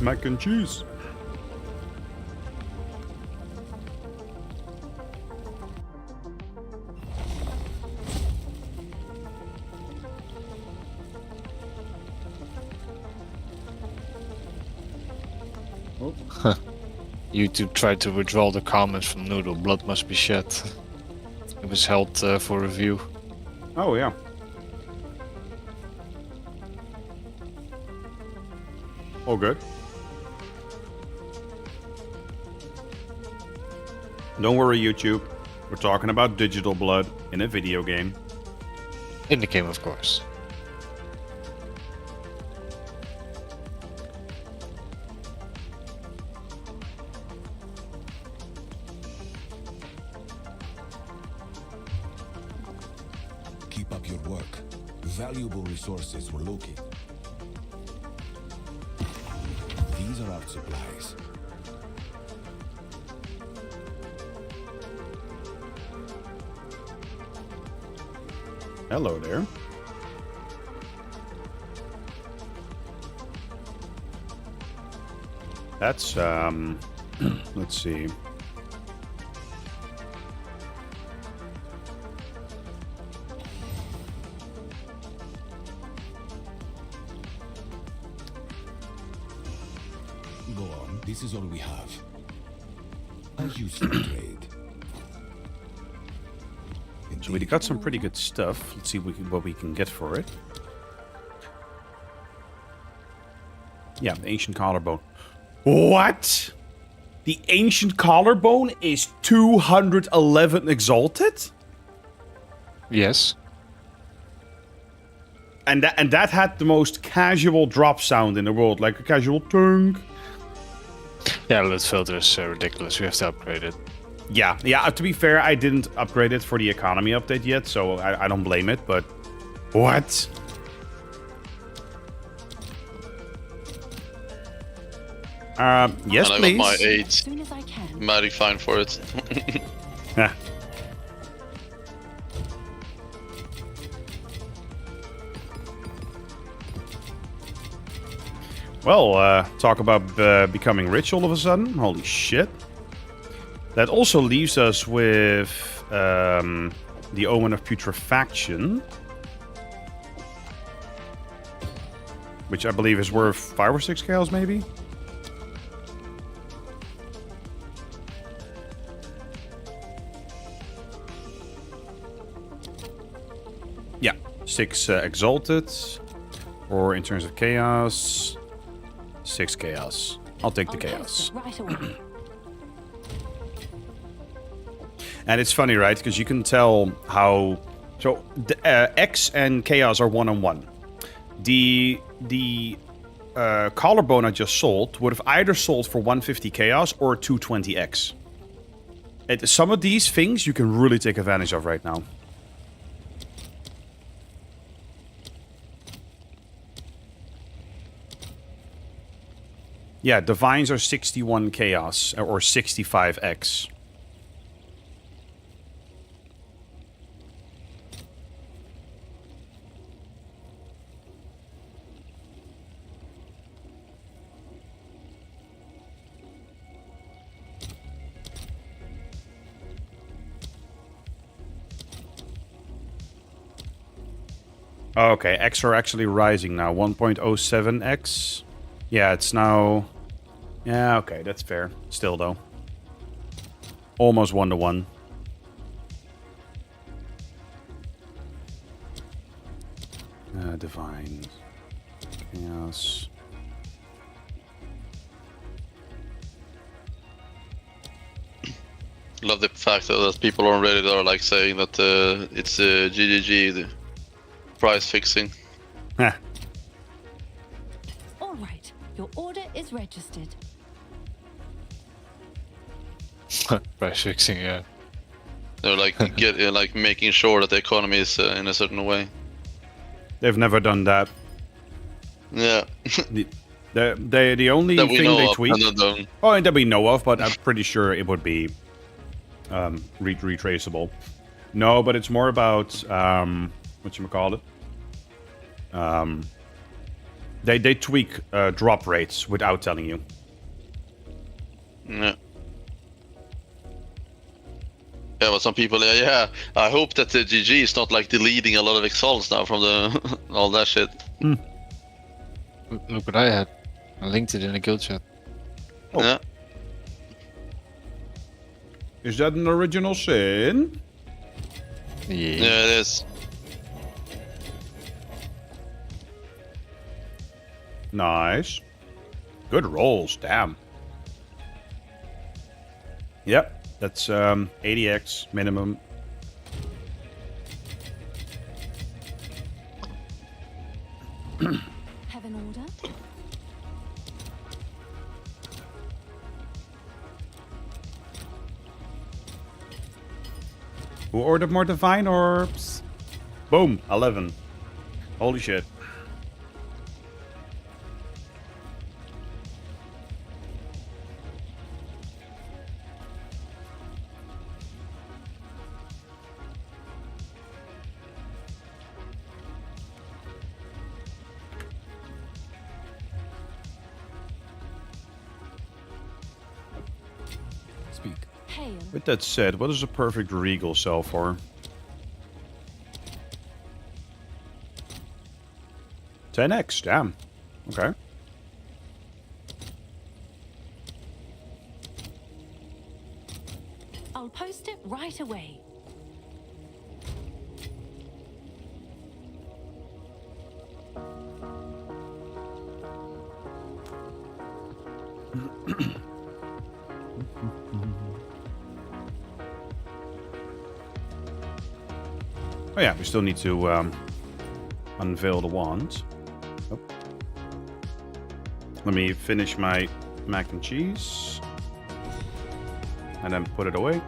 Mac and cheese.
YouTube tried to withdraw the comments from Noodle. Blood must be shed. It was held for review.
Oh, yeah. All good. Don't worry, YouTube. We're talking about digital blood in a video game.
In the game, of course.
Keep up your work. Valuable resources were located. These are our supplies.
Hello there. That's, let's see.
Go on. This is all we have. A useful trade.
So we got some pretty good stuff. Let's see what we can get for it. Yeah, the Ancient Collarbone. What? The Ancient Collarbone is 211 exalted?
Yes.
And that had the most casual drop sound in the world, like a casual tunk.
Yeah, that filter is ridiculous. We have to upgrade it.
Yeah. To be fair, I didn't upgrade it for the economy update yet, so I don't blame it. But what? Yes,
and
please.
I got my 8
As soon as I can.
magic fine for it.
Yeah. Well, talk about becoming rich all of a sudden. Holy shit. That also leaves us with the Omen of Putrefaction. Which I believe is worth 5 or 6 chaos, maybe? Yeah, 6 exalted. Or in terms of chaos... 6 chaos. I'll take the chaos.
Right away.
And it's funny, right? Because you can tell how... So, X and chaos are one-on-one. The collarbone I just sold would have either sold for 150 chaos or 220 X. Some of these things you can really take advantage of right now. Yeah, divines are 61 chaos or 65 X. Okay, X are actually rising now. 1.07 X. Yeah, it's now... Yeah, okay, that's fair. Still, though. Almost 1-to-1. Divine. Chaos.
Love the fact that people on Reddit are like saying that it's GGG, the price fixing.
Heh.
All right. Your order is registered.
Price fixing, yeah.
They're like like making sure that the economy is in a certain way.
They've never done that.
Yeah.
The only
that we
thing
know
they
of,
tweak...
and then
Oh, that we know of, but I'm pretty sure it would be retraceable. No, but it's more about whatchamacallit. They tweak drop rates without telling you.
Yeah. Yeah, but some people, yeah. I hope that the GG is not like deleting a lot of exalts now from the all that shit.
Look what I had. I linked it in the guild chat.
Oh.
Yeah.
Is that an original sin?
Yeah, it is.
Nice. Good rolls, damn. Yep, that's 80x minimum.
Have an order?
Who ordered more divine orbs? Boom, 11. Holy shit.
Speak.
Hail.
With that said, what does a perfect regal sell for? 10x, damn. Okay.
away.
Oh yeah, we still need to unveil the wand. Oh. Let me finish my mac and cheese. And then put it away.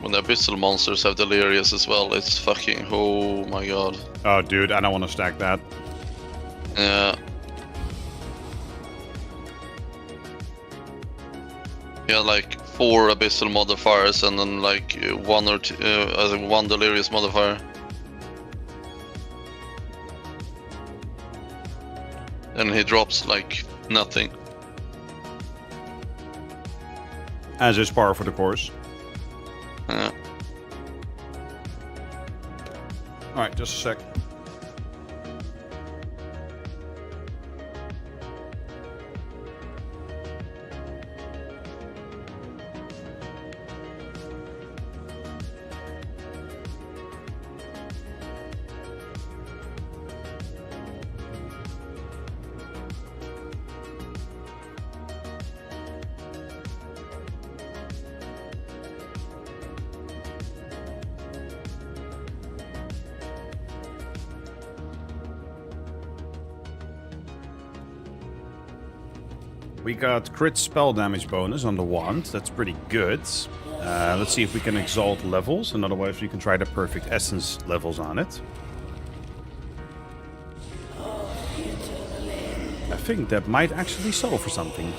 When the abyssal monsters have delirious as well, it's fucking, oh my god.
Oh dude, I don't want to stack that.
Yeah. Yeah, like 4 abyssal modifiers and then like 1 or 2, I think 1 delirious modifier. And he drops like nothing.
As is par for the course.
Yeah.
Alright, just a sec. We got crit spell damage bonus on the wand. That's pretty good. Let's see if we can exalt levels, and otherwise we can try the perfect essence levels on it. I think that might actually sell for something.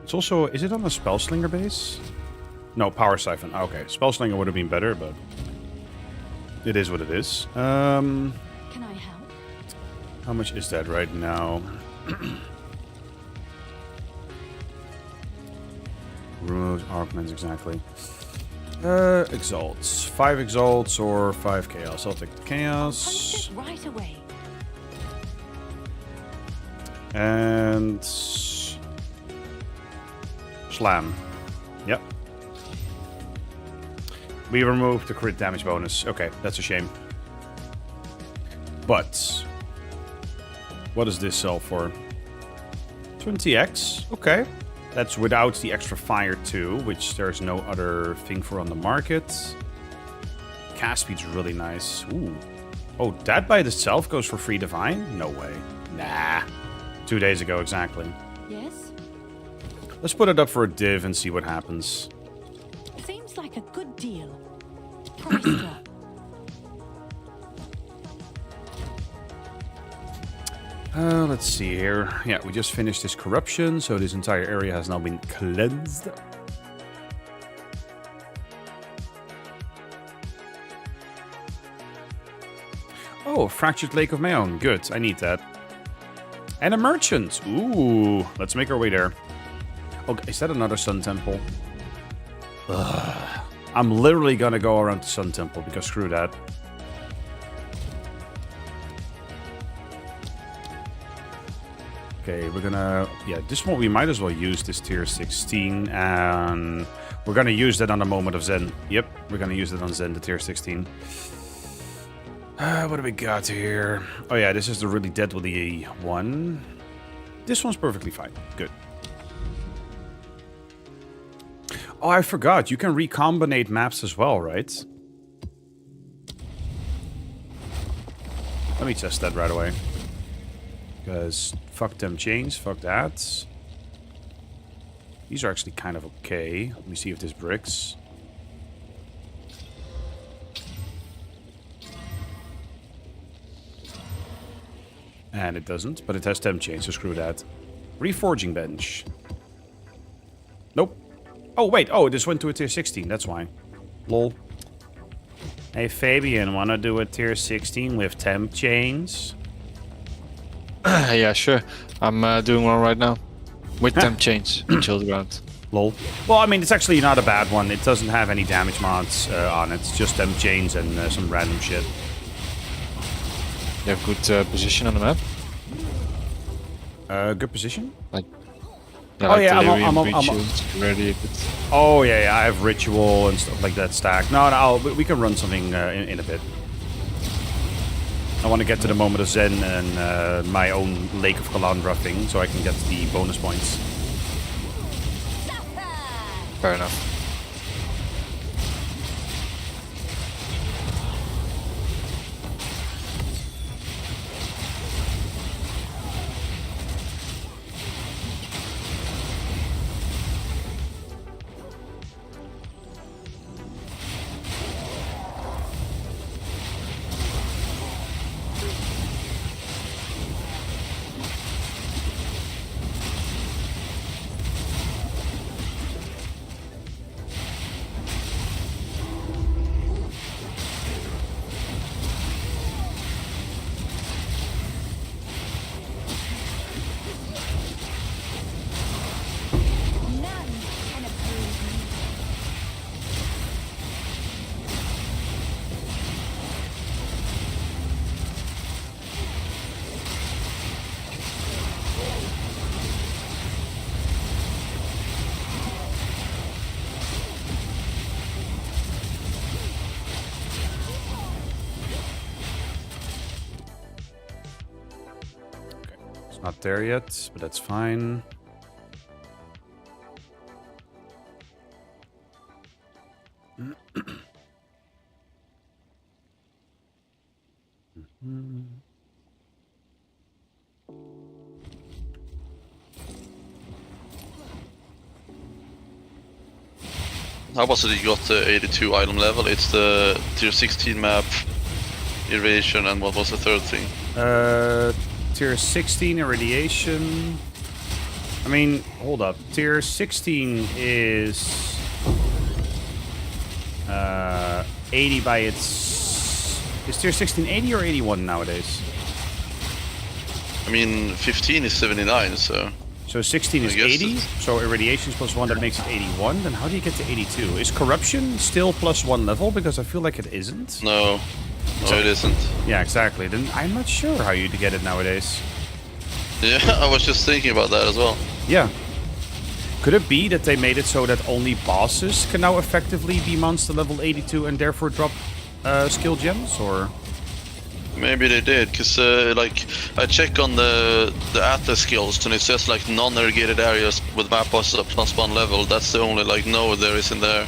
It's also... Is it on a Spellslinger base? No, Power Siphon. Okay, Spellslinger would have been better, but... It is what it is.
Can I help?
How much is that right now? Removes augments exactly. Exalts. 5 exalts or 5 chaos. I'll take the chaos.
Punish it right away.
And slam. Yep. We removed the crit damage bonus. Okay, that's a shame. But what does this sell for? 20x. Okay. That's without the extra fire too, which there's no other thing for on the market. Cast speed's really nice. Ooh. Oh, that by itself goes for free divine? No way. Nah. 2 days ago, exactly.
Yes?
Let's put it up for a div and see what happens.
Seems like a good deal. Price drop.
Let's see here. Yeah, we just finished this corruption, so this entire area has now been cleansed. Oh, a fractured lake of my own. Good, I need that. And a merchant. Ooh, let's make our way there. Oh, is that another sun temple? Ugh. I'm literally gonna go around the sun temple because screw that. Okay, we're gonna... Yeah, this one we might as well use this tier 16, and we're gonna use that on the moment of Zen. Yep, we're gonna use it on Zen, the tier 16. What do we got here? Oh yeah, this is the really deadly one. This one's perfectly fine. Good. Oh, I forgot. You can recombinate maps as well, right? Let me test that right away. Because fuck them chains, fuck that. These are actually kind of okay. Let me see if this bricks. And it doesn't, but it has temp chains, so screw that. Reforging bench. Nope. Oh, wait. Oh, this went to a tier 16, that's why. Lol. Hey, Fabian, wanna do a tier 16 with temp chains?
Yeah, sure. I'm doing one right now. With temp chains in Chilled Ground.
Lol. Well, I mean, it's actually not a bad one. It doesn't have any damage mods on it. It's just temp chains and some random shit.
You have good position on the map?
Good position?
Like
Oh, yeah,
delirium
I'm-
rituals already.
Oh yeah, I have ritual and stuff like that stacked. No, we can run something in a bit. I want to get to the moment of Zen and my own Lake of Kalandra thing, so I can get the bonus points.
Fair enough.
None can oppose me.
It's not there yet, but that's fine.
How was it you got the 82 item level? It's the tier 16 map, irradiation, and what was the third thing?
Tier 16 irradiation. I mean, hold up. Tier 16 is 80 by its. Is tier 16 80 or 81 nowadays?
I mean, 15 is 79, so...
So 16 is
I guess
80, so irradiation is +1, that makes it 81. Then how do you get to 82? Is corruption still +1 level? Because I feel like it isn't.
No. No, it isn't.
Yeah, exactly. Then I'm not sure how you get it nowadays.
Yeah, I was just thinking about that as well.
Yeah. Could it be that they made it so that only bosses can now effectively be monster level 82 and therefore drop skill gems, or?
Maybe they did, because like I check on the Atlas skills and it says like non-irrigated areas with map bosses at +1 level. That's the only like node there is in there.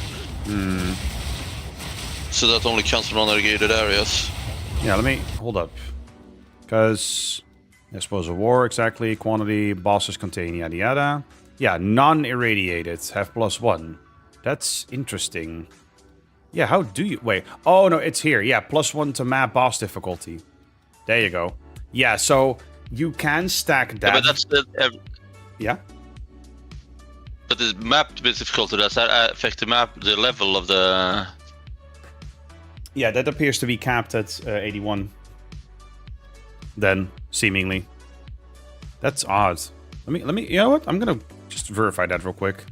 So that only counts for non-irrigated areas.
Yeah, let me hold up. Because I suppose a war, exactly, quantity, bosses contain yada yada. Yeah, non-irradiated have +1. That's interesting. Yeah, how do you... Wait. Oh, no, it's here. Yeah, +1 to map boss difficulty. There you go. Yeah, so you can stack that.
Yeah, but that's the...
Yeah?
But the map difficulty, does that affect the map, the level of the...
Yeah, that appears to be capped at 81. Then, seemingly. That's odd. Let me, you know what? I'm gonna just verify that real quick.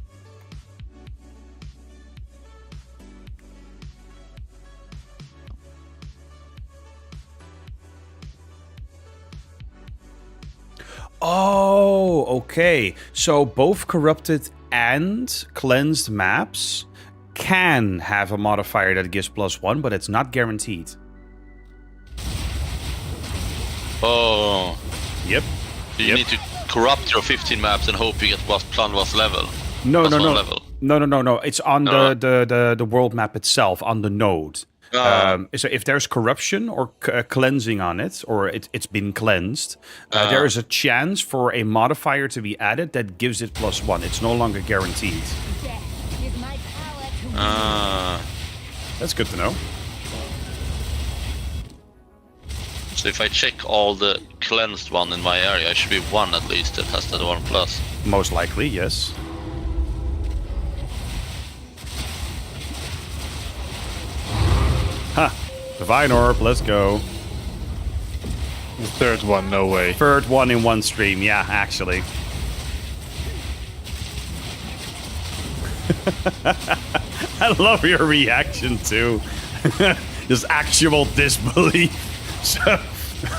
Oh, okay. So both corrupted and cleansed maps can have a modifier that gives +1, but it's not guaranteed.
Oh.
Yep.
You need to corrupt your 15 maps and hope you get +1 level.
No.
Level.
No. It's on the world map itself, on the node. So if there's corruption or cleansing on it, or it's been cleansed, there is a chance for a modifier to be added that gives it +1. It's no longer guaranteed.
Death is my power to
That's good to know.
So if I check all the cleansed one in my area, it should be one at least that has that 1+.
Most likely, yes. Ha! Divine Orb, let's go.
The third one, no way.
Third one in one stream, yeah, actually. I love your reaction too. Just actual disbelief.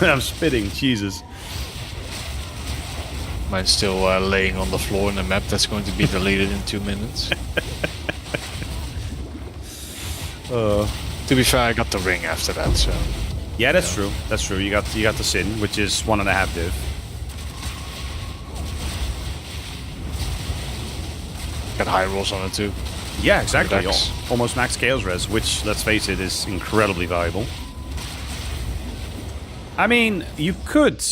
I'm spitting, Jesus.
Mine's still laying on the floor in the map that's going to be deleted in 2 minutes. To be fair, I got the ring after that, so...
Yeah, that's true. That's true. You got the Sin, which is 1.5 div.
Got high rolls on it too.
Yeah, exactly.
Dex.
Almost max chaos res, which, let's face it, is incredibly valuable. I mean, you could...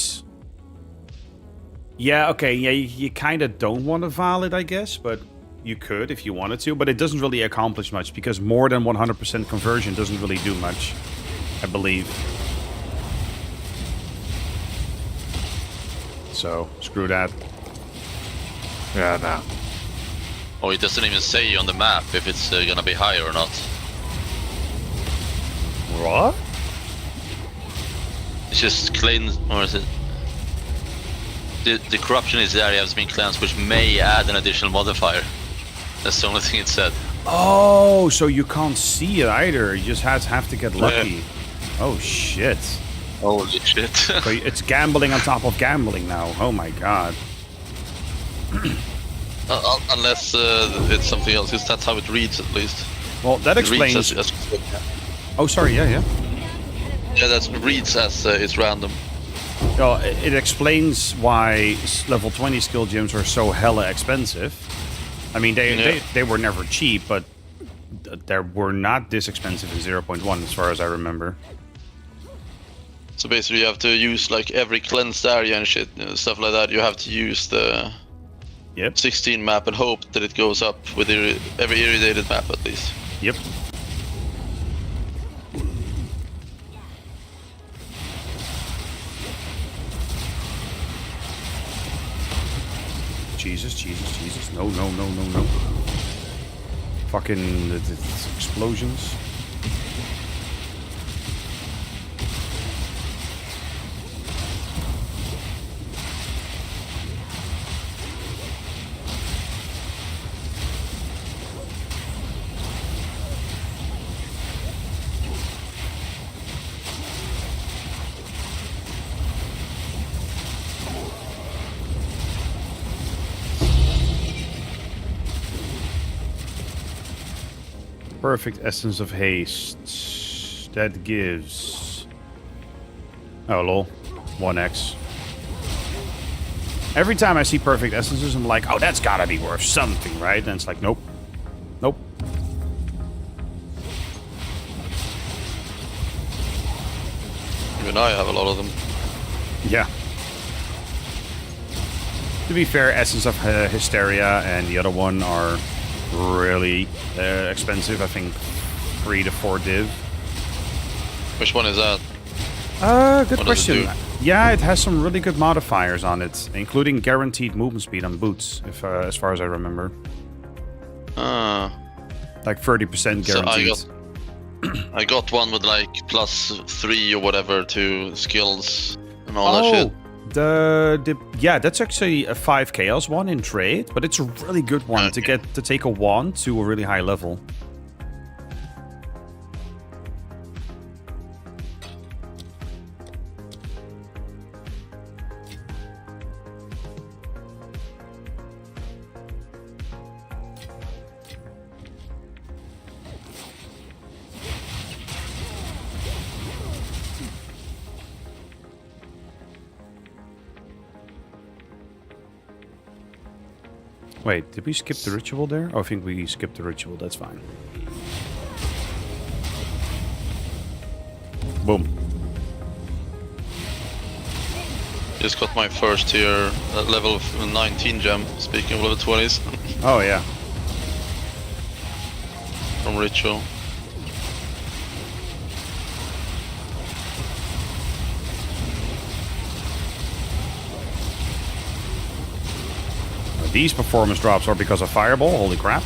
Yeah, okay, yeah, you kind of don't want to Val it, I guess, but you could if you wanted to, but it doesn't really accomplish much, because more than 100% conversion doesn't really do much, I believe. So, screw that.
Yeah, nah.
Oh, it doesn't even say on the map if it's gonna be high or not.
What?
It's just cleansed, or is it? The corruption is the area has been cleansed, which may add an additional modifier. That's the only thing it said.
Oh, so you can't see it either. You just have to get lucky.
Yeah.
Oh, shit.
Holy shit.
So it's gambling on top of gambling now. Oh my god.
Unless it's something else, because that's how it reads at least.
Well, that
It reads
explains...
as
Oh, sorry, yeah.
yeah, that reads as it's random.
Well, it explains why level 20 skill gems are so hella expensive. I mean, they were never cheap, but they were not this expensive in 0.1 as far as I remember.
So basically you have to use like every cleansed area and shit, stuff like that. You have to use the 16 map and hope that it goes up with every irradiated map at least.
Yep. Jesus. No. Fucking explosions. Perfect Essence of Haste. That gives... Oh, lol. 1x. Every time I see Perfect Essences, I'm like, oh, that's gotta be worth something, right? And it's like, nope. Nope.
Even I have a lot of them.
Yeah. To be fair, Essence of Hysteria and the other one are really expensive. I think 3 to 4 div.
Which one is that?
Good
What does
question.
it do?
Yeah, it has some really good modifiers on it, including guaranteed movement speed on boots, if as far as I remember. Like 30% guaranteed.
So I got one with like +3 or whatever to skills and all that shit.
Yeah, that's actually a 5 chaos one in trade, but it's a really good one to take a wand to a really high level. Wait, did we skip the ritual there? Oh, I think we skipped the ritual, that's fine. Boom.
Just got my first tier level 19 gem, speaking of level 20s.
Oh, yeah.
From Ritual.
These performance drops are because of Fireball, holy crap.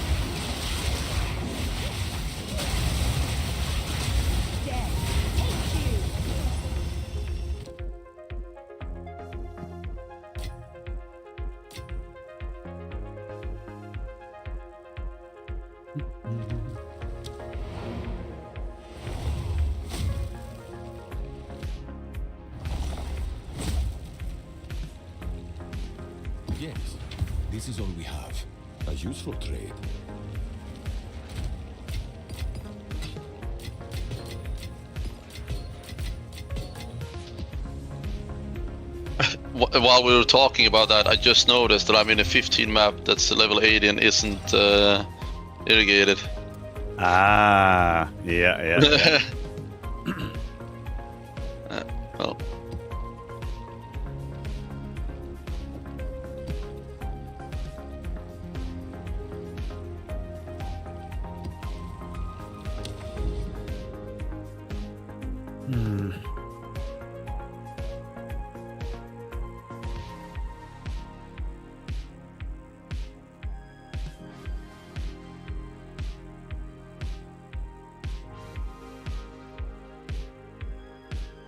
Yes, this is all we have. A useful trade.
While we were talking about that, I just noticed that I'm in a 15 map that's level 80 and isn't irrigated.
Ah, yeah.
Well,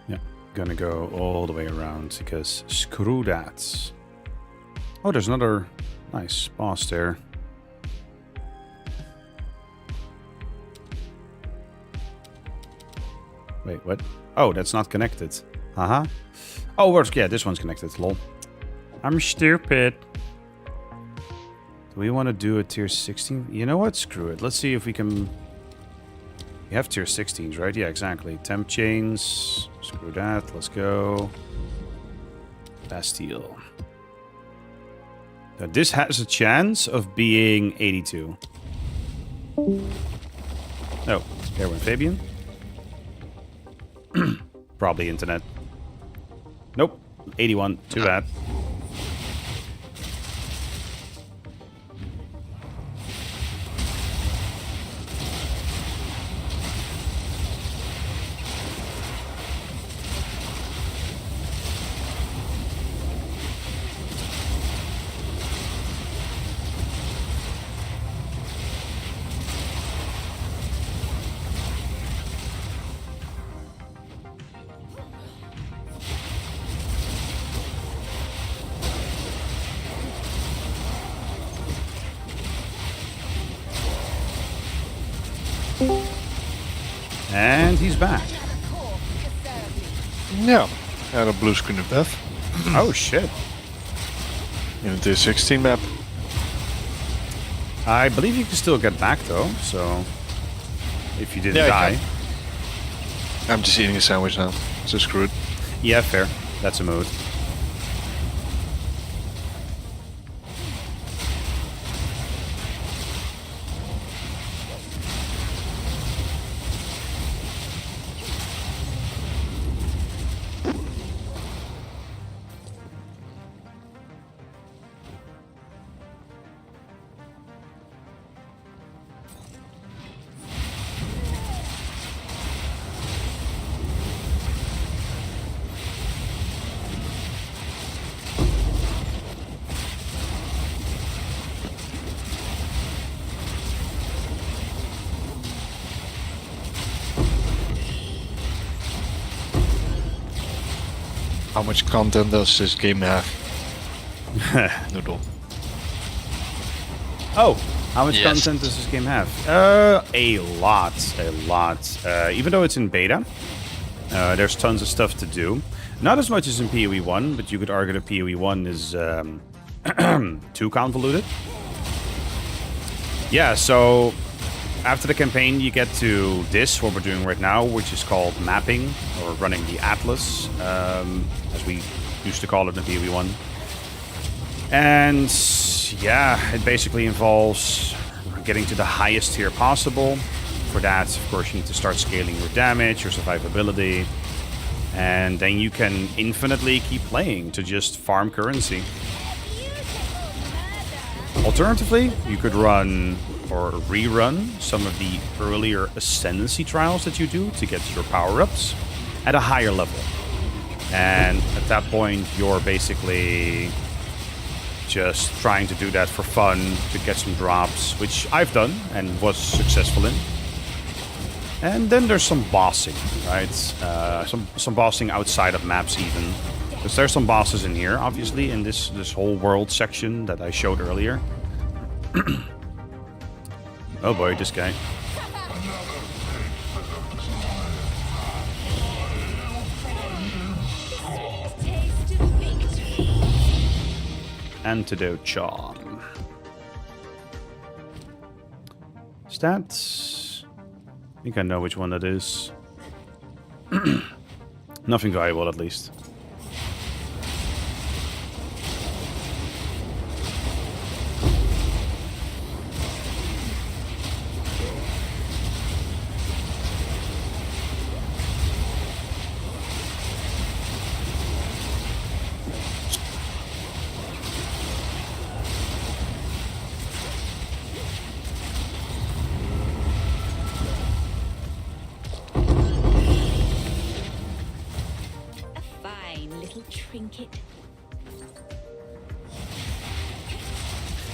Yeah, gonna go all the way around because screw that. Oh, there's another nice boss there. Wait, what? Oh, that's not connected. Uh-huh. Oh, yeah, this one's connected, lol. I'm stupid. Do we want to do a tier 16? You know what? Screw it. Let's see if we can... You have tier 16s, right? Yeah, exactly. Temp chains. Screw that. Let's go. Bastille. Now, this has a chance of being 82. Oh, there went Fabian. Probably internet. Nope. 81. Too bad. And he's back.
Yeah, had a blue screen of death
Oh, shit.
in a tier 16 map.
I believe you can still get back, though, so... If you didn't
Yeah,
die.
I I'm just eating a sandwich now, so screwed.
Yeah, fair. That's a mood.
How much content does this game have? Noodle.
Oh, how much
Yes.
content does this game have? A lot. Even though it's in beta, there's tons of stuff to do. Not as much as in PoE 1, but you could argue that PoE 1 is too convoluted. Yeah, so after the campaign, you get to this, what we're doing right now, which is called mapping, or running the Atlas, as we used to call it in PoE 1. And yeah, it basically involves getting to the highest tier possible. For that, of course, you need to start scaling your damage, your survivability, and then you can infinitely keep playing to just farm currency. Alternatively, you could run or rerun some of the earlier ascendancy trials that you do to get your power-ups at a higher level. And at that point, you're basically just trying to do that for fun, to get some drops, which I've done and was successful in. And then there's some bossing, right? Some bossing outside of maps even. Because there's some bosses in here, obviously, in this whole world section that I showed earlier. Oh boy, this guy. Antidote Charm. Stats. I think I know which one that is. Nothing valuable, at least.
Trinket.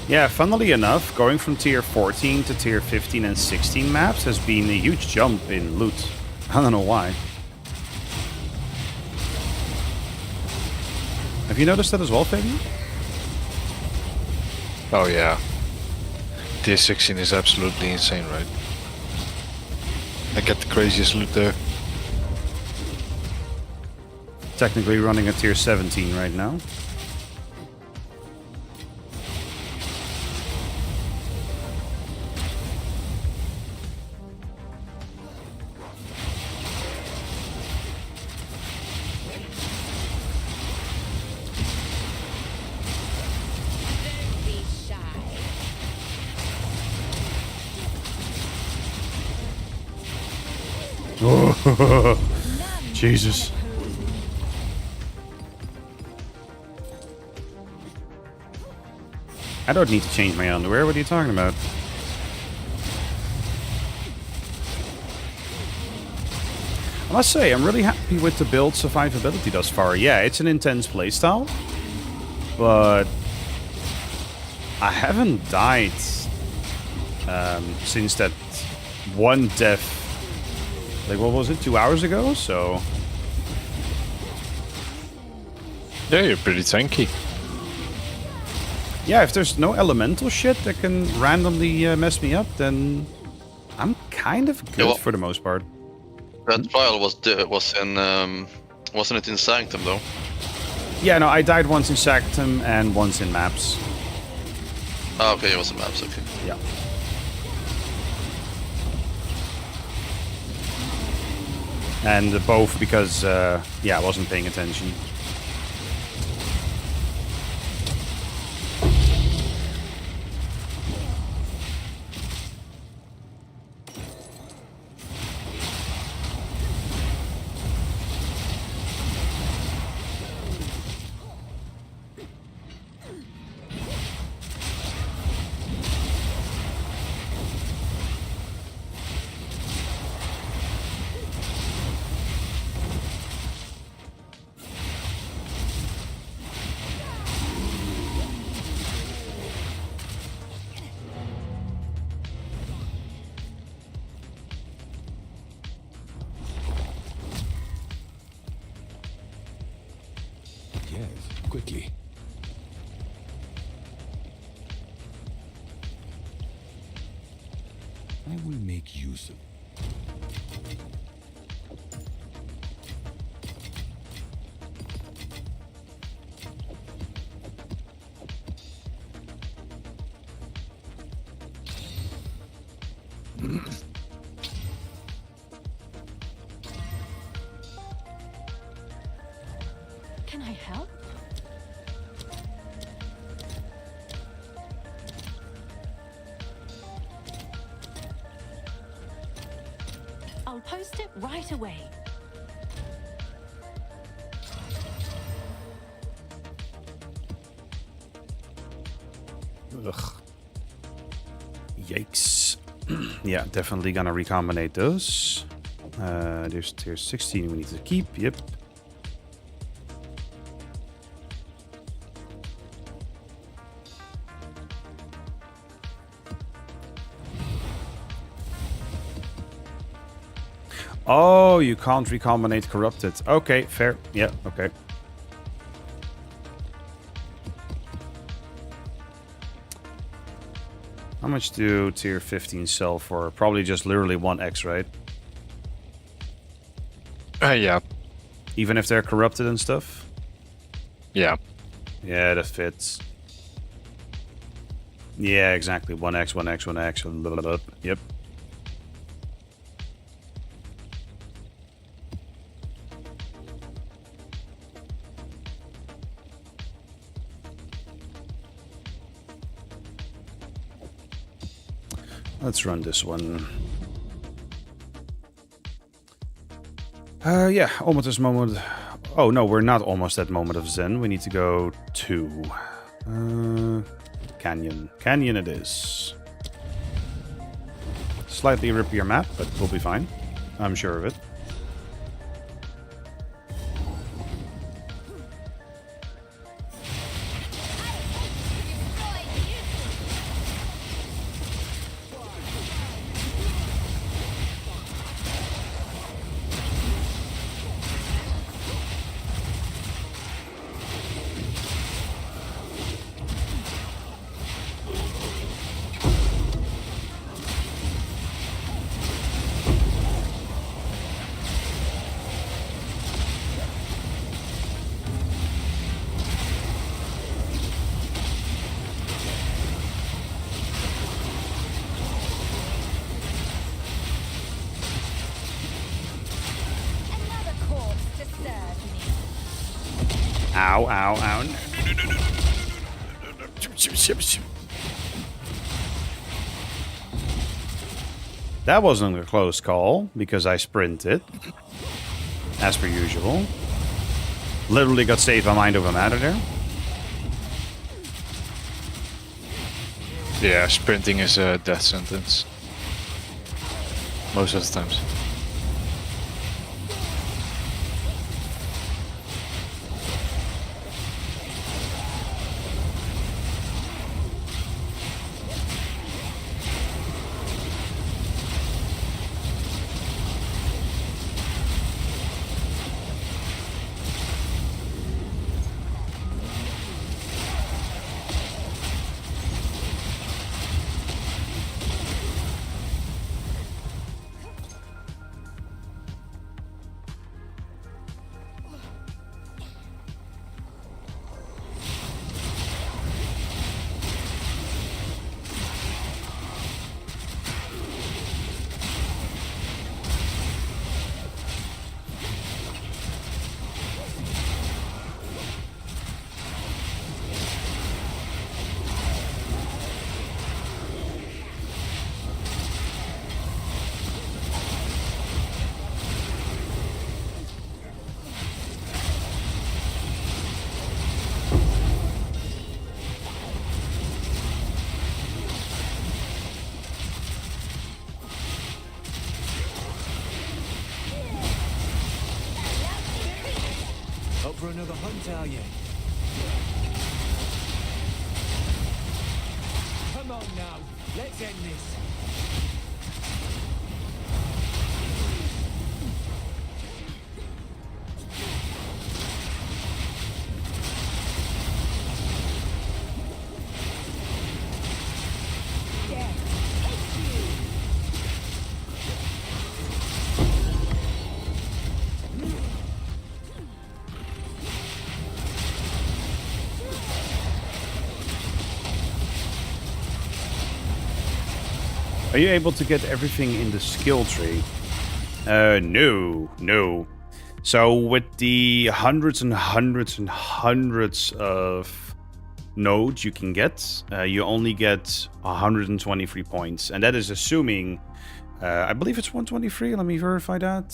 Yeah, funnily enough, going from tier 14 to tier 15 and 16 maps has been a huge jump in loot. I don't know why. Have you noticed that as well, Fabian?
Oh yeah. Tier 16 is absolutely insane, right? I get the craziest loot there.
Technically running at tier 17 right now. Oh, Jesus. I don't need to change my underwear. What are you talking about? I must say, I'm really happy with the build survivability thus far. Yeah, it's an intense playstyle, but I haven't died since that one death. Like, what was it? 2 hours ago? So.
Yeah, you're pretty tanky.
Yeah, if there's no elemental shit that can randomly mess me up, then I'm kind of good for the most part.
That trial was in wasn't it in Sanctum though?
Yeah, no, I died once in Sanctum and once in maps.
Oh, okay, it was in maps. Okay.
Yeah. And both because yeah, I wasn't paying attention.
Yes, quickly. I will make use of.
Can I help? I'll post it right away.
Ugh. Yikes. Yeah, definitely gonna recombinate those. There's tier 16 we need to keep. Yep. Oh, you can't recombinate corrupted. Okay, fair. Yeah, okay. How much do tier 15 sell for? Probably just literally 1x, right?
Yeah.
Even if they're corrupted and stuff?
Yeah.
Yeah, that fits. Yeah, exactly. 1x, 1x, 1x. Blah, blah, blah. Yep. Let's run this one. Yeah, almost this moment. Oh no, we're not almost at moment of Zen. We need to go to Canyon. Canyon it is. Slightly rippier map, but we'll be fine. I'm sure of it. Ow, ow, ow. That wasn't a close call, because I sprinted. As per usual. Literally got saved by mind over matter there.
Yeah, sprinting is a death sentence. Most of the times.
Up for another hunt, are you? Come on now, let's end this.
Are you able to get everything in the skill tree? No. So with the hundreds and hundreds and hundreds of nodes you can get, you only get 123 points. And that is assuming, I believe it's 123. Let me verify that.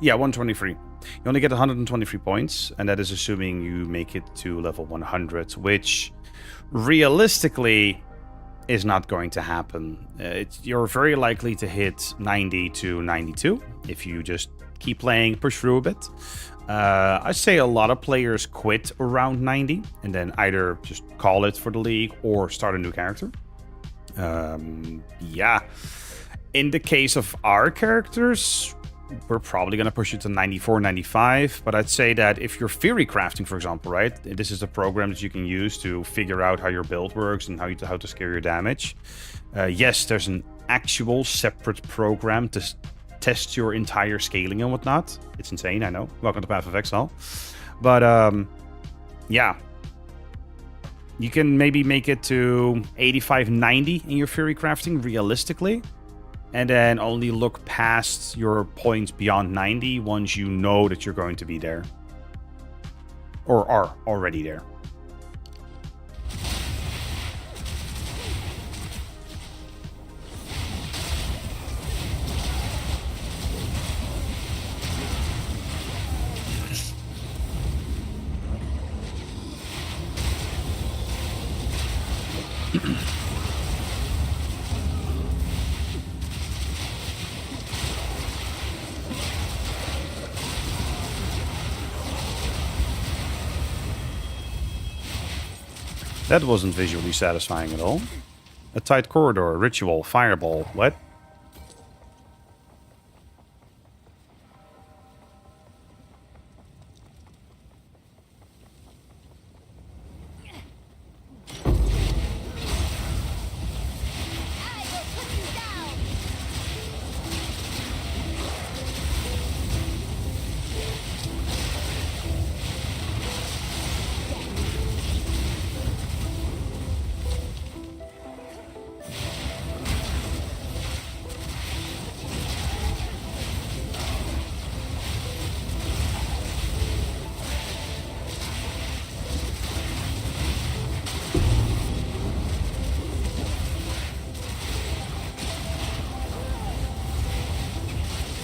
Yeah, 123. You only get 123 points, and that is assuming you make it to level 100, which realistically is not going to happen. You're very likely to hit 90 to 92 if you just keep playing, push through a bit. I say a lot of players quit around 90 and then either just call it for the league or start a new character. Yeah. In the case of our characters, we're probably going to push it to 94, 95. But I'd say that if you're theory crafting, for example, right? This is a program that you can use to figure out how your build works and how to scale your damage. Yes, there's an actual separate program to test your entire scaling and whatnot. It's insane, I know. Welcome to Path of Exile. But, yeah. You can maybe make it to 85, 90 in your Fury crafting, realistically. And then only look past your points beyond 90 once you know that you're going to be there. Or are already there. That wasn't visually satisfying at all. A tight corridor, ritual, fireball. What?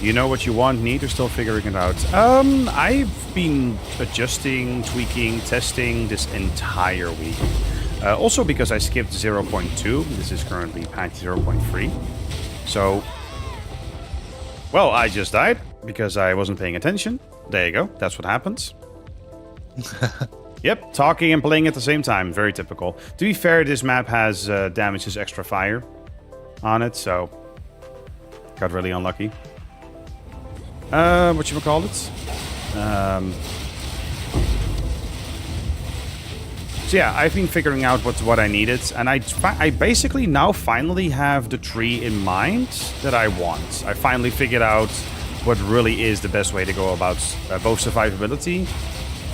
You know what you want, need, or still figuring it out? I've been adjusting, tweaking, testing this entire week. Also because I skipped 0.2. This is currently patch 0.3. So, well, I just died because I wasn't paying attention. There you go. That's what happens. Yep, talking and playing at the same time. Very typical. To be fair, this map has damages extra fire on it, so got really unlucky. Whatchamacallit? So yeah, I've been figuring out what I needed, and I basically now finally have the tree in mind that I want. I finally figured out what really is the best way to go about both survivability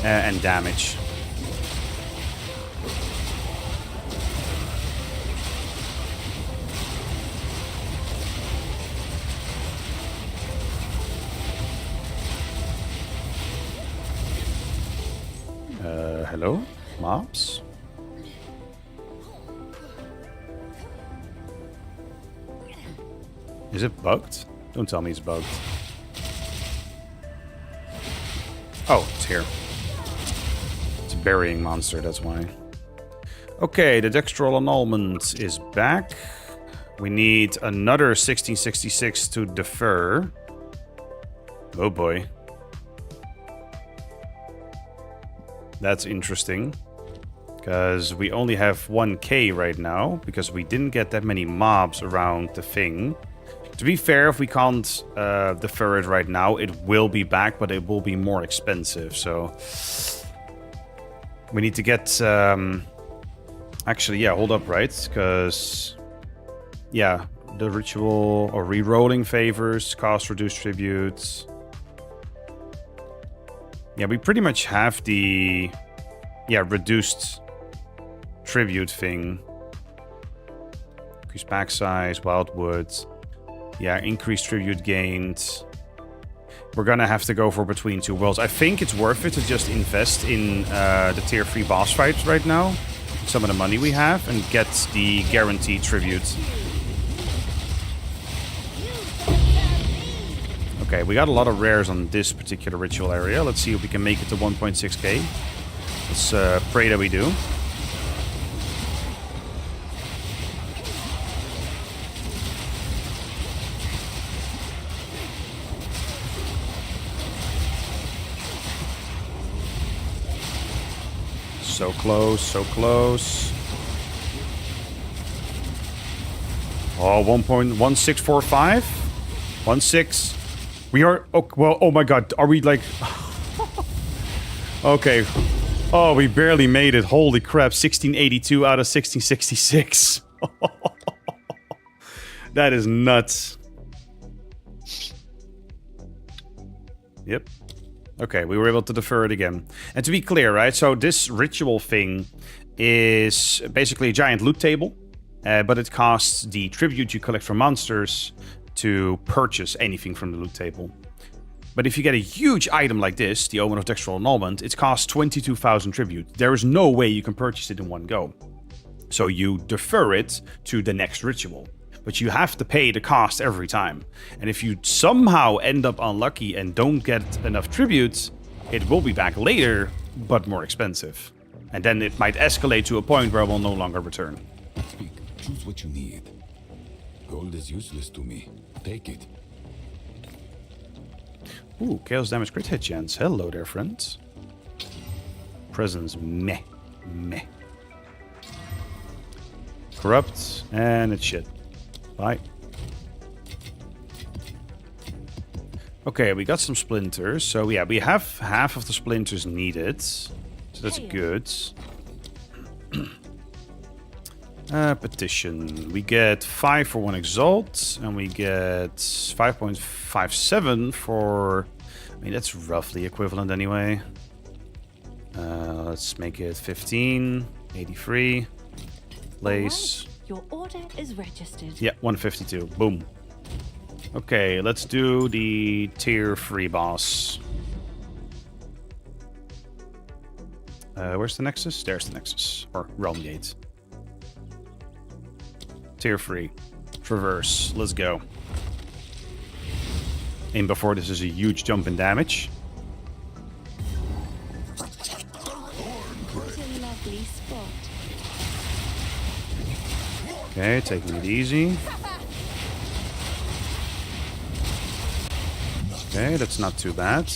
and damage. Hello? Mobs? Is it bugged? Don't tell me it's bugged. Oh, it's here. It's a burying monster, that's why. Okay, the Dextral Annulment is back. We need another 1666 to defer. Oh boy. That's interesting, because we only have 1k right now, because we didn't get that many mobs around the thing. To be fair, if we can't defer it right now, it will be back, but it will be more expensive, so... We need to get... Actually, yeah, hold up, right? Because... Yeah, the ritual or re-rolling favors, cost reduced tributes... Yeah, we pretty much have the reduced tribute thing. Increased pack size, wildwoods. Yeah, increased tribute gained. We're gonna have to go for between two worlds. I think it's worth it to just invest in the tier 3 boss fights right now. Some of the money we have and get the guaranteed tribute. Okay, we got a lot of rares on this particular ritual area. Let's see if we can make it to 1.6k. Let's pray that we do. So close, so close. Oh, 1.1645? 16. We are... Oh, well, oh my god. Are we like... Okay. Oh, we barely made it. Holy crap. 1682 out of 1666. That is nuts. Yep. Okay, we were able to defer it again. And to be clear, right? So this ritual thing is basically a giant loot table, but it costs the tribute you collect from monsters to purchase anything from the loot table. But if you get a huge item like this, the Omen of Textural Annulment, it costs 22,000 tribute. There is no way you can purchase it in one go. So you defer it to the next ritual. But you have to pay the cost every time. And if you somehow end up unlucky and don't get enough tribute, it will be back later, but more expensive. And then it might escalate to a point where it will no longer return.
Speak. Choose what you need. Gold is useless to me. Take it.
Ooh, Chaos Damage crit hit chance. Hello there, friends. Presence, meh. Meh. Corrupt, and it's shit. Bye. Okay, we got some splinters. So yeah, we have half of the splinters needed. So that's good. Petition. We get 5 for 1 Exalt, and we get 5.57 for... I mean, that's roughly equivalent anyway. Let's make it 15, 83. Place.
Right. Your order is registered.
Yeah, 152. Boom. Okay, let's do the tier 3 boss. Where's the Nexus? There's the Nexus. Or Realm Gate. Tier 3. Traverse. Let's go. Aim before this is a huge jump in damage.
What a lovely spot.
Okay, taking it easy. Okay, that's not too bad.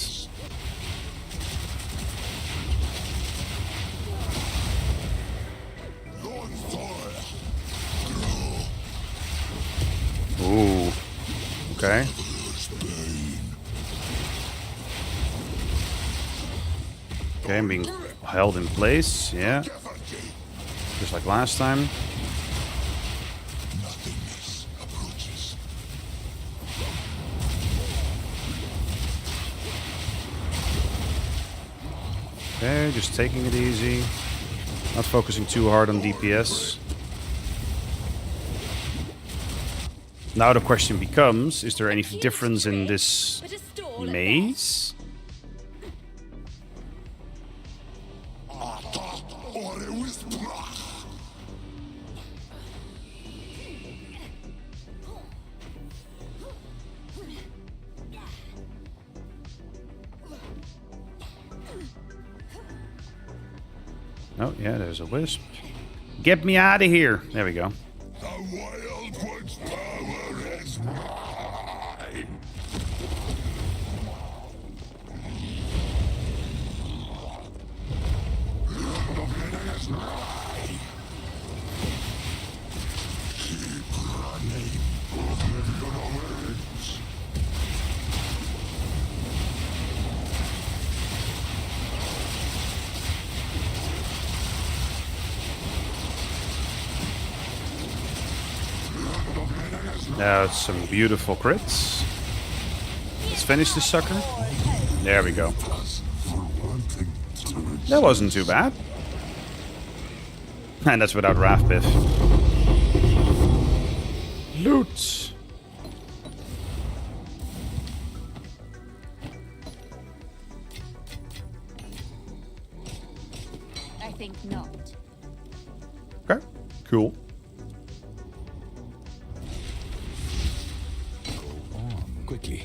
Ooh. Okay. Okay, I'm being held in place, yeah. Just like last time. Okay, just taking it easy. Not focusing too hard on DPS. Now the question becomes, is there any difference in this maze? Oh, yeah, there's a wisp. Get me out of here. There we go.
The Wild One's power is mine. The winner is mine. Keep running. Oblivion awaits.
Now it's some beautiful crits. Let's finish this sucker. There we go. That wasn't too bad. And that's without Rathpith. Loot.
I think not.
Okay, cool.
Quickly.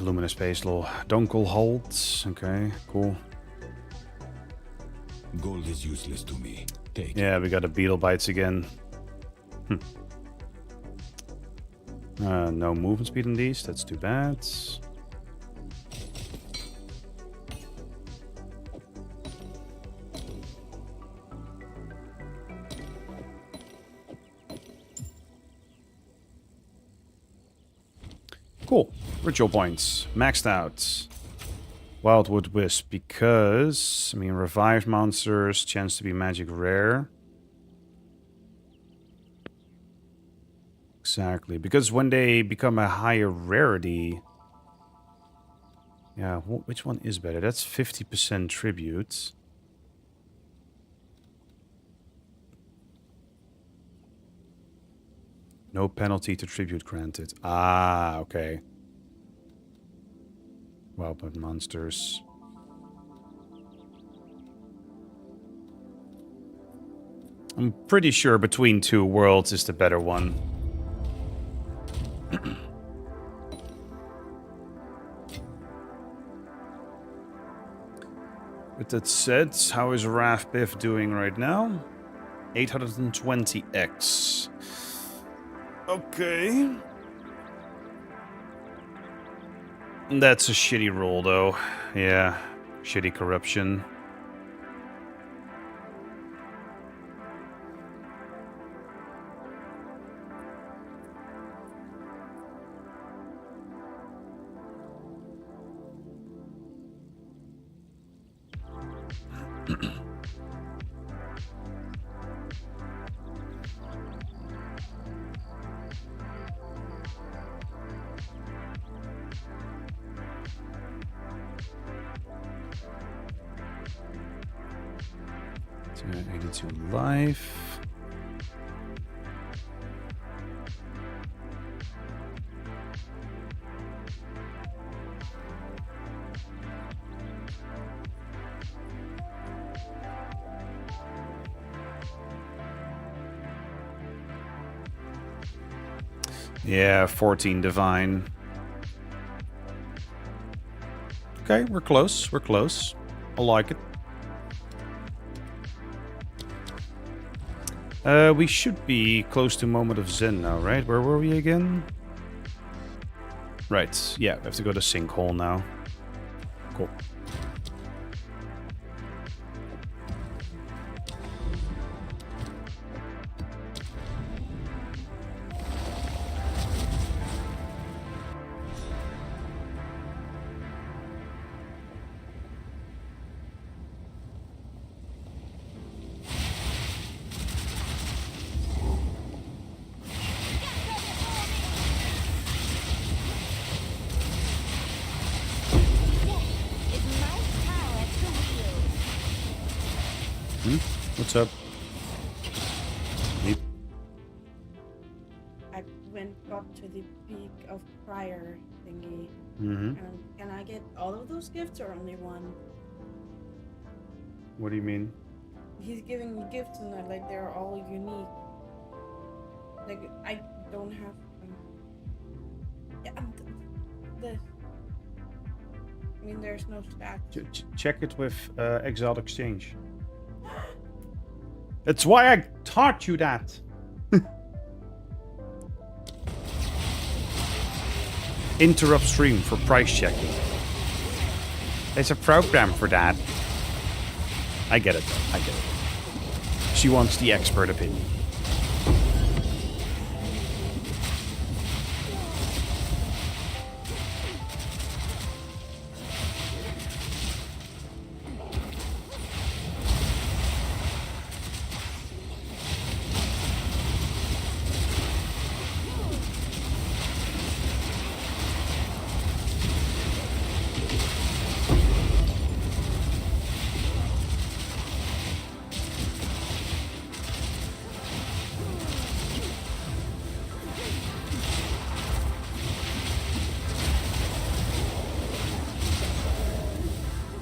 Luminous Pastel. Dunkel Holds. Okay, cool.
Gold is useless to me. Take it.
Yeah, we got the Beetle Bites again. No movement speed on these. That's too bad. Cool. Ritual points. Maxed out. Wildwood Wisp, because, I mean, revived monsters, chance to be magic rare. Exactly, because when they become a higher rarity... Yeah, which one is better? That's 50% tribute. No penalty to tribute granted. Ah, okay. Wild monsters. I'm pretty sure Between Two Worlds is the better one. With that said, how is Rathpith doing right now? 820x. Okay. That's a shitty roll, though. Yeah, shitty corruption. So 82 life. Yeah, 14 divine. Okay, we're close. We're close. I like it. We should be close to Moment of Zen now, right? Where were we again? Right, yeah, we have to go to Sinkhole now. Cool. What's up?
I got to the peak of prior thingy.
Mm-hmm.
Can I get all of those gifts or only one?
What do you mean?
He's giving me gifts and like they're all unique. Like I don't have. Yeah, I mean, there's no stats.
Check it with Exiled Exchange. That's why I taught you that. Interrupt stream for price checking. There's a program for that. I get it though. I get it. She wants the expert opinion.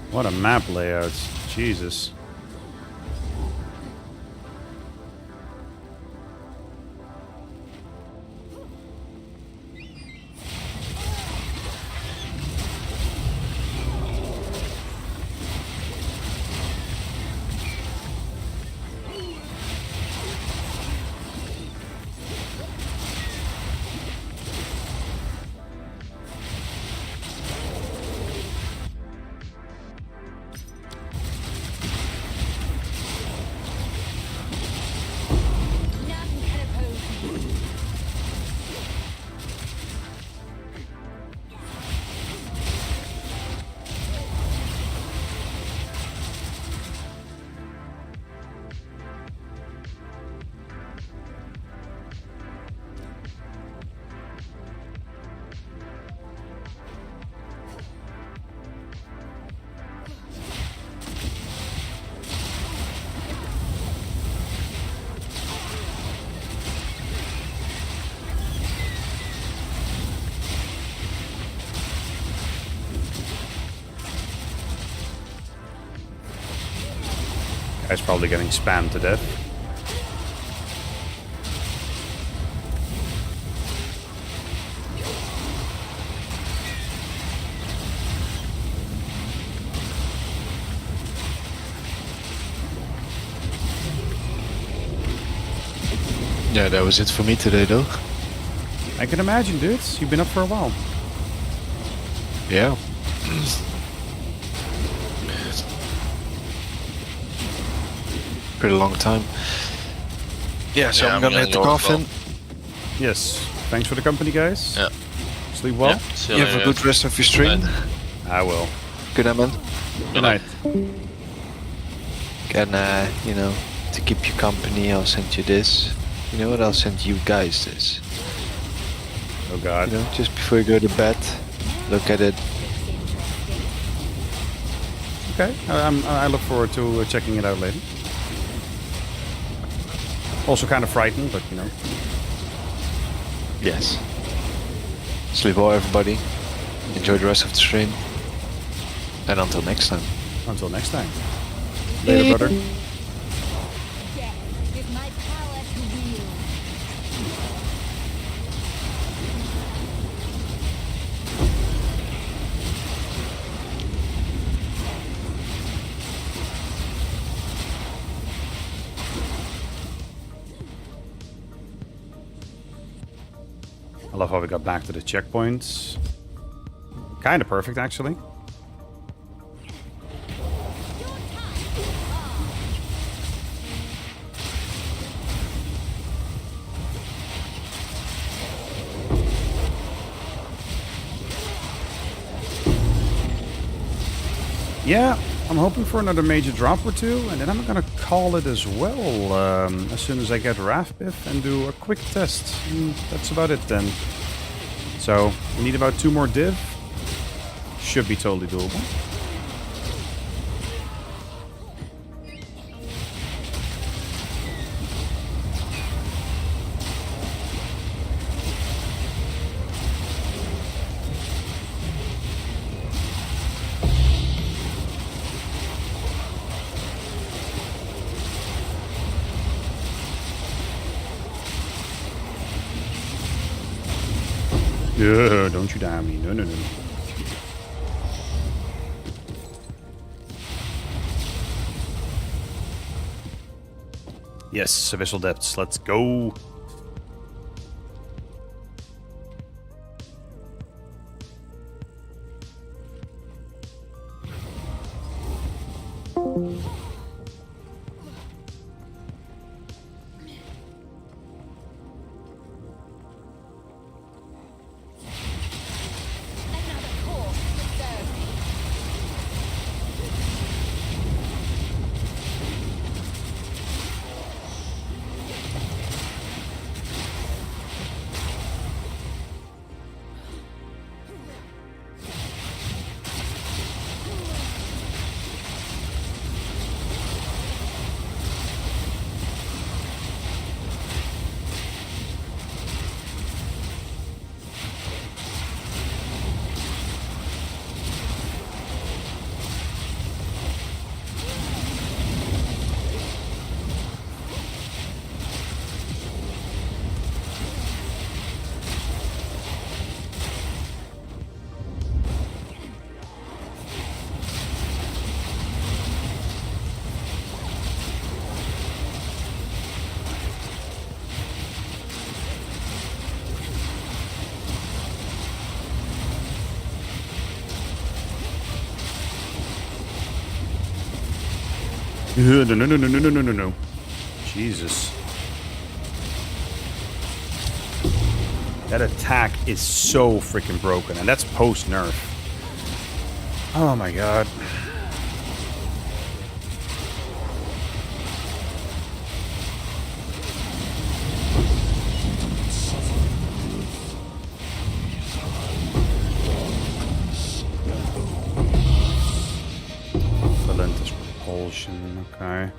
What a map layout. Jesus. Guy's probably getting spammed to death.
Yeah, that was it for me today, though.
I can imagine, dudes. You've been up for a while.
Yeah. Pretty long time. Yeah, so
Yeah,
I'm gonna hit the
go as
coffin.
well.
Yes. Thanks for the company, guys.
Yeah.
Sleep well.
Yeah, see
You have a
later,
good rest of your stream.
Night.
I will.
Good night, man.
Good night.
And, you know, to keep you company, I'll send you this. You know what? I'll send you guys this.
Oh god.
You know, just before you go to bed, look at it.
Okay. I look forward to checking it out later. Also kind of frightened, but you know.
Yes. Sleep well, everybody. Enjoy the rest of the stream. And until next time.
Until next time. Later, brother.
Death is my power to wield.
I love how we got back to the checkpoints. Kind of perfect, actually. Yeah, I'm hoping for another major drop or two, and then I'm gonna call it as well as soon as I get Rathpith and do a quick test. And that's about it then. So, we need about 2 more div. Should be totally doable. Yeah, don't you die me. No, no, no. Yes, Abyssal Depths. Let's go. No, no, no, no, no, no, no, no, no. Jesus. That attack is so freaking broken, and that's post-nerf. Oh my god. Relentless propulsion, okay.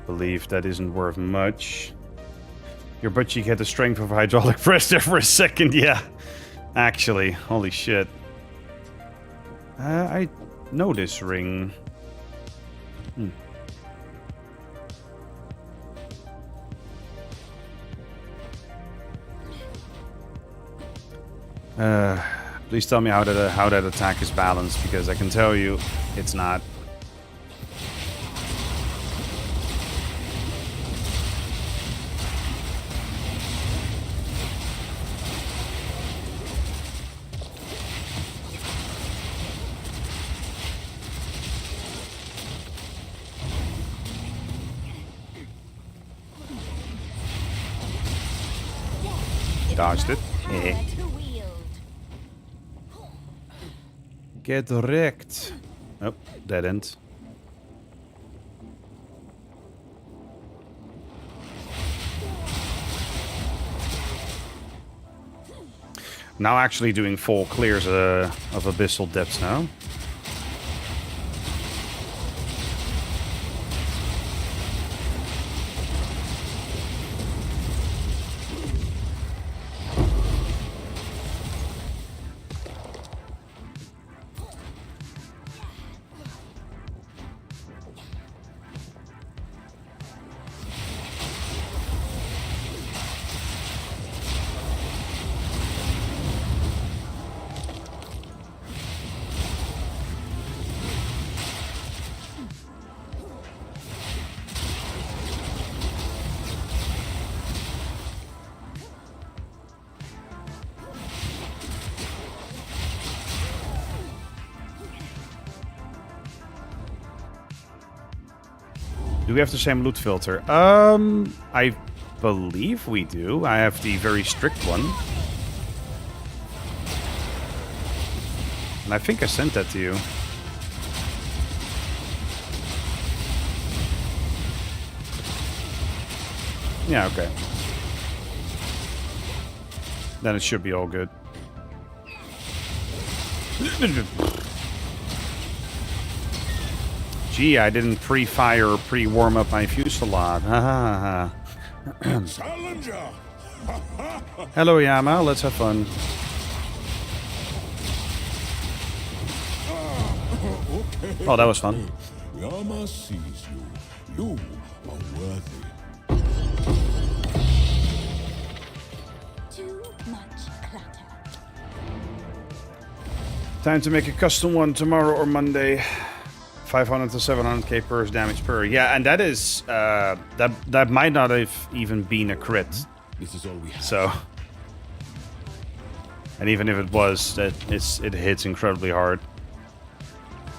Believe that isn't worth much. Your butt cheek had the strength of a hydraulic press there for a second, yeah. Actually, holy shit. I know this ring. Please tell me how that attack is balanced, because I can tell you it's not. Dodged it. Get wrecked. Oh, dead end. Now actually doing full clears of abyssal depths now. Do we have the same loot filter? I believe we do. I have the very strict one. And I think I sent that to you. Yeah, okay. Then it should be all good. Gee, I didn't pre-fire or pre-warm up my Fusillade. Ha ha ha. Hello, Yama. Let's have fun. Oh, that was fun.
Yama sees you. You are worthy.
Too much clutter.
Time to make a custom one tomorrow or Monday. 500 to 700k burst damage per. Yeah, and that is that might not have even been a crit.
This is all we have.
So, and even if it was, it hits incredibly hard.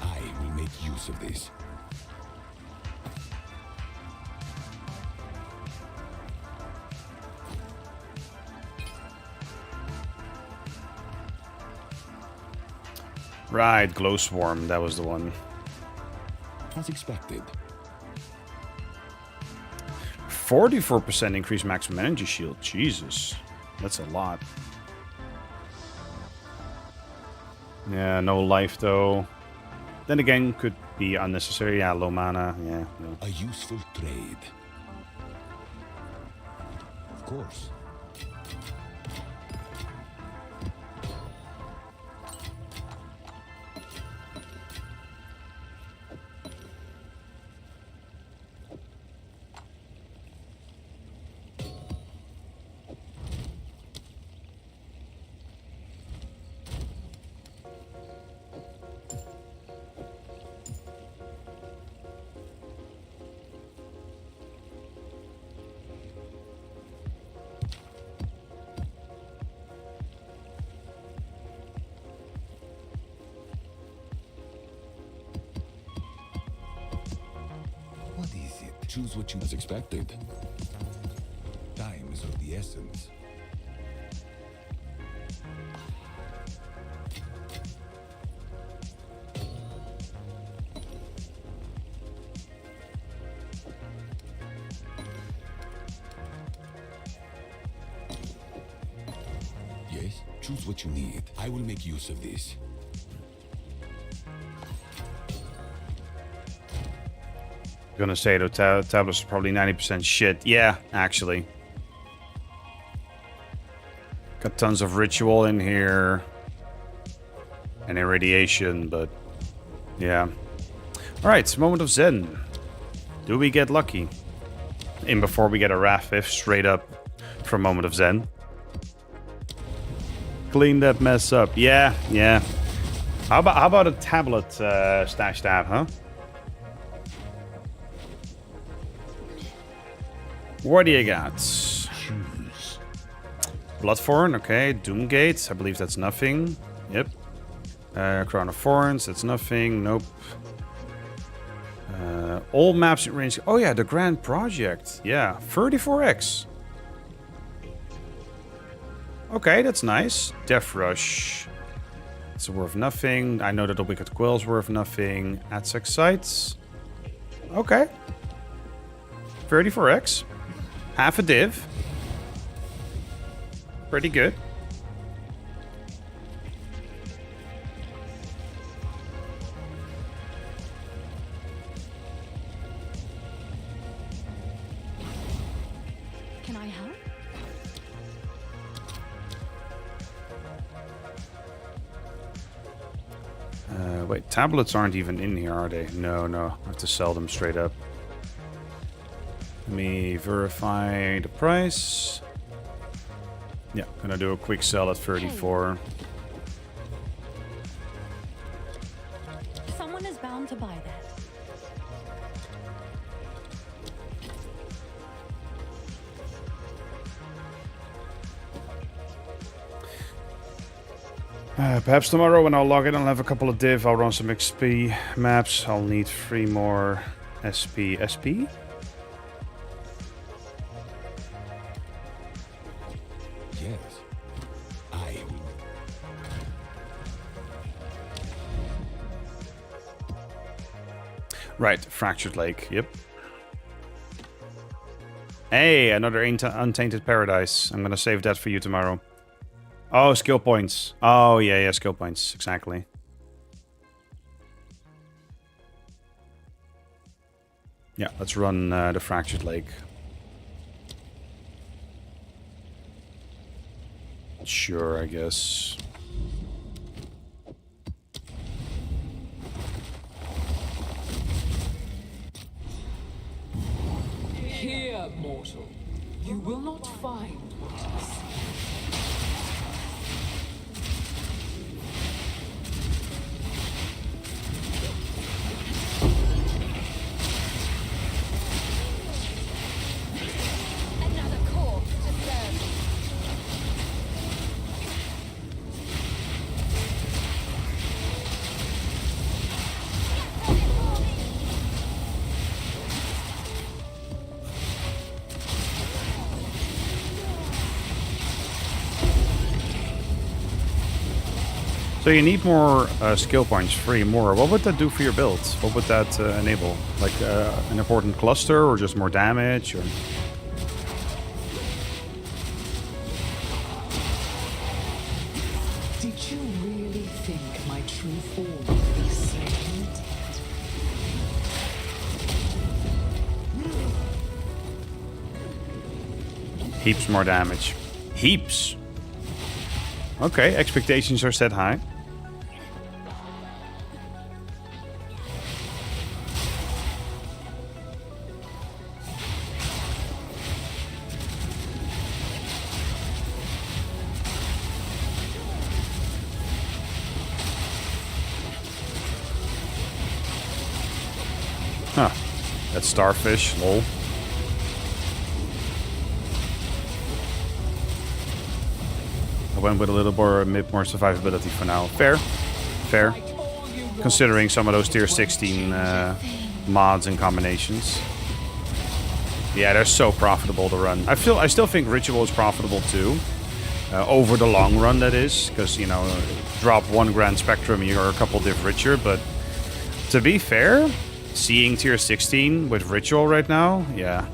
I will make use of this.
Right, glow swarm. That was the one.
As expected.
44% increased maximum energy shield. Jesus, that's a lot. Yeah, no life though. Then again, could be unnecessary. Yeah, low mana. Yeah. No.
A useful trade. Of course. Choose what you as expected. Time is of the essence. Yes, choose what you need. I will make use of this.
Gonna say the tablets are probably 90% shit. Yeah, actually. Got tons of ritual in here. And irradiation, but Yeah. Alright, moment of Zen. Do we get lucky? In before we get a Rathpith straight up from moment of Zen. Clean that mess up. Yeah, yeah. How about a tablet stash tab, huh? What do you got? Bloodthorn, okay. Doomgate, I believe that's nothing. Yep. Crown of Thorns, that's nothing. Nope. All maps in range. Oh yeah, the Grand Project. Yeah, 34x. Okay, that's nice. Death Rush. It's worth nothing. I know that the Wicked Quill's worth nothing. Adsec Sights. Okay. 34x. Half a div. Pretty good.
Can I help?
Wait, tablets aren't even in here, are they? No, no. I have to sell them straight up. Let me verify the price. Yeah, gonna do a quick sell at 34.
Someone is bound to buy that.
Perhaps tomorrow when I'll log in, I'll have a couple of div. I'll run some XP maps. I'll need 3 more SP. SP?
Yes. I will.
Right, Fractured Lake. Yep. Hey, another Untainted Paradise. I'm gonna save that for you tomorrow. Oh, skill points. Oh, yeah, yeah, skill points. Exactly. Yeah, let's run the Fractured Lake. Sure, I guess.
Here, mortal, you will not find what you seek.
Another corpse to serve.
So you need more skill points, 3 more. What would that do for your build? What would that enable? Like an important cluster or just more damage? Or...
Did you really think my true form would be slain?
Heaps more damage. Heaps! Okay, expectations are set high. Huh. That's starfish, lol. I went with a little bit more survivability for now. Fair. Fair. Considering some of those tier 16 mods and combinations. Yeah, they're so profitable to run. I still think Ritual is profitable too. Over the long run, that is. Because, you know, drop 1 Grand Spectrum, you're a couple div richer. But to be fair, seeing tier 16 with Ritual right now, yeah.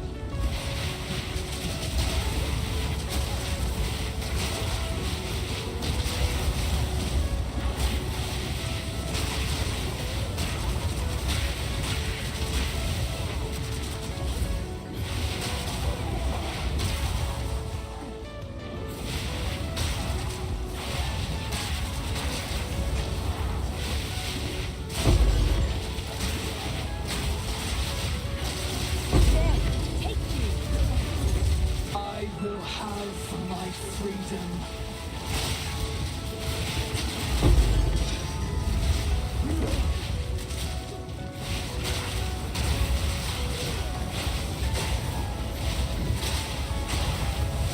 freedom.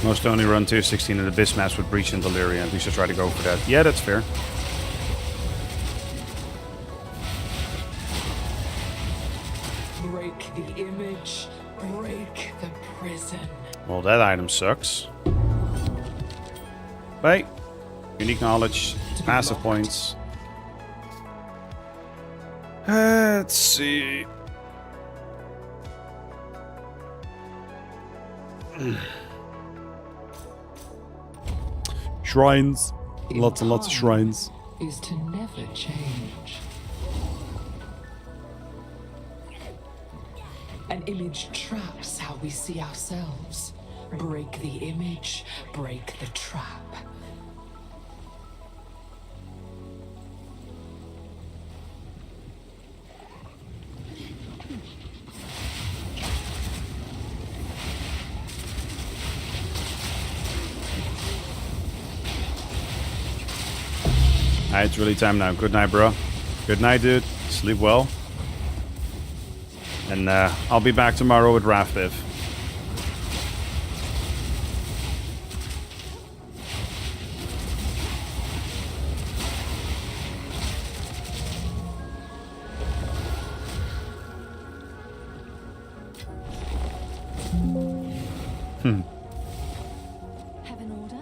Most only run tier 16 in the Abyss maps with Breach and Delirium. We should try to go for that. Yeah, that's fair.
Break the image, break the prison.
Well, that item sucks. Wait. Unique knowledge, passive points. Let's see. Shrines. Lots and lots of shrines.
Is to never change. An image traps how we see ourselves. Break the image, break the trap.
Alright, it's really time now. Good night, bro. Good night, dude. Sleep well. And I'll be back tomorrow with Rathpith.
Have an order?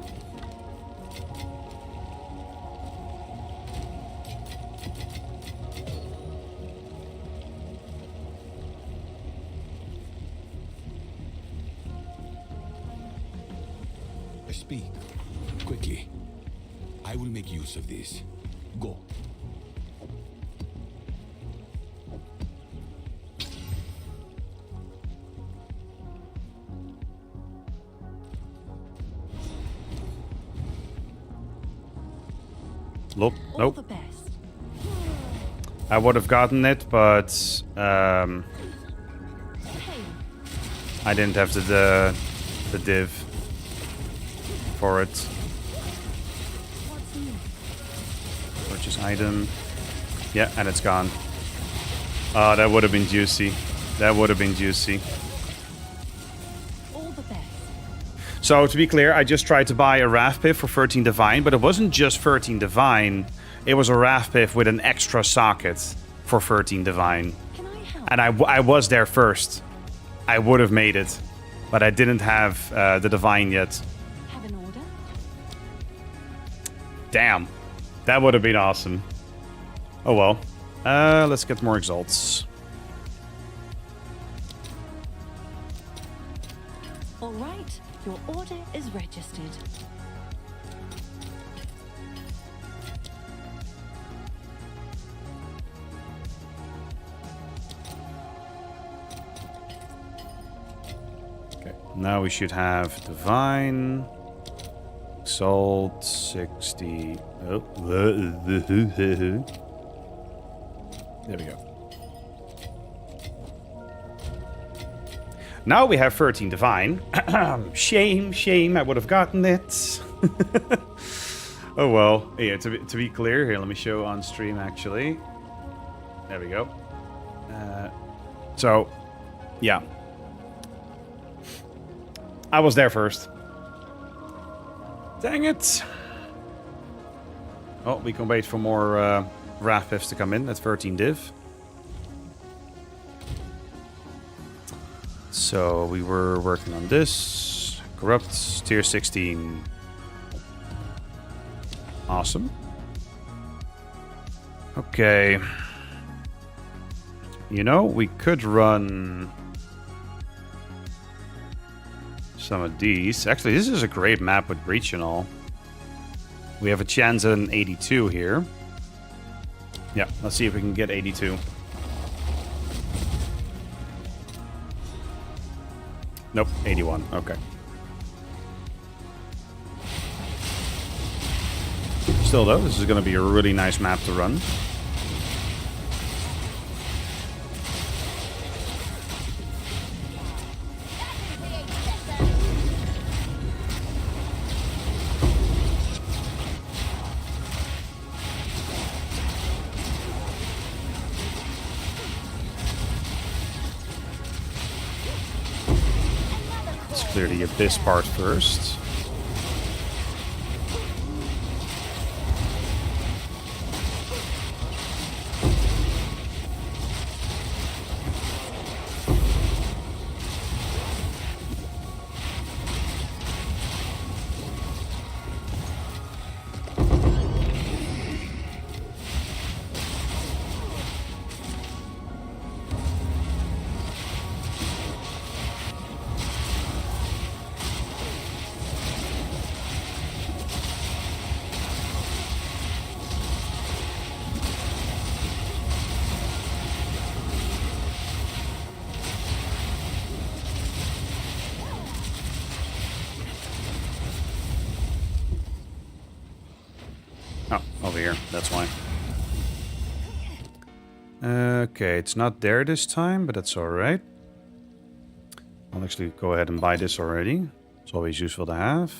Speak. Quickly. I will make use of this. Go.
Nope.
All
Nope.
the best.
I would have gotten it, but
Hey,
I didn't have the div for it.
what's new?
Purchase item. Yeah, and it's gone. Oh, that would have been juicy. That would have been juicy.
All the best.
So, to be clear, I just tried to buy a Rathpith for 13 Divine, but it wasn't just 13 Divine. It was a Rathpith with an extra socket for 13 Divine.
Can I help?
And I was there first. I would have made it, but I didn't have the Divine yet.
Have an order?
Damn. That would have been awesome. Oh well. Let's get more exalts.
All right, your order is registered.
Okay. Now we should have Divine. Exalt 60. Oh. There we go. Now we have 13 Divine. Shame, I would have gotten it. Oh well. Yeah, to be clear, here, let me show on stream actually. There we go. So, yeah. I was there first. Dang it. Oh, we can wait for more Rathpiths to come in. That's 13 div. So we were working on this. Corrupt, tier 16. Awesome. Okay. You know, we could run some of these. Actually, this is a great map with Breach and all. We have a chance at an 82 here. Yeah, let's see if we can get 82. Nope, 81. Okay. Still though, this is going to be a really nice map to run. clear the Abyss part first. Oh, over here. That's why. Okay, it's not there this time, but that's alright. I'll actually go ahead and buy this already. It's always useful to have.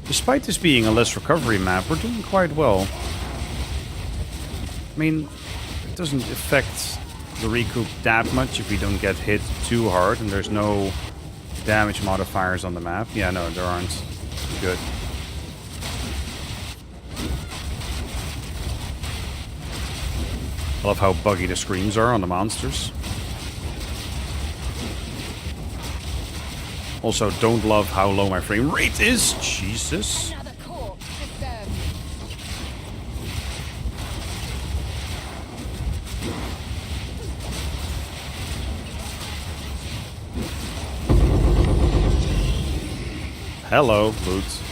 Despite this being a less recovery map, we're doing quite well. I mean, it doesn't affect the recoup that much if we don't get hit too hard, and there's no damage modifiers on the map. Yeah, no, there aren't. Good. I love how buggy the screens are on the monsters. Also, don't love how low my frame rate is. Jesus. Hello, Boots.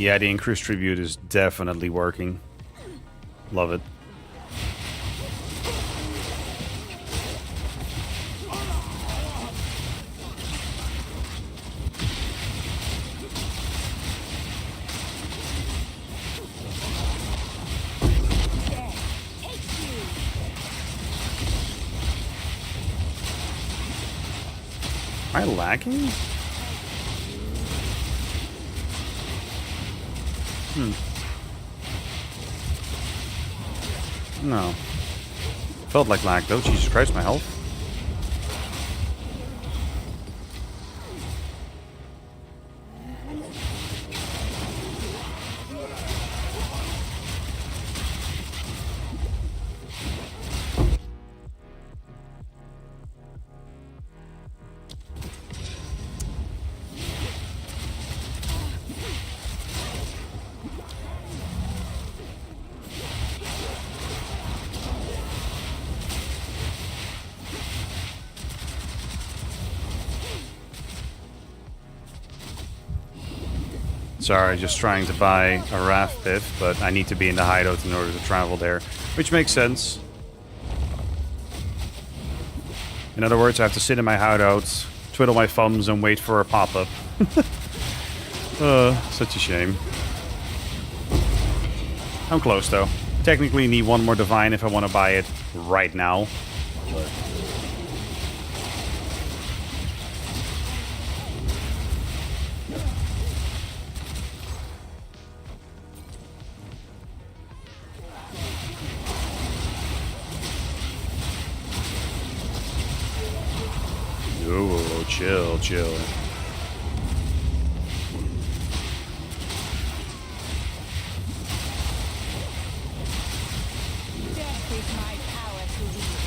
Yeah, the increased tribute is definitely working. Love it. Am I lagging? No. Felt like lag though. Jesus Christ, my health. Sorry, just trying to buy a Rathpith, but I need to be in the hideout in order to travel there, which makes sense. In other words, I have to sit in my hideout, twiddle my thumbs, and wait for a pop-up. Such a shame. I'm close though. Technically need one more divine if I want to buy it right now. But ooh, chill, chill.
Death is my power to wield.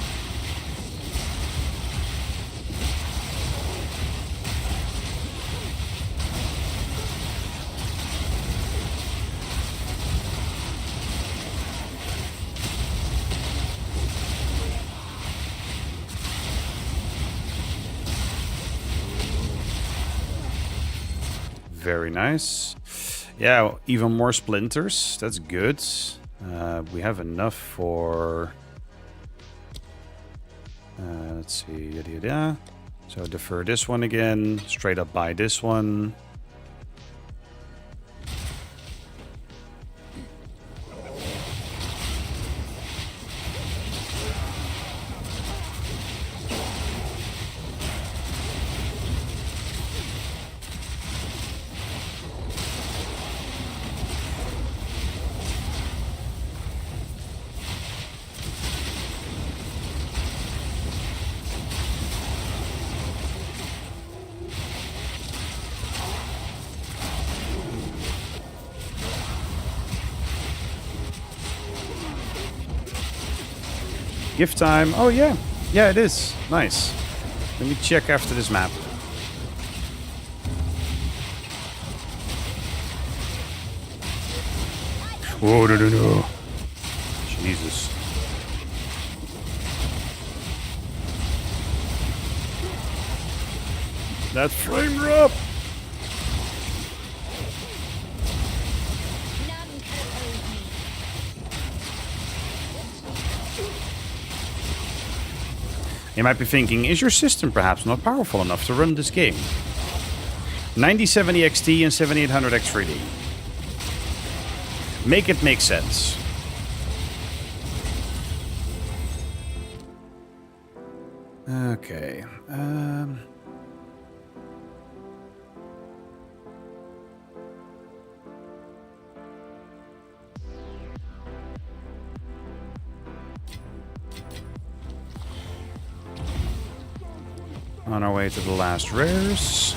Very nice. Yeah, even more splinters. That's good. We have enough for... let's see. Yada, yada. So defer this one again. Straight up buy this one. Gift time. Oh, yeah. Yeah, it is. Nice. Let me check after this map. Oh, no. Jesus. That frame drop.
None can oppose me.
You might be thinking, is your system perhaps not powerful enough to run this game? 9070 XT and 7800 X3D. Make it make sense. Okay. On our way to the last rares.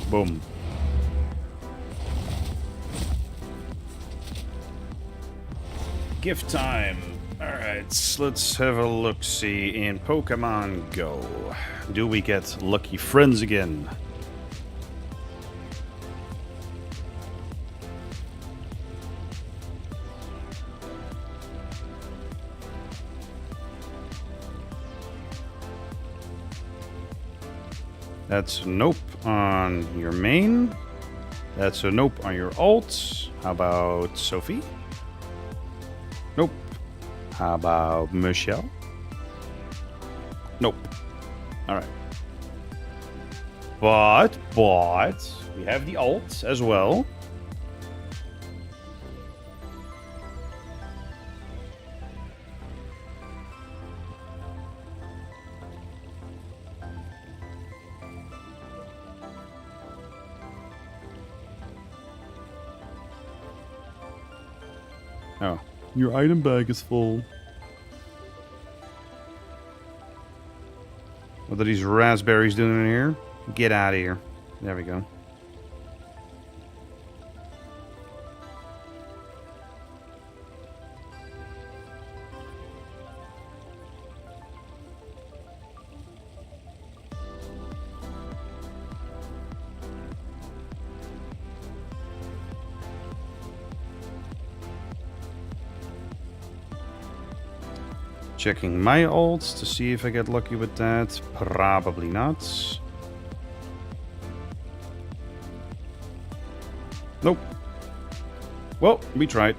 Boom. Gift time. Alright, let's have a look-see in Pokemon Go. Do we get lucky friends again? That's a nope on your main. That's a nope on your alt. How about Sophie? Nope. How about Michelle? Nope. Alright. But, we have the alt as well. Oh, your item bag is full. What are these raspberries doing in here? Get out of here. There we go. Checking my ults to see if I get lucky with that. Probably not. Nope. Well, we tried.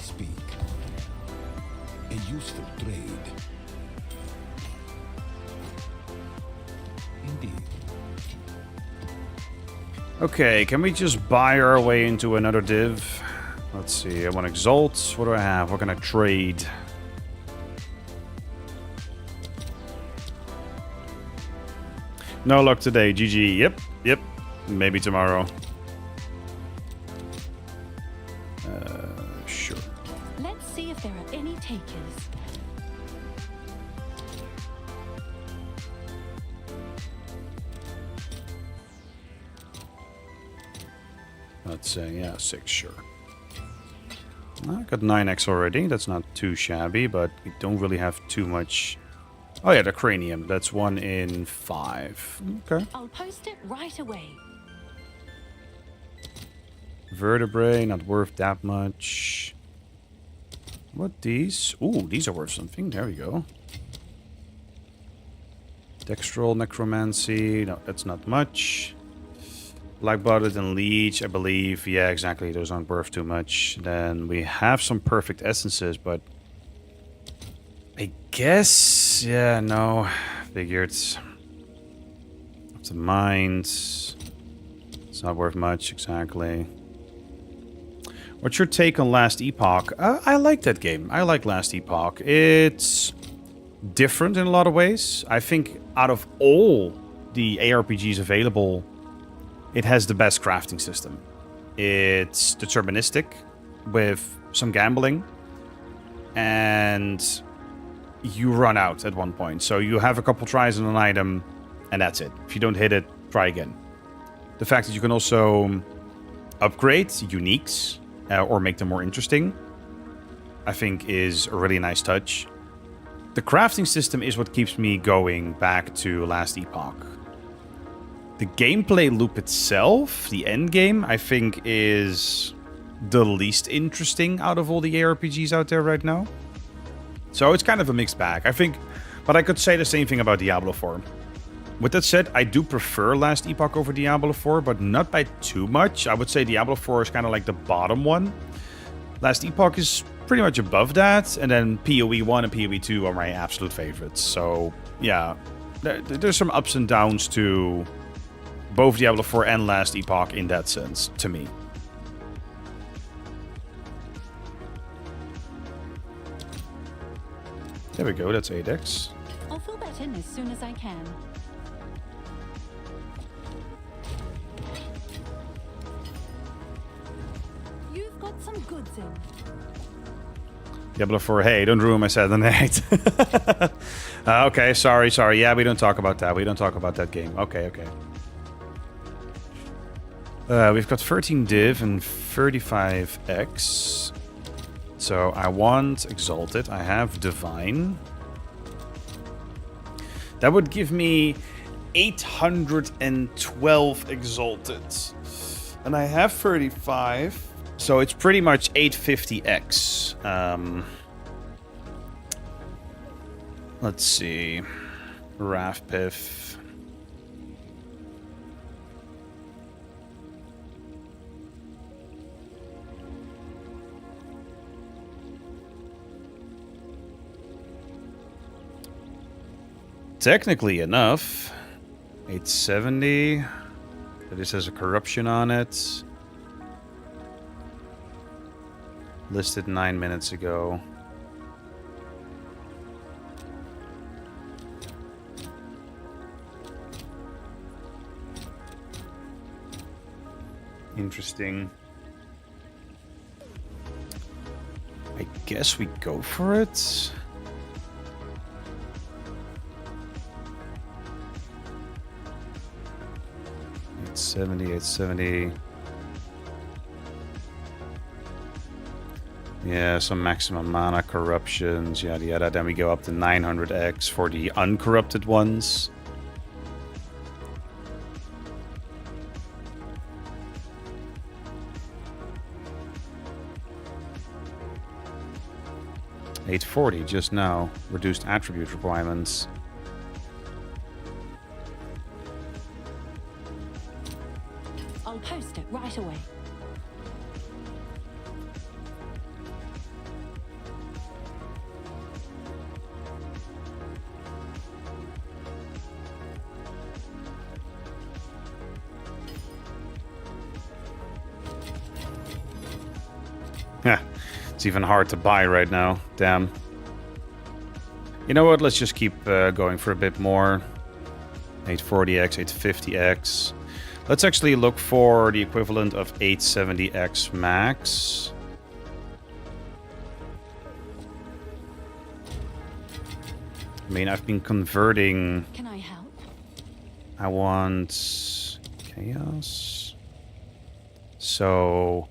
Speak. A useful trade. Indeed.
Okay, can we just buy our way into another div? Let's see, I want Exalt. What do I have? What can I trade? No luck today, GG. Yep. Maybe tomorrow. Sure.
Let's see if there are any takers.
Let's say, yeah, 6, sure. I got 9x already. That's not too shabby, but we don't really have too much. Oh yeah, the cranium. That's 1 in 5. Okay.
I'll post it right away.
Vertebrae, not worth that much. What these? Ooh, these are worth something. There we go. Dextral Necromancy. No, that's not much. Black-Blooded and Leech, I believe. Yeah, exactly. Those aren't worth too much. Then we have some Perfect Essences, but I guess... Yeah, no. Figured. Of the Mind. It's not worth much, exactly. What's your take on Last Epoch? I like that game. I like Last Epoch. It's different in a lot of ways. I think out of all the ARPGs available, it has the best crafting system. It's deterministic with some gambling, and you run out at one point. So you have a couple tries on an item, and that's it. If you don't hit it, try again. The fact that you can also upgrade uniques or make them more interesting, I think is a really nice touch. The crafting system is what keeps me going back to Last Epoch. The gameplay loop itself, the endgame, I think is the least interesting out of all the ARPGs out there right now. So it's kind of a mixed bag, I think. But I could say the same thing about Diablo 4. With that said, I do prefer Last Epoch over Diablo 4, but not by too much. I would say Diablo 4 is kind of like the bottom one. Last Epoch is pretty much above that, and then PoE1 and PoE2 are my absolute favorites. So, yeah, there's some ups and downs to both Diablo 4 and Last Epoch in that sense, to me. There we go, that's 8x.
I'll fill that in as soon as I can. You've got some goods in.
Diablo 4, hey, don't ruin my Saturday night. Okay, sorry. Yeah, we don't talk about that. We don't talk about that game. Okay. We've got 13 div and 35x. So I want Exalted. I have Divine. That would give me 812 Exalted. And I have 35. So it's pretty much 850x. Let's see. Rathpith. Technically enough. 870. This has a corruption on it. Listed 9 minutes ago. Interesting. I guess we go for it. It's 870. Yeah, some maximum mana corruptions, yada yada. Then we go up to 900x for the uncorrupted ones. 840 just now. Reduced attribute requirements.
I'll post it right away.
Yeah, it's even hard to buy right now. Damn. You know what? Let's just keep going for a bit more. 840x, 850x. Let's actually look for the equivalent of 870x max. I mean, I've been converting.
Can I help?
I want chaos. So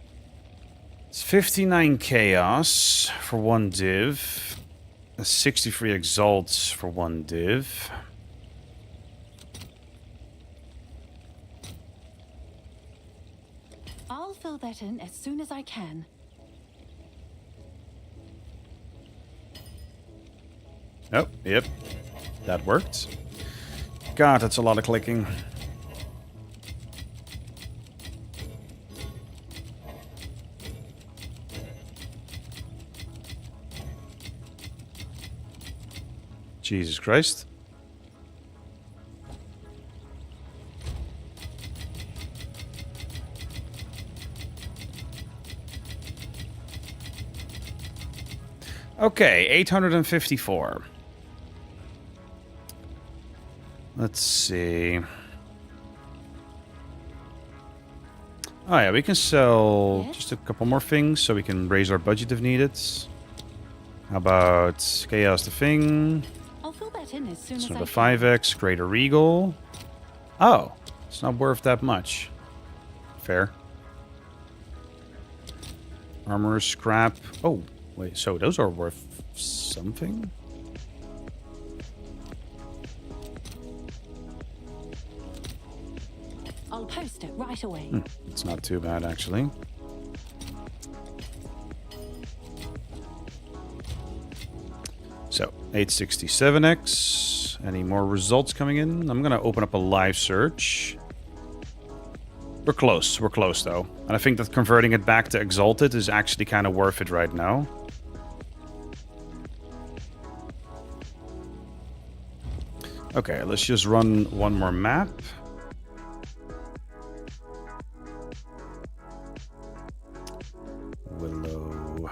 it's 59 chaos for one div. 63 exalts for one div.
I'll fill that in as soon as I can.
Oh, yep. That worked. God, that's a lot of clicking. Jesus Christ. Okay, 854. Let's see. Oh yeah, we can sell just a couple more things so we can raise our budget if needed. How about Chaos the Thing?
I'll fill that in as soon
It's
as I
another
can.
5x, Greater Regal. Oh, it's not worth that much. Fair. Armor scrap. Oh, wait, so those are worth something?
I'll post it right away.
It's not too bad, actually. So, 867x. Any more results coming in? I'm going to open up a live search. We're close though. And I think that converting it back to Exalted is actually kind of worth it right now. Okay, let's just run one more map. Willow.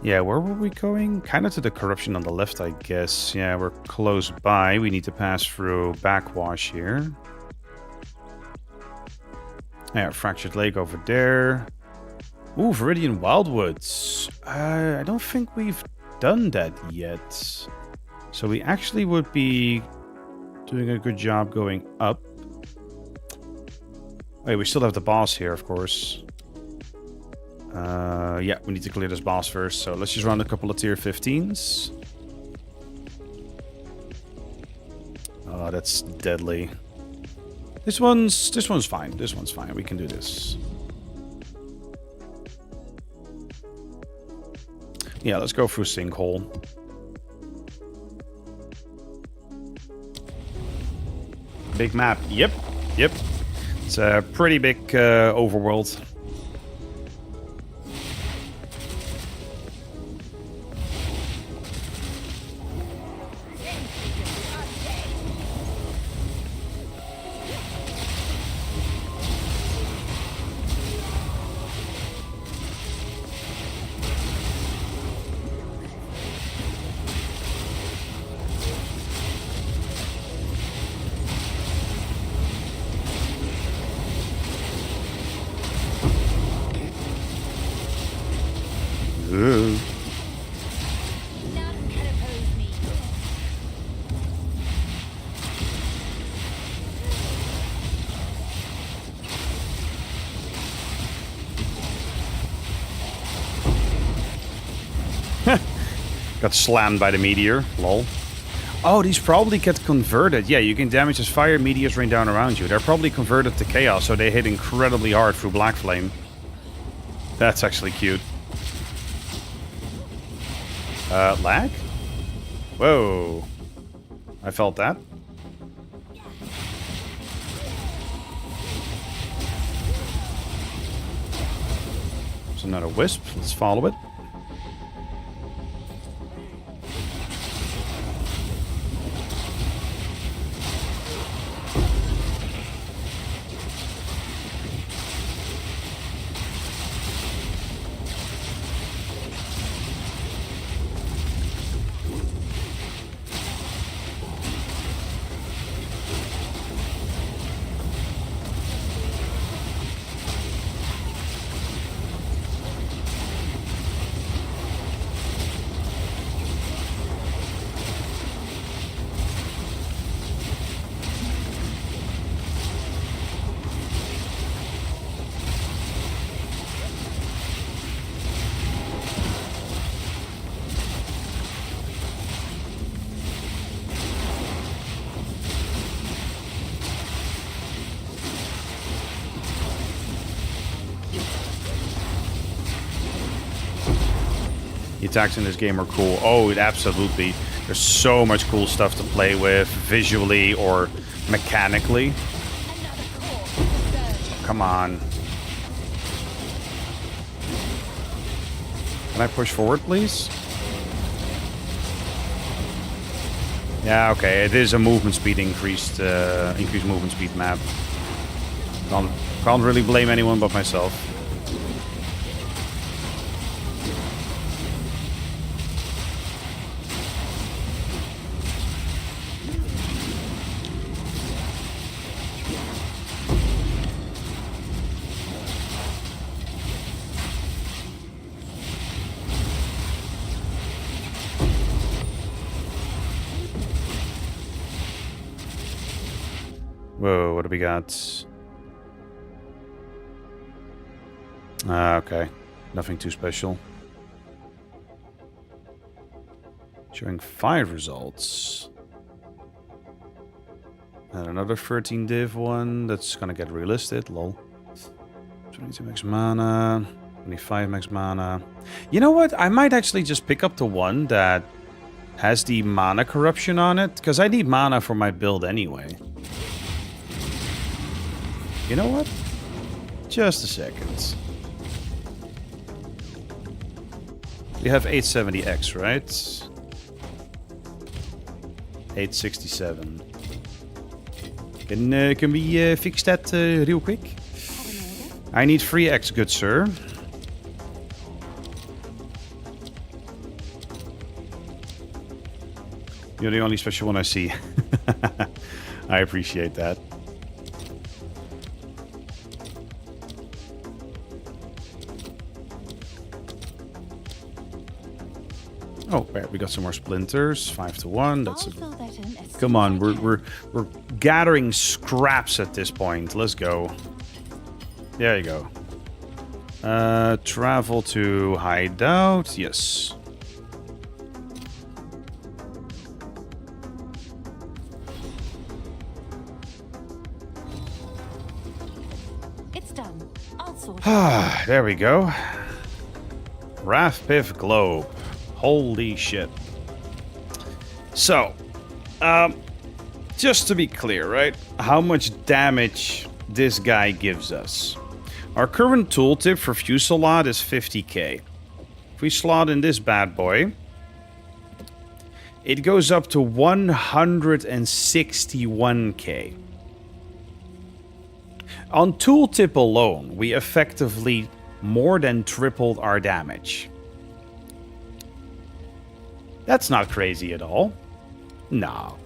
Yeah, where were we going? Kind of to the corruption on the left, I guess. Yeah, we're close by. We need to pass through Backwash here. Yeah, Fractured Lake over there. Ooh, Viridian Wildwoods. I don't think we've done that yet. So we actually would be doing a good job going up. Wait, we still have the boss here, of course. Yeah, we need to clear this boss first. So let's just run a couple of tier 15s. Oh, that's deadly. This one's fine. This one's fine. We can do this. Yeah, let's go through Sinkhole. Big map. Yep. It's a pretty big overworld. Ooh.
None can oppose me.
Got slammed by the meteor. Lol. Oh, these probably get converted. Yeah, you can damage as fire meteors rain down around you. They're probably converted to chaos, so they hit incredibly hard through Blackflame. That's actually cute. Lag? Whoa. I felt that. There's another wisp. Let's follow it. The attacks in this game are cool. Oh, absolutely. There's so much cool stuff to play with, visually or mechanically. Oh, come on. Can I push forward, please? Yeah, okay. It is a movement speed increased movement speed map. Can't really blame anyone but myself. Whoa, what do we got? Okay. Nothing too special. Showing 5 results. And another 13 div one. That's gonna get relisted, lol. 22 max mana. 25 max mana. You know what? I might actually just pick up the one that has the mana corruption on it. Because I need mana for my build anyway. You know what? Just a second. We have 870X, right? 867. Can we fix that real quick? I need 3X, good sir. You're the only special one I see. I appreciate that. Oh, right, we got some more splinters. 5 to 1. That's a... Come on, we're gathering scraps at this point. Let's go. There you go. Travel to hideout. Yes.
It's done. I'll sort
Ah, there we go. Rathpith Globe. Holy shit. So, just to be clear, right? How much damage this guy gives us. Our current tooltip for Fusillade is 50k. If we slot in this bad boy, it goes up to 161k. On tooltip alone, we effectively more than tripled our damage. That's not crazy at all. No.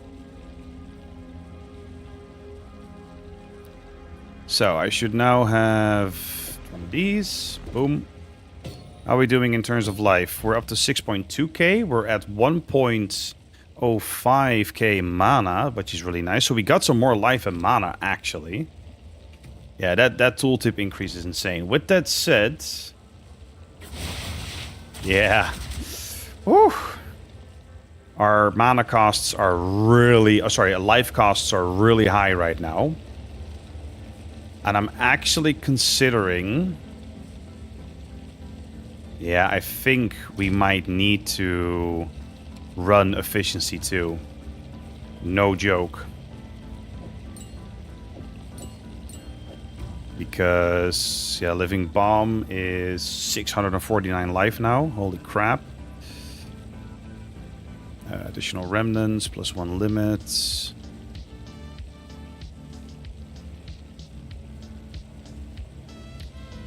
So I should now have one of these. Boom. How are we doing in terms of life? We're up to 6.2k. We're at 1.05k mana, which is really nice. So we got some more life and mana, actually. Yeah, that tooltip increase is insane. With that said... Yeah. Woo. Our mana costs are really... life costs are really high right now. And I'm actually considering Yeah, I think we might need to run efficiency too. No joke. Because, yeah, Living Bomb is 649 life now. Holy crap. Additional remnants, +1 limits.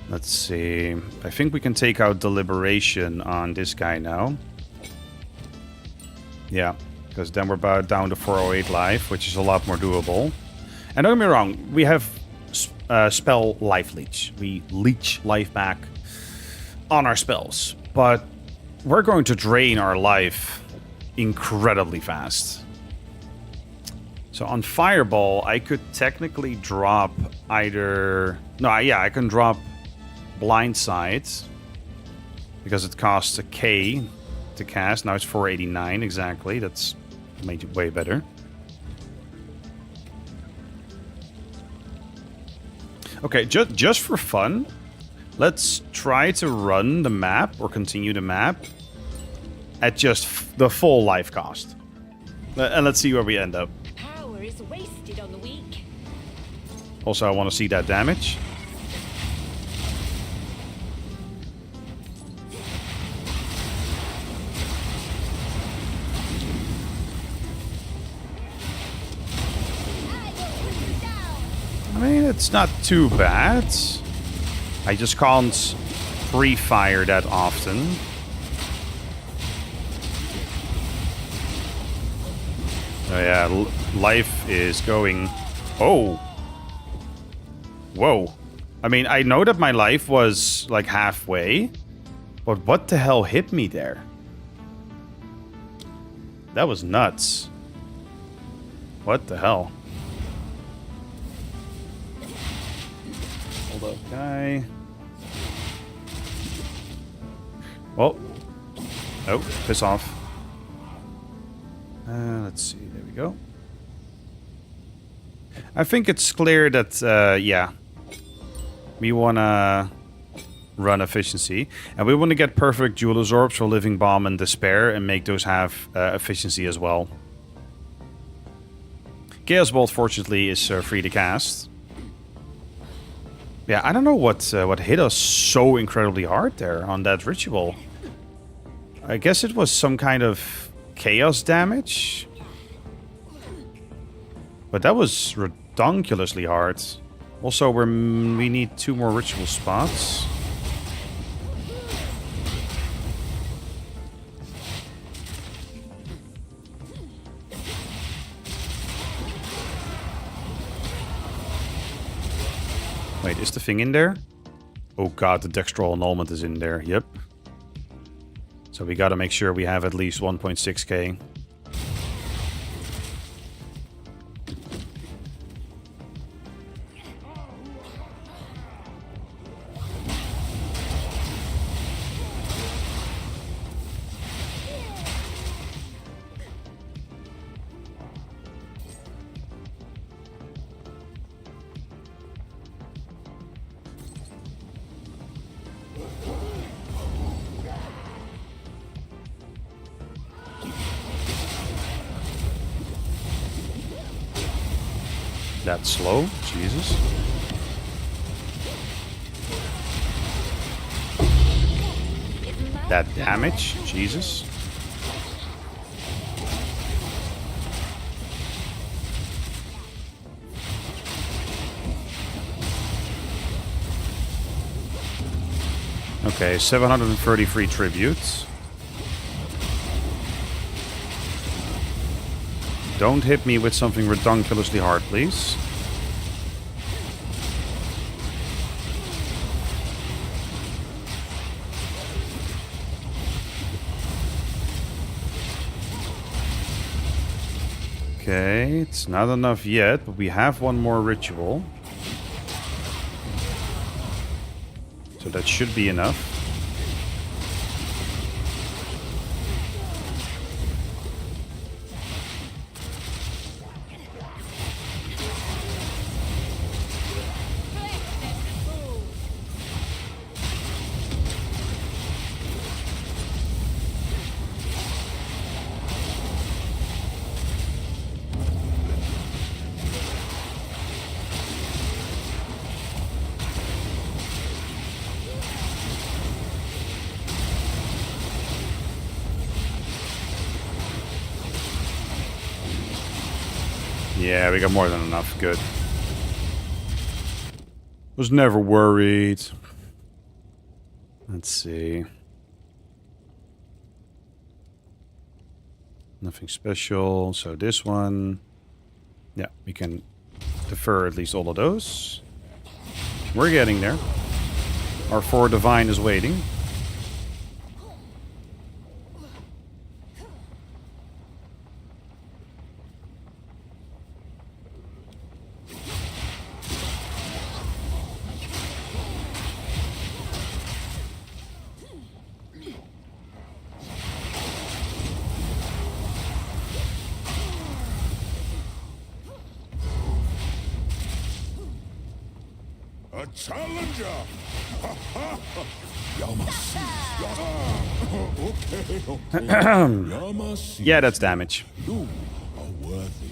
Let's see. I think we can take out Deliberation on this guy now. Yeah, because then we're about down to 408 life, which is a lot more doable. And don't get me wrong, we have spell life leech. We leech life back on our spells. But we're going to drain our life incredibly fast. So on Fireball, I could technically drop either... No, yeah, I can drop Blindside because it costs a K to cast. Now it's 489 exactly. That's made it way better. Okay, just for fun, let's try to run the map or continue the map at just the full life cost. And let's see where we end up.
Power is wasted on the weak.
Also, I want to see that damage. I mean, it's not too bad. I just can't free fire that often. Oh yeah, life is going... Oh! Whoa. I mean, I know that my life was like halfway, but what the hell hit me there? That was nuts. What the hell? Hold up, guy. Oh. Oh, piss off. Let's see. There we go. I think it's clear that, yeah, we want to run efficiency. And we want to get perfect Jeweler's Orbs for Living Bomb and Despair and make those have efficiency as well. Chaos Bolt, fortunately, is free to cast. Yeah, I don't know what hit us so incredibly hard there on that ritual. I guess it was some kind of chaos damage. But that was redonkulously hard. Also, we need 2 more ritual spots. Wait, is the thing in there? Oh god, the Dextral Annulment is in there. Yep. So we gotta make sure we have at least 1.6k. That slow? Jesus. That damage? Jesus. Okay, 733 tributes. Don't hit me with something redonkulously hard, please. Okay, it's not enough yet, but we have 1 more ritual. So that should be enough. Yeah, we got more than enough. Good. Was never worried. Let's see. Nothing special. So this one. Yeah, we can defer at least all of those. We're getting there. Our 4 Divine is waiting.
A challenger!
Yeah, that's damage.
You are worthy.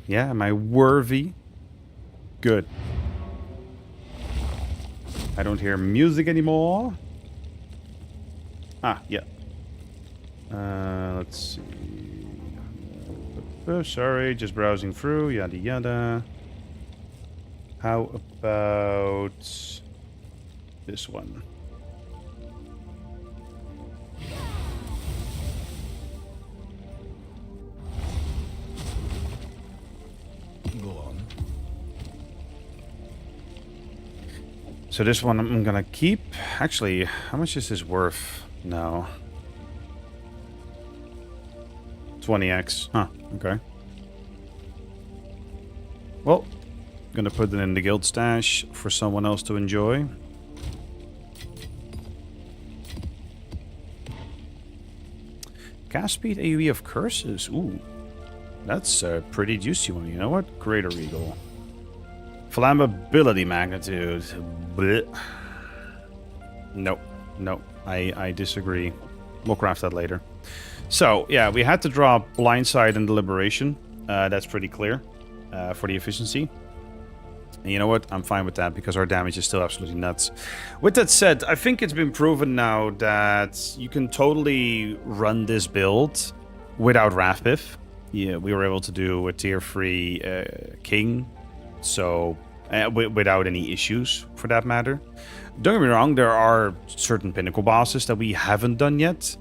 Yeah, am I worthy? Good. I don't hear music anymore. Ah, yeah. Let's see. Oh, sorry, just browsing through, yada yada. How about this one?
Go on.
So this one I'm gonna keep. Actually, how much is this worth now? 20x. Huh, okay. Well, gonna put it in the guild stash for someone else to enjoy. Cast speed AoE of curses. Ooh. That's a pretty juicy one. You know what? Greater Eagle. Flammability magnitude. Blech. Nope. Nope. I disagree. We'll craft that later. So, yeah, we had to draw Blindside and Deliberation. That's pretty clear for the efficiency. And you know what? I'm fine with that because our damage is still absolutely nuts. With that said, I think it's been proven now that you can totally run this build without Rathpith. Yeah, we were able to do a tier 3 king, so without any issues for that matter. Don't get me wrong, there are certain pinnacle bosses that we haven't done yet.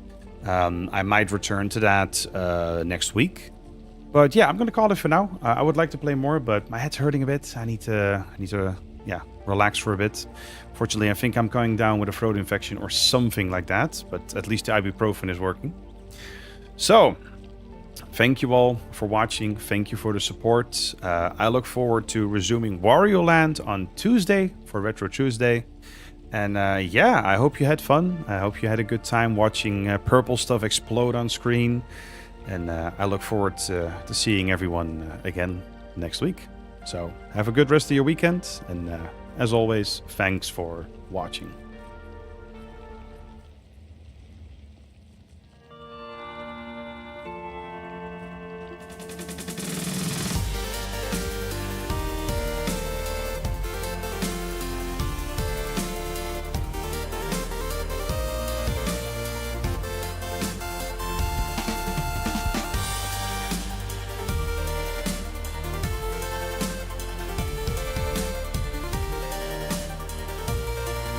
I might return to that next week. But yeah, I'm gonna call it for now. I would like to play more, but my head's hurting a bit. I need to yeah, relax for a bit. Fortunately, I think I'm going down with a throat infection or something like that, but at least the ibuprofen is working. So, thank you all for watching. Thank you for the support. I look forward to resuming Wario Land on Tuesday for Retro Tuesday. And yeah, I hope you had fun. I hope you had a good time watching purple stuff explode on screen. And I look forward to seeing everyone again next week. So have a good rest of your weekend. And as always, thanks for watching.